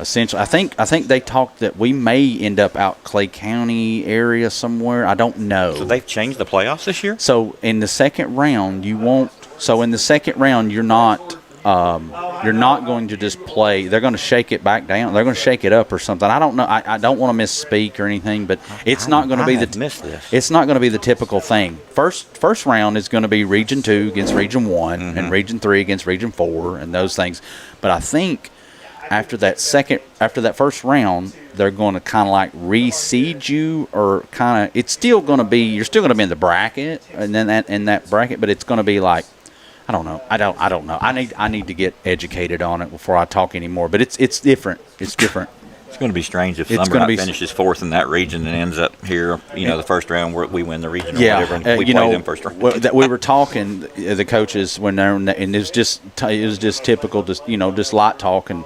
Essentially, I think they talked that we may end up out Clay County area somewhere. I don't know. So they've changed the playoffs this year? So in the second round, you won't. So in the second round, you're not going to just play. They're going to shake it back down. They're going to shake it up or something. I don't know. I don't want to misspeak or anything, but it's not going to be it's not going to be the typical thing. First round is going to be Region 2 against Region 1 and Region 3 against Region 4 and those things. But I think after that first round, they're going to kind of like reseed you, or kind of you're still going to be in the bracket and then in that bracket, but it's going to be like. I don't know. I don't know. I need to get educated on it before I talk anymore. But it's different. It's different. It's going to be strange if Summerhut finishes fourth in that region and ends up here. The first round where we win the region or whatever, and we play them first round. We were talking the coaches when they're and it was just typical, just light talk, and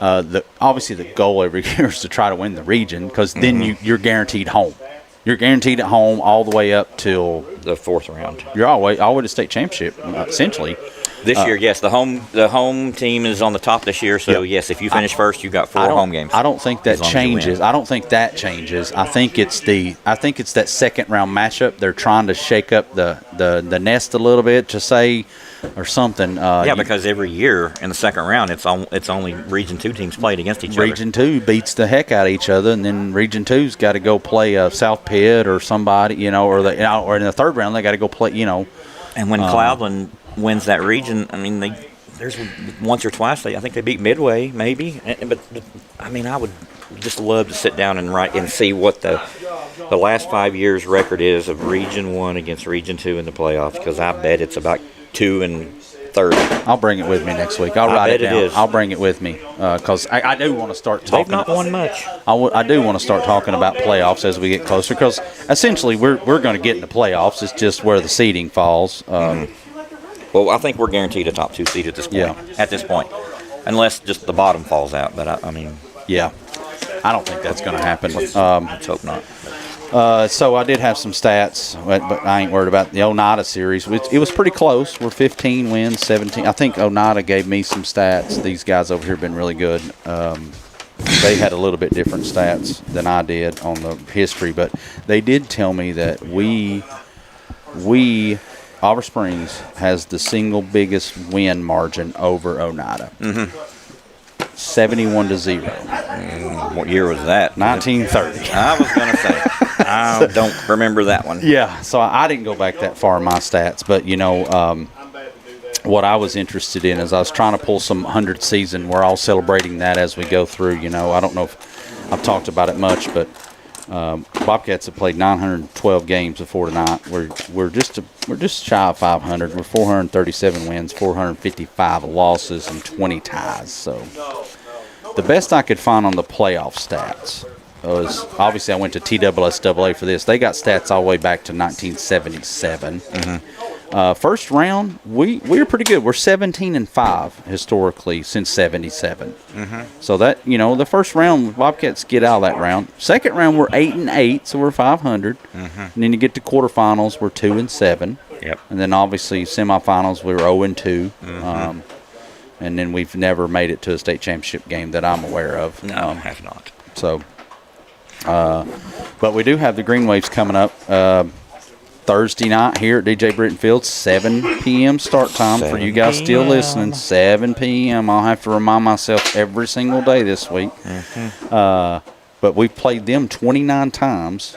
obviously the goal every year is to try to win the region because then you're guaranteed home. You're guaranteed at home all the way up till the fourth round. You're all the way to state championship, essentially. This year, yes, the home team is on the top this year. So yes, if you finish first, you got 4 home games. I don't think that changes. I don't think that changes. I think it's that second round matchup. They're trying to shake up the nest a little bit to say. Or something. Because every year in the second round, it's only Region 2 teams played against each other. Region 2 beats the heck out of each other, and then Region 2's got to go play South Pitt or somebody, or in the third round they got to go play, And when Cloudland wins that region, I mean, there's once or twice I think they beat Midway, maybe. But I mean, I would just love to sit down and see what the last 5 years record is of Region 1 against Region 2 in the playoffs, because I bet it's about 2-30. I'll bring it with me next week. I'll write it down. I'll bring it with me because I do want to start talking. They've not won much. I do want to start talking about playoffs as we get closer, because essentially we're going to get in the playoffs. It's just where the seeding falls. Well, I think we're guaranteed a top 2 seed at this point. Yeah. At this point, unless just the bottom falls out. But I mean, yeah, I don't think that's going to happen. Let's hope not. So I did have some stats, but I ain't worried about the Oneida series. It was pretty close. We're 15 wins, 17. I think Oneida gave me some stats. These guys over here have been really good. They had a little bit different stats than I did on the history, but they did tell me that Oliver Springs has the single biggest win margin over Oneida. 71-0. What year was that? 1930. I was going to say. I don't remember that one. Yeah, so I didn't go back that far in my stats, but what I was interested in is I was trying to pull some 100th season. We're all celebrating that as we go through. I don't know if I've talked about it much, but Bobcats have played 912 games before tonight. We're just shy of 500. We're 437 wins, 455 losses, and 20 ties. So the best I could find on the playoff stats was, obviously I went to TSSAA for this. They got stats all the way back to 1977. First round, we were pretty good. We're 17-5 historically since '77. So that the first round, Bobcats get out of that round. Second round, we're 8-8, so we're 500. And then you get to quarterfinals, we're 2-7. Yep. And then obviously semifinals, we were 0-2. And then we've never made it to a state championship game that I'm aware of. No, have not. So, but we do have the Green Waves coming up. Thursday night here at DJ Britton Field, 7 p.m. start time for you guys still listening. 7 p.m. I'll have to remind myself every single day this week. But we've played them 29 times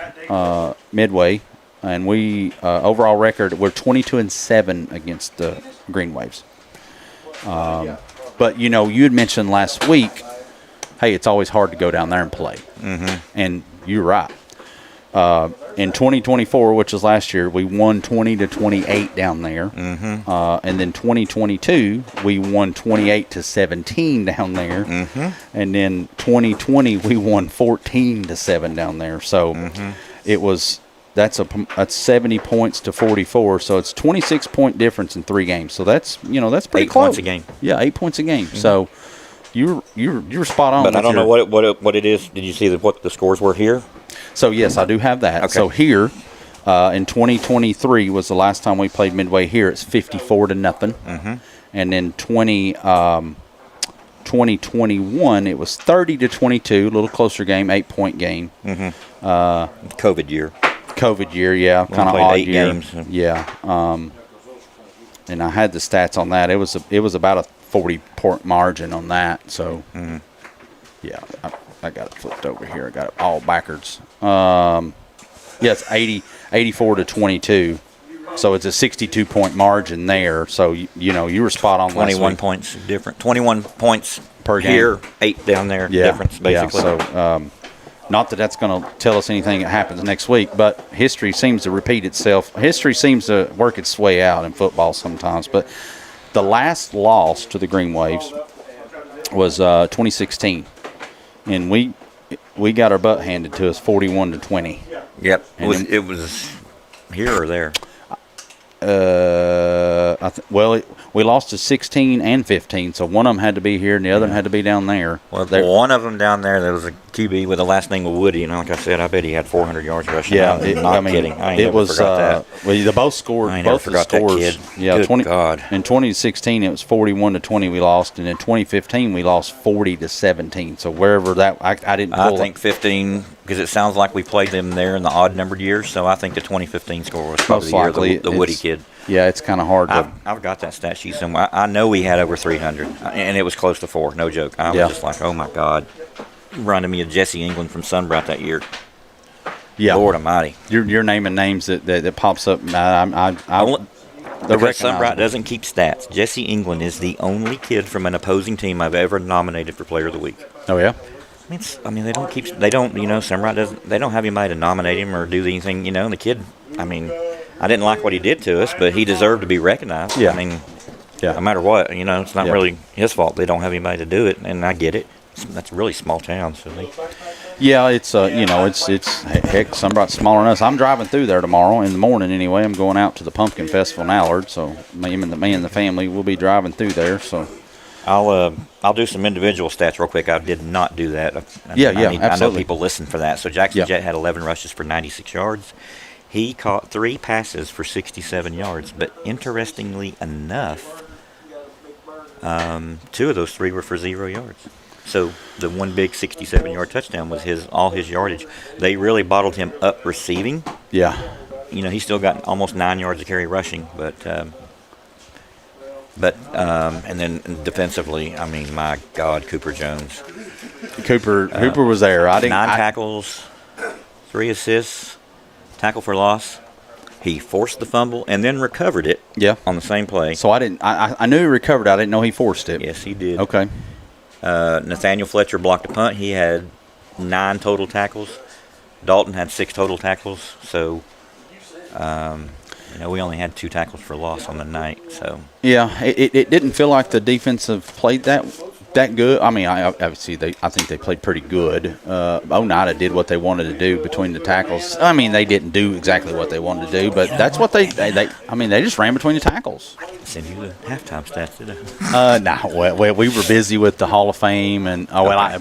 midway, and we overall record we're 22-7 against the Green Waves. But you had mentioned last week, hey, it's always hard to go down there and play, and you're right. In 2024, which was last year, we won 20-28 down there. And then 2022, we won 28-17 down there. And then 2020, we won 14-7 down there. So that's 70 points to 44. So it's 26-point difference in 3 games. So that's that's pretty 8 close. points a game. Yeah, 8 points a game. So you're spot on. But I don't know what it is. Did you see what the scores were here? So, yes, I do have that. Okay. So, here in 2023 was the last time we played midway here. It's 54-0. And then 2021, it was 30-22, a little closer game, 8-point game. COVID year. Yeah, kind of played odd 8 year. games. Yeah. And I had the stats on that. It was about a 40-point margin on that. So, yeah, I got it flipped over here. I got it all backwards. It's 84-22. So it's a 62-point margin there. So, you were spot on. 21 points different. 21 points per game. Here, 8 down there difference, basically. Yeah, so not that that's going to tell us anything that happens next week, but history seems to repeat itself. History seems to work its way out in football sometimes. But the last loss to the Green Waves was 2016. And we got our butt handed to us 41-20. Yep. It was here or there? We lost to 16 and 15, so one of them had to be here and the other one had to be down there. Well, one of them down there, there was a QB with the last name of Woody, and like I said, I bet he had 400 yards rushing. Yeah, I'm not kidding. I ain't it never was. forgot that. They both scored. I ain't both never forgot the scores. that kid. Yeah, Good God. In 2016, it was 41-20 we lost, and in 2015 we lost 40-17. So wherever that, I didn't. I think 15 because it sounds like we played them there in the odd-numbered years. So I think the 2015 score was probably the year the Woody kid. Yeah, it's kind of hard to. I've got that stat sheet somewhere. I know we had over 300, and it was close to 4. No joke. I was just like, oh my God. Reminded me of Jesse England from Sunbright that year. Yeah, Lord Almighty. You're naming names that pops up. Because Sunbright doesn't keep stats. Jesse England is the only kid from an opposing team I've ever nominated for Player of the Week. Oh yeah. They don't keep. They don't. Sunbright doesn't. They don't have anybody to nominate him or do anything. The kid. I didn't like what he did to us, but he deserved to be recognized. Yeah. No matter what, it's not really his fault. They don't have anybody to do it, and I get it. That's a really small town, so Yeah, it's heck, Sunbright's smaller than us. I'm driving through there tomorrow in the morning anyway. I'm going out to the Pumpkin Festival in Allard, so me and the family will be driving through there. So I'll do some individual stats real quick. I did not do that. Absolutely. I know people listen for that. So Jackson Jett had 11 rushes for 96 yards. He caught 3 passes for 67 yards, but interestingly enough, 2 of those 3 were for 0 yards. So the one big 67-yard touchdown was all his yardage. They really bottled him up receiving. Yeah. He still got almost 9 yards of carry rushing, but and then defensively, my God, Cooper Jones. Cooper was there. 9 tackles, 3 assists. Tackle for loss. He forced the fumble and then recovered it. Yeah. On the same play. So I knew he recovered it. I didn't know he forced it. Yes, he did. Okay. Nathaniel Fletcher blocked a punt. He had 9 total tackles. Dalton had 6 total tackles. So, we only had 2 tackles for loss on the night. So. Yeah, it didn't feel like the defensive played that that good. I mean, obviously I think they played pretty good. Oneida did what they wanted to do between the tackles. I mean, they didn't do exactly what they wanted to do, but that's what they I mean, they just ran between the tackles. Send you the halftime stats, did I? No, we were busy with the Hall of Fame, and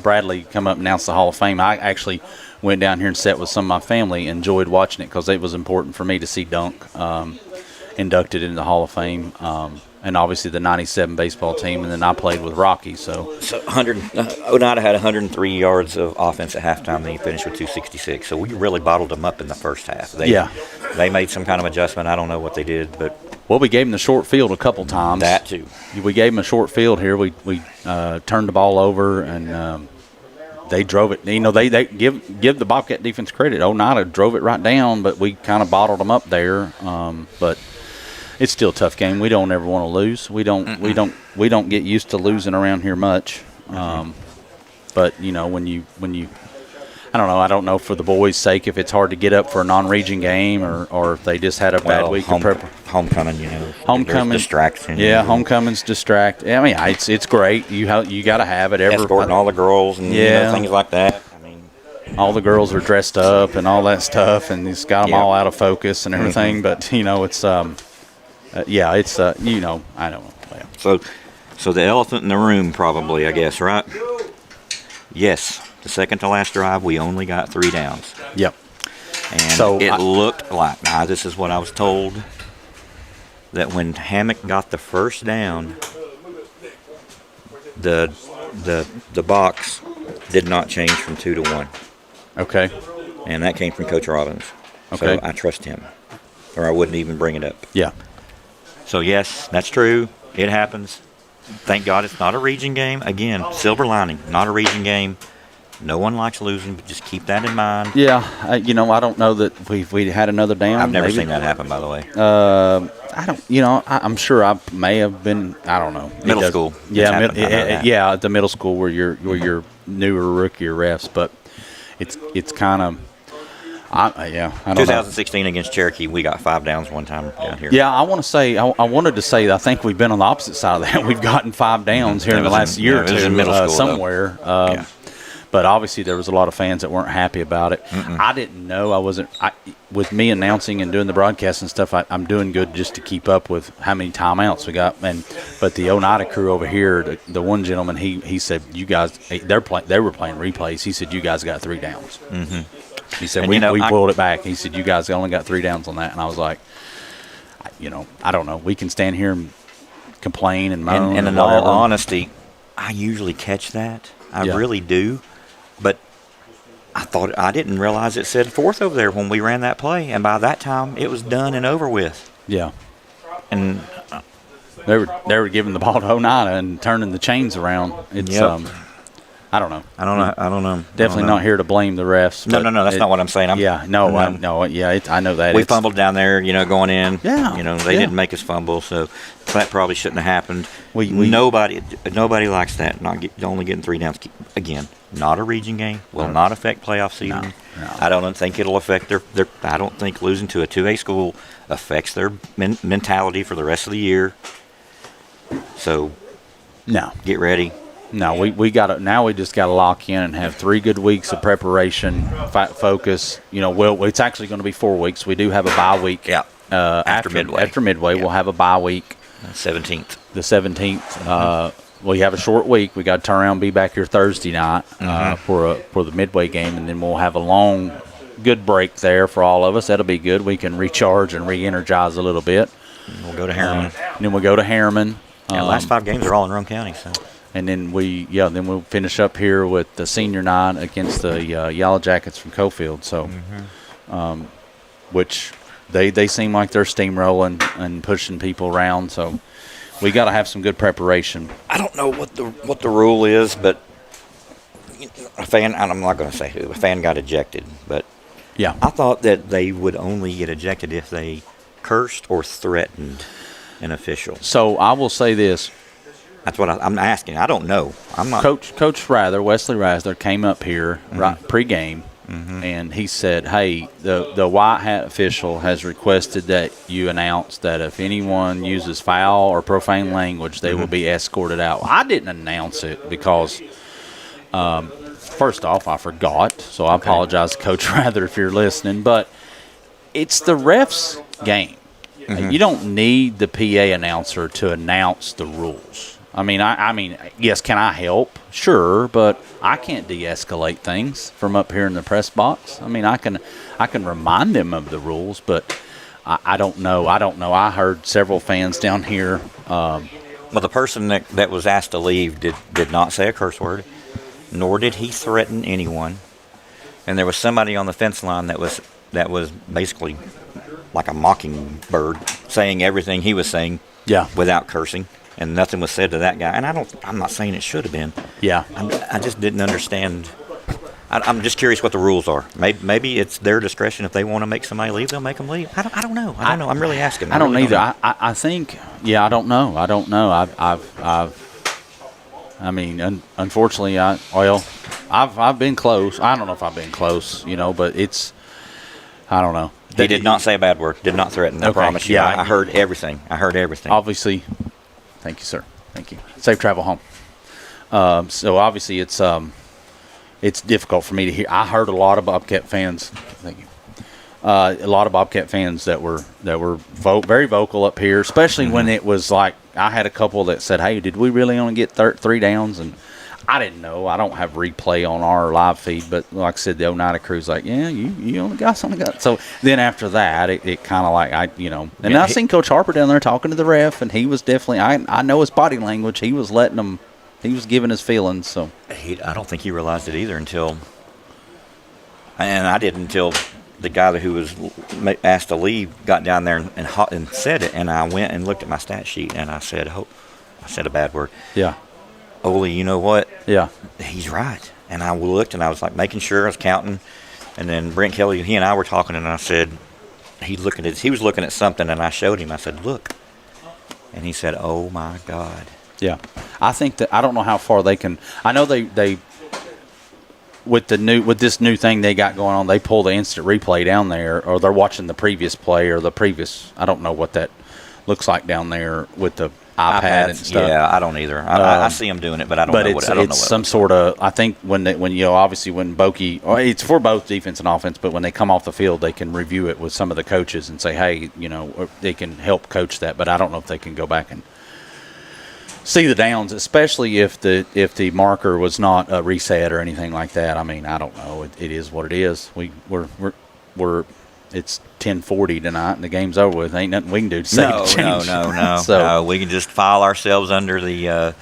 Bradley come up and announced the Hall of Fame. I actually went down here and sat with some of my family, enjoyed watching it because it was important for me to see Dunk inducted into the Hall of Fame, and obviously the '97 baseball team, and then I played with Rocky. So Oneida had 103 yards of offense at halftime. Then he finished with 266. So we really bottled them up in the first half. They made some kind of adjustment. I don't know what they did, but. Well, we gave them the short field a couple times. That too. We gave them a short field here. We turned the ball over, and they drove it. You know, they give the Bobcat defense credit. Oneida drove it right down, but we kind of bottled them up there. But it's still a tough game. We don't ever want to lose. We don't get used to losing around here much. But you know, when you I don't know for the boys' sake if it's hard to get up for a non-region game or if they just had a bad week of prep. Homecoming, homecoming distraction. Yeah, homecoming's distract. I mean, it's great. You got to have it. Escorting all the girls and things like that. I mean, all the girls are dressed up and all that stuff, and it's got them all out of focus and everything. But it's I don't know. Yeah. So the elephant in the room, probably, I guess, right? Yes. The second to last drive, we only got 3 downs. Yep. And so it looked like, this is what I was told, that when Hammock got the first down, the box did not change from 2 to 1. Okay. And that came from Coach Robbins. Okay. So I trust him, or I wouldn't even bring it up. Yeah. So, yes, that's true. It happens. Thank God it's not a region game. Again, silver lining, not a region game. No one likes losing, but just keep that in mind. Yeah, I don't know that we had another down. I've never seen that happen, by the way. I don't. I'm sure I may have been. I don't know. Middle school. Yeah, at the middle school where you're newer rookie refs, but it's kind of. I don't 2016 against Cherokee, we got 5 downs one time down here. Yeah, I want to say. I wanted to say. I think we've been on the opposite side of that. We've gotten 5 downs here in the last year or two. In middle school, somewhere. But obviously there was a lot of fans that weren't happy about it. I didn't know. With me announcing and doing the broadcast and stuff, I'm doing good just to keep up with how many timeouts we got. But the Oneida crew over here, the one gentleman, he said, you guys, they were playing replays. He said, you guys got 3 downs. Mm-hmm. He said, we pulled it back. He said, you guys only got 3 downs on that. And I was like, I don't know. We can stand here and complain and moan. And in all honesty, I usually catch that. I really do. But I didn't realize it said 4th over there when we ran that play, and by that time it was done and over with. Yeah. And they were giving the ball to Oneida and turning the chains around. It's I don't know. I don't know. Definitely not here to blame the refs. No, that's not what I'm saying. I know that. We fumbled down there, going in. Yeah. They didn't make us fumble, so that probably shouldn't have happened. Nobody likes that. Only getting 3 downs. Again, not a region game. Will not affect playoff seeding. No. I don't think it'll affect their. I don't think losing to a 2A school affects their mentality for the rest of the year. So, no, get ready. No, we got now. We just got to lock in and have 3 good weeks of preparation, focus. It's actually going to be 4 weeks. We do have a bye week. Yeah. After Midway, we'll have a bye week. 17th. The 17th. We have a short week. We got to turn around and be back here Thursday night for the Midway game, and then we'll have a long, good break there for all of us. That'll be good. We can recharge and re-energize a little bit. We'll go to Harriman. Then we'll go to Harriman. The last 5 games are all in Roane County, so. And then we'll finish up here with the senior night against the Yellow Jackets from Cofield. So, which they seem like they're steamrolling and pushing people around. So, we got to have some good preparation. I don't know what the rule is, but a fan. I'm not going to say who. A fan got ejected, but I thought that they would only get ejected if they cursed or threatened an official. So I will say this. That's what I'm asking. I don't know. I'm not. Coach Wesley Rather came up here right pregame and he said, "Hey, the white hat official has requested that you announce that if anyone uses foul or profane language, they will be escorted out." I didn't announce it because, first off, I forgot, so I apologize, Coach Rather, if you're listening. But it's the refs' game. You don't need the PA announcer to announce the rules. I mean, yes, can I help? Sure, but I can't de-escalate things from up here in the press box. I mean, I can remind them of the rules, but I don't know. I heard several fans down here. Well, the person that was asked to leave did not say a curse word, nor did he threaten anyone. And there was somebody on the fence line that was basically like a mockingbird, saying everything he was saying without cursing. And nothing was said to that guy. And I'm not saying it should have been. Yeah. I just didn't understand. I'm just curious what the rules are. Maybe it's their discretion. If they want to make somebody leave, they'll make them leave. I don't know. I'm really asking. I don't either. I think, I don't know. Unfortunately, I've been close. I don't know if I've been close, but I don't know. He did not say a bad word. Did not threaten. I promise you. Yeah, I heard everything. Obviously. Thank you, sir. Thank you. Safe travel home. So obviously it's difficult for me to hear. I heard a lot of Bobcat fans. Thank you. A lot of Bobcat fans that were very vocal up here, especially when it was like I had a couple that said, "Hey, did we really only get 3 downs?" And I didn't know. I don't have replay on our live feed, but like I said, the Oneida crew's like, "Yeah, you only got something." So then after that, it kind of like and I seen Coach Harper down there talking to the ref, and he was definitely. I know his body language. He was letting him. He was giving his feelings. So I don't think he realized it either until the guy who was asked to leave got down there and said it, and I went and looked at my stat sheet, and I said a bad word. Yeah. Ole, you know what? Yeah. He's right. And I looked, and I was like making sure I was counting. And then Brent Kelly, he and I were talking, and I said, he was looking at something, and I showed him. I said, "Look." And he said, "Oh, my God." Yeah. I think that I don't know how far they can. I know they with this new thing they got going on, they pull the instant replay down there, or they're watching the previous play or the previous. I don't know what that looks like down there with the iPad and stuff. Yeah, I don't either. I see them doing it, but I don't know what. But it's some sort of. I think when obviously when Bokey, it's for both defense and offense, but when they come off the field, they can review it with some of the coaches and say, "Hey, they can help coach that." But I don't know if they can go back and see the downs, especially if the marker was not a reset or anything like that. I mean, I don't know. It is what it is. We're it's 10:40 tonight, and the game's over with. Ain't nothing we can do to save the change. No. So we can just file ourselves under the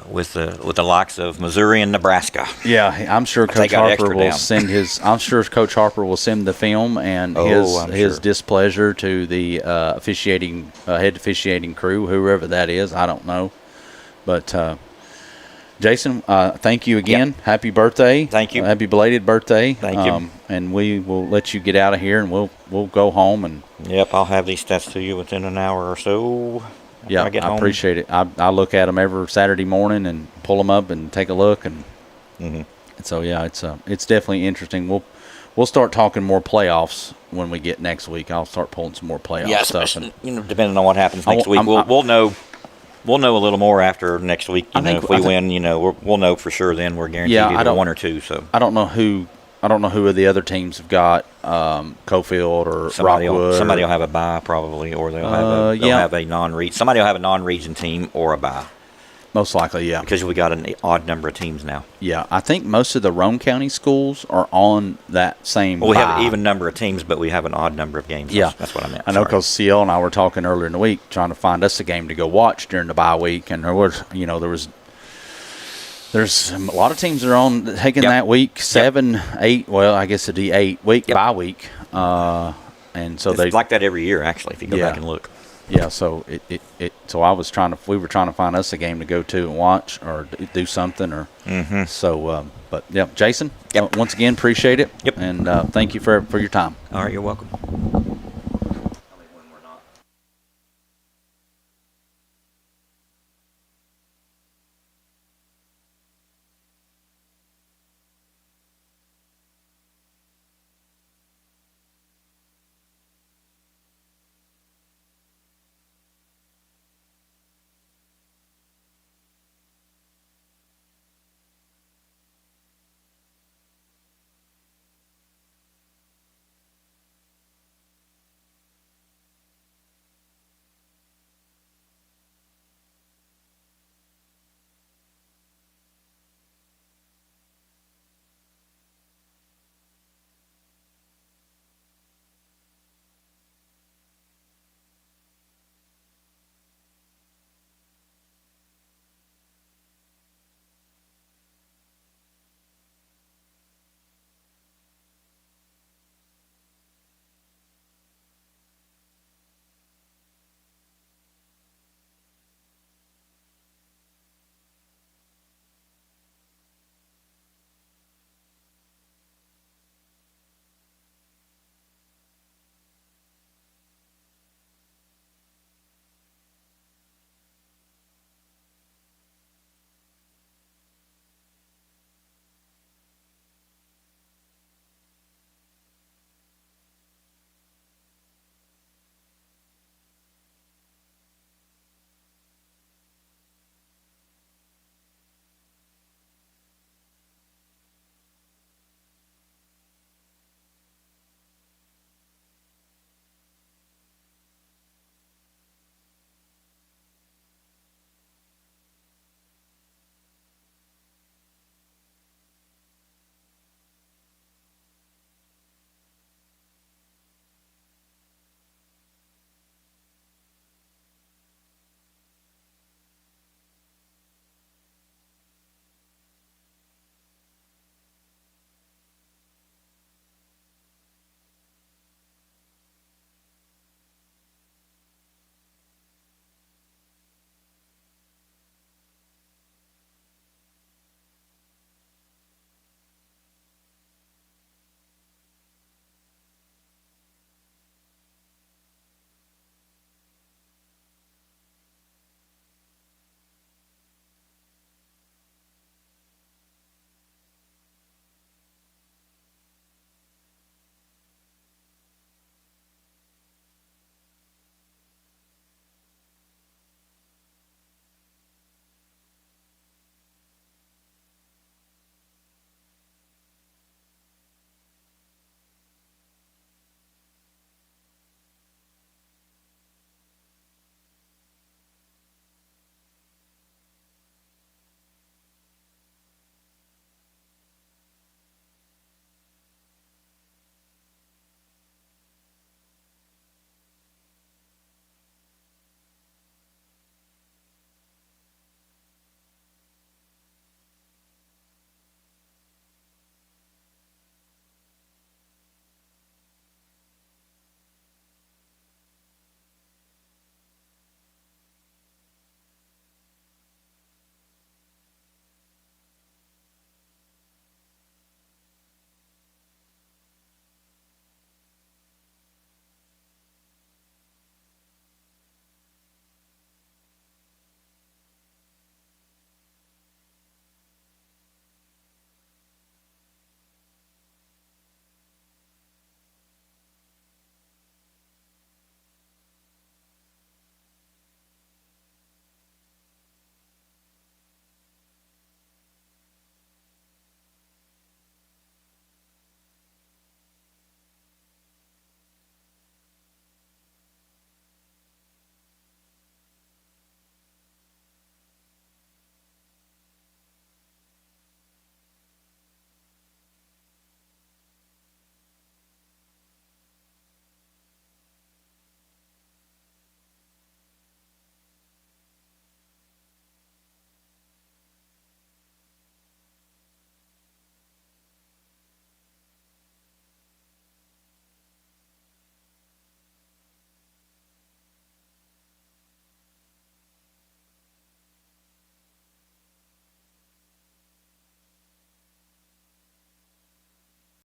with the likes of Missouri and Nebraska. Yeah, I'm sure Coach Harper will send I'm sure Coach Harper will send the film and his displeasure to the head officiating crew, whoever that is. I don't know, but. Jason, thank you again. Yep. Happy birthday. Thank you. Happy belated birthday. Thank you. And we will let you get out of here, and we'll go home. And yep, I'll have these stats to you within an hour or so. Yeah, I appreciate it. I look at them every Saturday morning and pull them up and take a look. And so, yeah, it's definitely interesting. We'll start talking more playoffs when we get next week. I'll start pulling some more playoff stuff. And, depending on what happens next week, we'll know. We'll know a little more after next week. If we win, we'll know for sure. Then we're guaranteed either 1 or 2. So I don't know who of the other teams have got Cofield or Rockwood. Somebody will have a bye probably, or they'll have a non-region. Somebody will have a non-region team or a bye. Most likely, yeah. Because we got an odd number of teams now. Yeah, I think most of the Rome County schools are on that same we have an even number of teams, but we have an odd number of games. Yeah. That's what I meant. I know because CL and I were talking earlier in the week trying to find us a game to go watch during the bye week, and there's a lot of teams that are on taking that week, 7, 8, well, I guess it'd be 8 week bye week. And so it's like that every year, actually, if you go back and look. Yeah, so we were trying to find us a game to go to and watch or do something or so. But yeah, Jason, once again appreciate it. Yep, and thank you for your time. All right, you're welcome.